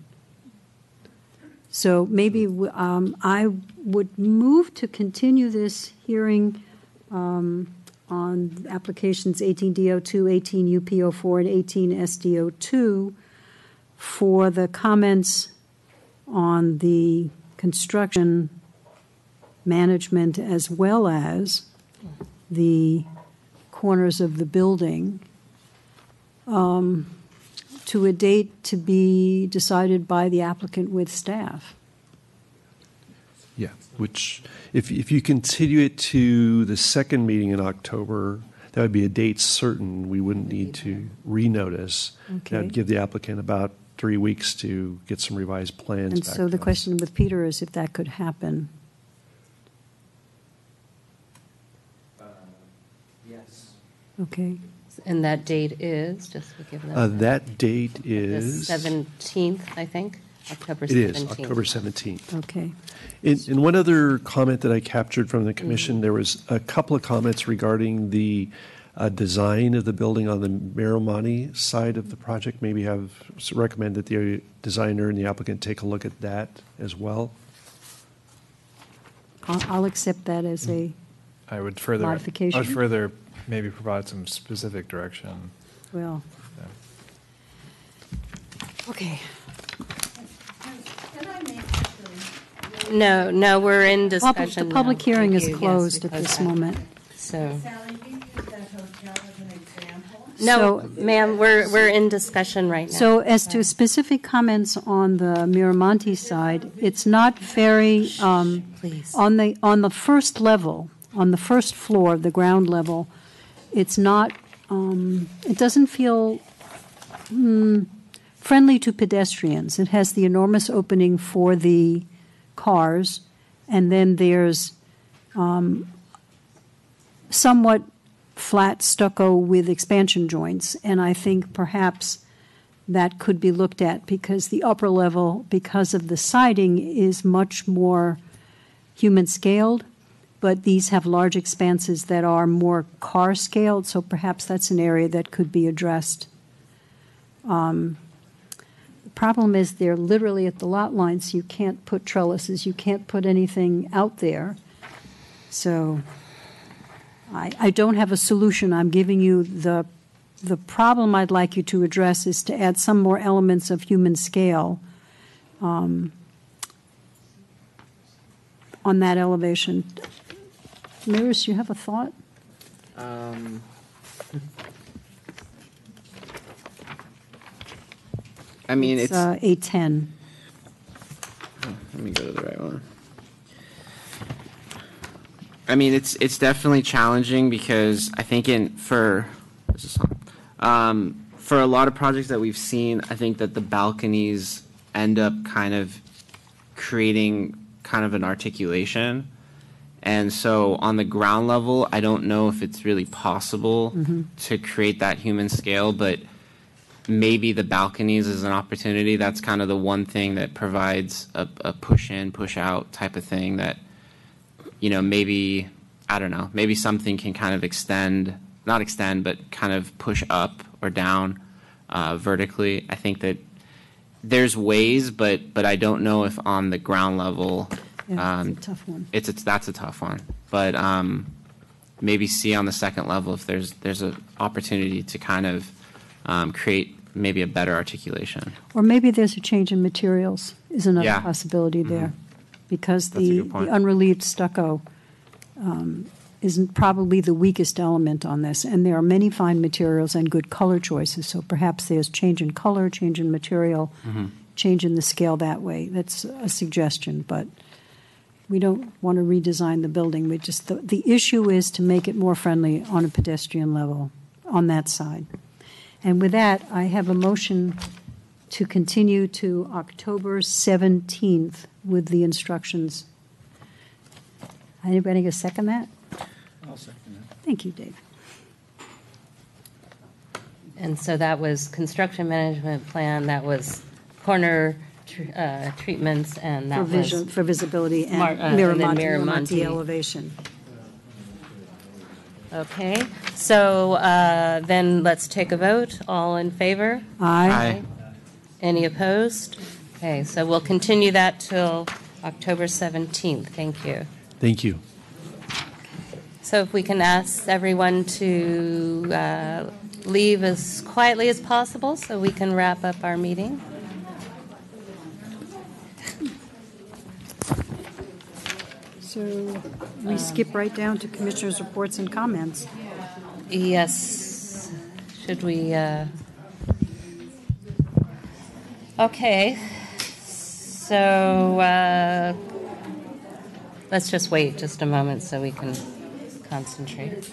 So maybe I would move to continue this hearing on applications 18D02, 18 UP04, and 18 SD02 for the comments on the construction management as well as the corners of the building to a date to be decided by the applicant with staff. Yeah, which if you continue it to the second meeting in October, that would be a date certain. We wouldn't need to renotice. Okay. That would give the applicant about 3 weeks to get some revised plans And back so to the us. question with Peter is if that could happen. Yes. Okay. And that date is, just to give them. That date is... The 17th, I think, October 17th. It is, October 17th. Okay. In one other comment that I captured from the commission, there was a couple of comments regarding the design of the building on the Miramonte side of the project, maybe recommend that the designer and the applicant take a look at that as well? I'll accept that as a I would further modification. I would further maybe provide some specific direction. Well, Yeah. okay. No, we're in The discussion public now. hearing Thank is you. Yes, closed we at this closed that. moment. So, So- no, ma'am, we're in discussion right now. So as to specific comments on the Miramonte side, it's not very, Please. on the first level, on the first floor, the ground level, it's not, it doesn't feel friendly to pedestrians. It has the enormous opening for the cars, and then there's somewhat flat stucco with expansion joints, and I think perhaps that could be looked at because the upper level, because of the siding, is much more human scaled, but these have large expanses that are more car scaled, so perhaps that's an area that could be addressed. The problem is they're literally at the lot line, so you can't put trellises, you can't put anything out there. So I don't have a solution. I'm giving you the problem I'd like you to address is to add some more elements of human scale on that elevation. Maris, you have a thought? I mean, it's 810. let me go to the right one. I mean, it's definitely challenging because I think for a lot of projects that we've seen, I think that the balconies end up kind of creating kind of an articulation. And so on the ground level, I don't know if it's really possible to create that human scale, but maybe the balconies is an opportunity. That's kind of the one thing that provides a push in, push out type of thing that, maybe, I don't know, maybe something can kind of not extend, but kind of push up or down vertically. I think that there's ways, but I don't know if on the ground level. Yeah, it's a tough one. That's a tough one, but maybe see on the second level if there's an opportunity to kind of create maybe a better articulation. Or maybe there's a change in materials is another Yeah. possibility there, because That's a the good point. unrelieved stucco isn't probably the weakest element on this, and there are many fine materials and good color choices. So perhaps there's change in color, change in material, change in the scale that way. That's a suggestion, but we don't want to redesign the building. We just the issue is to make it more friendly on a pedestrian level on that side. And with that, I have a motion to continue to October 17th with the instructions. Anybody going to second that? I'll second that. Thank you, Dave. And so that was construction management plan, that was corner treatments, and that was For visibility and then Miramonte elevation. Okay, so then let's take a vote. All in favor? Aye. Any opposed? Okay, so we'll continue that till October 17th. Thank you. Thank you. So if we can ask everyone to leave as quietly as possible so we can wrap up our meeting. So we skip right down to commissioners' reports and comments. Yes. Should we? Okay. So let's just wait just a moment so we can concentrate.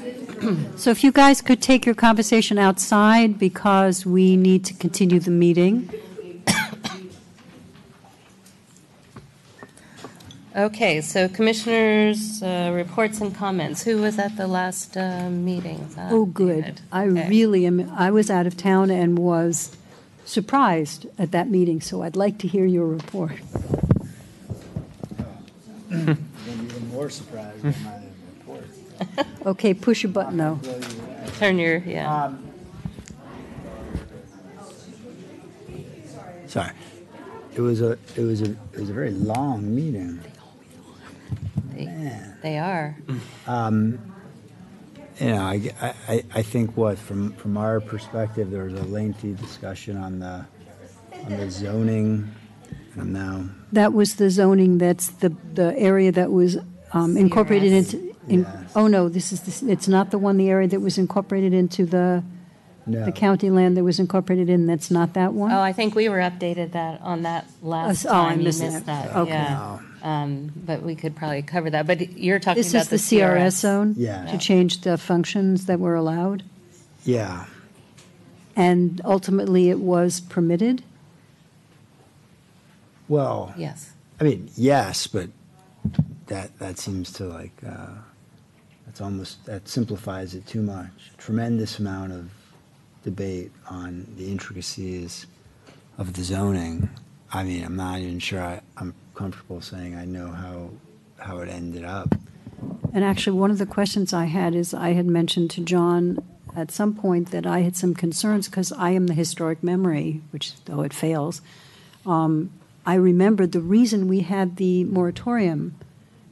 So if you guys could take your conversation outside because we need to continue the meeting. Okay, so commissioners' reports and comments. Who was at the last meeting? Oh, good. I really am. I was out of town and was surprised at that meeting, so I'd like to hear your report. I'm even more surprised by my report. Okay, push a button, though. Turn your, yeah. Sorry. It was a very long meeting. They are. I think from our perspective, there was a lengthy discussion on the zoning, and now That was the zoning, that's the area that was incorporated into, oh no, it's not the area that was incorporated into the county land that was incorporated in, that's not that one? Oh, I think we were updated that on that last Oh, I time. You missed that. Okay. Yeah. But we could probably cover that. But you're talking This about is the CRS zone? Yeah. To change the functions that were allowed? yeah. And ultimately, it was permitted? Well, Yes. I mean, yes, but that seems to that simplifies it too much. Tremendous amount of debate on the intricacies of the zoning. I mean, I'm not even sure I'm comfortable saying I know how it ended up. And actually, one of the questions I had is, I had mentioned to John at some point that I had some concerns because I am the historic memory, which, though it fails, I remembered the reason we had the moratorium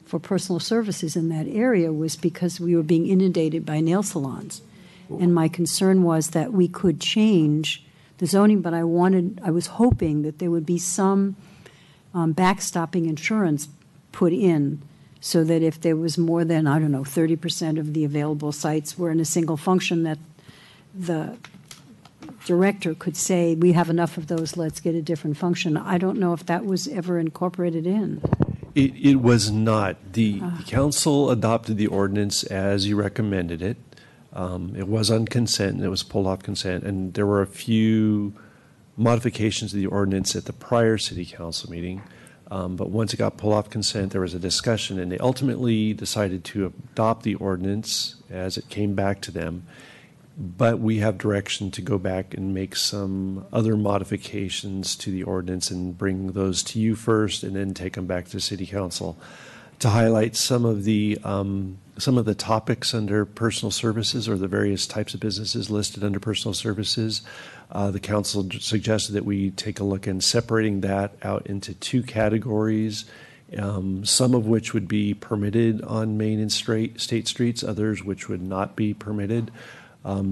for personal services in that area was because we were being inundated by nail salons. And my concern was that we could change the zoning, but I was hoping that there would be some backstopping insurance put in so that if there was more than, 30% of the available sites were in a single function, that the director could say, we have enough of those, let's get a different function. I don't know if that was ever incorporated in. It was not. The council adopted the ordinance as you recommended it. It was on consent, and it was pulled off consent, and there were a few modifications to the ordinance at the prior city council meeting. But once it got pulled off consent, there was a discussion, and they ultimately decided to adopt the ordinance as it came back to them. But we have direction to go back and make some other modifications to the ordinance and bring those to you first, and then take them back to city council to highlight some of the topics under personal services, or the various types of businesses listed under personal services. The council suggested that we take a look in separating that out into two categories, some of which would be permitted on main and state streets, others which would not be permitted.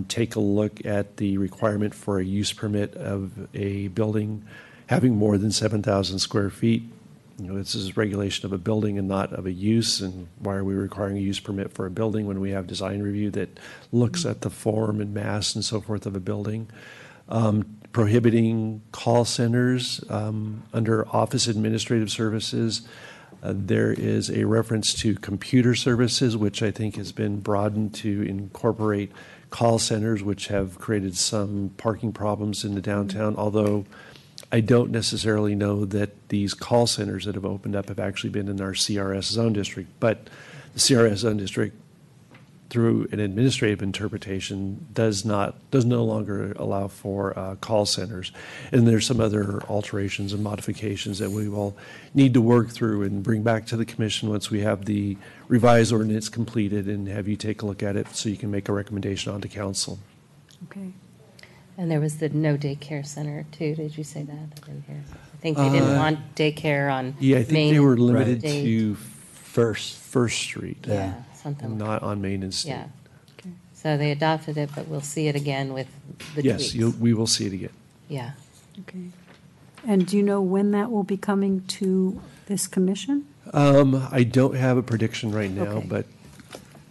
Take a look at the requirement for a use permit of a building having more than 7,000 square feet. This is regulation of a building and not of a use, and why are we requiring a use permit for a building when we have design review that looks at the form and mass and so forth of a building? Prohibiting call centers under office administrative services. There is a reference to computer services, which I think has been broadened to incorporate call centers, which have created some parking problems in the downtown, although I don't necessarily know that these call centers that have opened up have actually been in our CRS zone district. But the CRS zone district, through an administrative interpretation, does no longer allow for call centers. And there's some other alterations and modifications that we will need to work through and bring back to the commission once we have the revised ordinance completed, and have you take a look at it so you can make a recommendation on to council. Okay. And there was the no daycare center too. Did you say that? I didn't hear. I think they didn't want daycare on Yeah, I think Main they were and limited State. to First Street. Yeah, something Not on Main and State. Yeah. So they adopted it, but we'll see it again with the Yes, tweaks. we will see it again. Yeah. Okay. And do you know when that will be coming to this commission? I don't have a prediction right now, Okay. but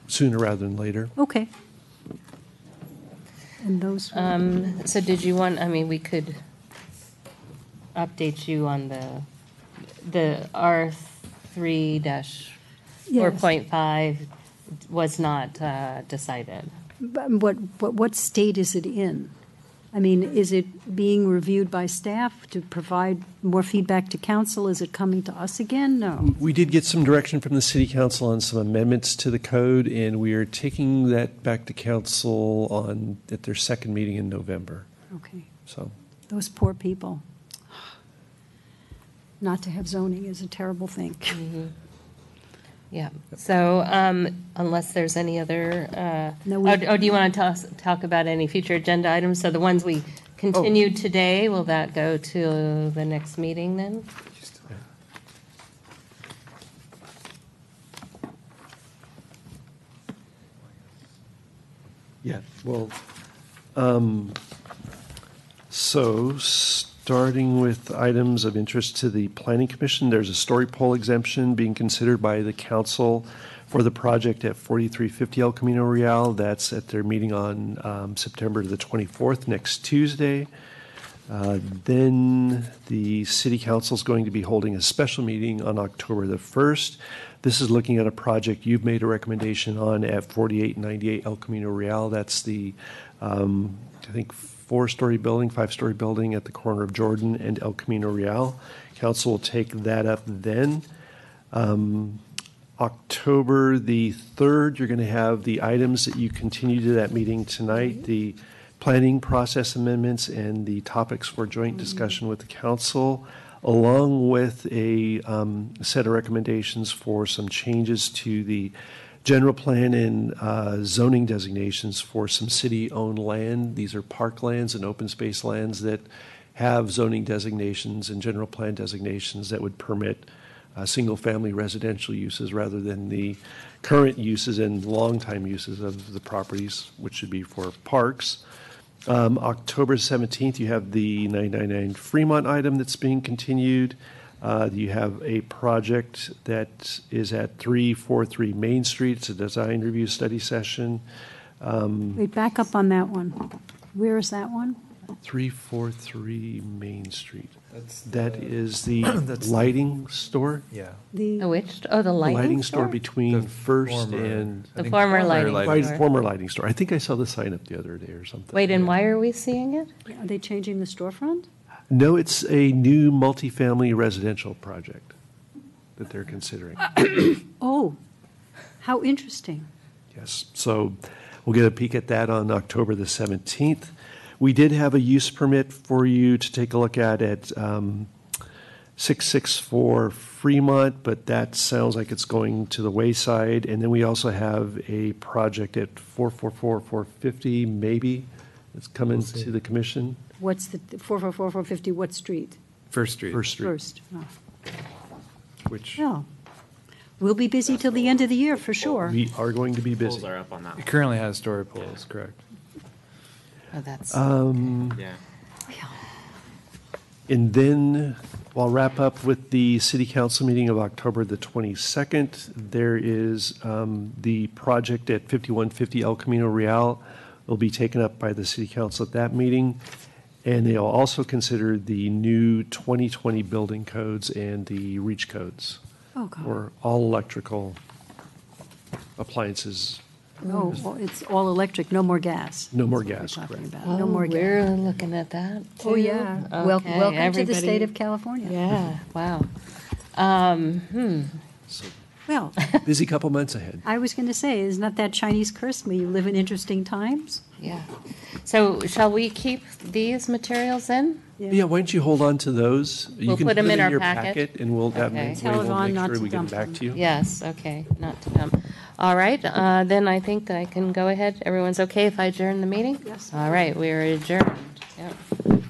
sooner rather than later. Okay. And those were- So did you want, we could update you on the R3-4.5 was not decided. But what state is it in? Is it being reviewed by staff to provide more feedback to council? Is it coming to us again? No. We did get some direction from the city council on some amendments to the code, and we are taking that back to council at their second meeting in November. Okay. So Those poor people. Not to have zoning is a terrible thing. Yeah. So unless there's any other, No, we- do you want to talk about any future agenda items? So the ones we continued today, will that go to the next meeting then? Yeah, well, so starting with items of interest to the Planning Commission, there's a story pole exemption being considered by the council for the project at 4350 El Camino Real. That's at their meeting on September the 24th, next Tuesday. Then the City Council is going to be holding a special meeting on October the 1st. This is looking at a project you've made a recommendation on at 4898 El Camino Real. That's the, I think, five-story building at the corner of Jordan and El Camino Real. Council will take that up then. October the 3rd, you're going to have the items that you continue to that meeting tonight, the planning process amendments and the topics for joint discussion with the council, along with a set of recommendations for some changes to the general plan and zoning designations for some city-owned land. These are parklands and open space lands that have zoning designations and general plan designations that would permit single-family residential uses rather than the current uses and long-time uses of the properties, which should be for parks. October 17th, you have the 999 Fremont item that's being continued. You have a project that is at 343 Main Street. It's a design review study session. Wait, back up on that one. Where is that one? 343 Main Street. That is the lighting store? Yeah. The which? Oh, the lighting store between First and... The former lighting store. Former lighting store. I think I saw the sign up the other day or something. Wait, and why are we seeing it? Are they changing the storefront? No, it's a new multifamily residential project that they're considering. Oh, how interesting. Yes, so we'll get a peek at that on October the 17th. We did have a use permit for you to take a look at 664 Fremont, but that sounds like it's going to the wayside. And then we also have a project at 444 450, maybe, that's coming to the commission. What's the 444, 450, what street? First Street. First Street. First. Oh. Which Well, we'll be busy till the end of the year for sure. we are going to be busy. Poles are up on that It one. currently has story poles, correct? Oh, that's. Yeah. And then I'll wrap up with the City Council meeting of October the 22nd. There is the project at 5150 El Camino Real will be taken up by the City Council at that meeting. And they'll also consider the new 2020 building codes and the REACH codes Oh, God. for all electrical appliances. No, well, it's all electric, no more gas. No more That's gas, what we're talking correct. about. No more gas. We're looking at that. Oh, too. yeah. Okay, Welcome to the everybody- state of California. Yeah, wow. Well, Busy couple months ahead. I was going to say, isn't that that Chinese curse where you live in interesting times? Yeah. So shall we keep these materials in? Yeah, why don't you hold on to those? You We'll can put them in our your packet. And we'll, that Okay. way Tell we'll Yvonne make not sure to we get them dump back them. to you. Yes, okay, not to them. All right, then I think that I can go ahead. Everyone's okay if I adjourn the meeting? Yes. All right, we are adjourned. Yep.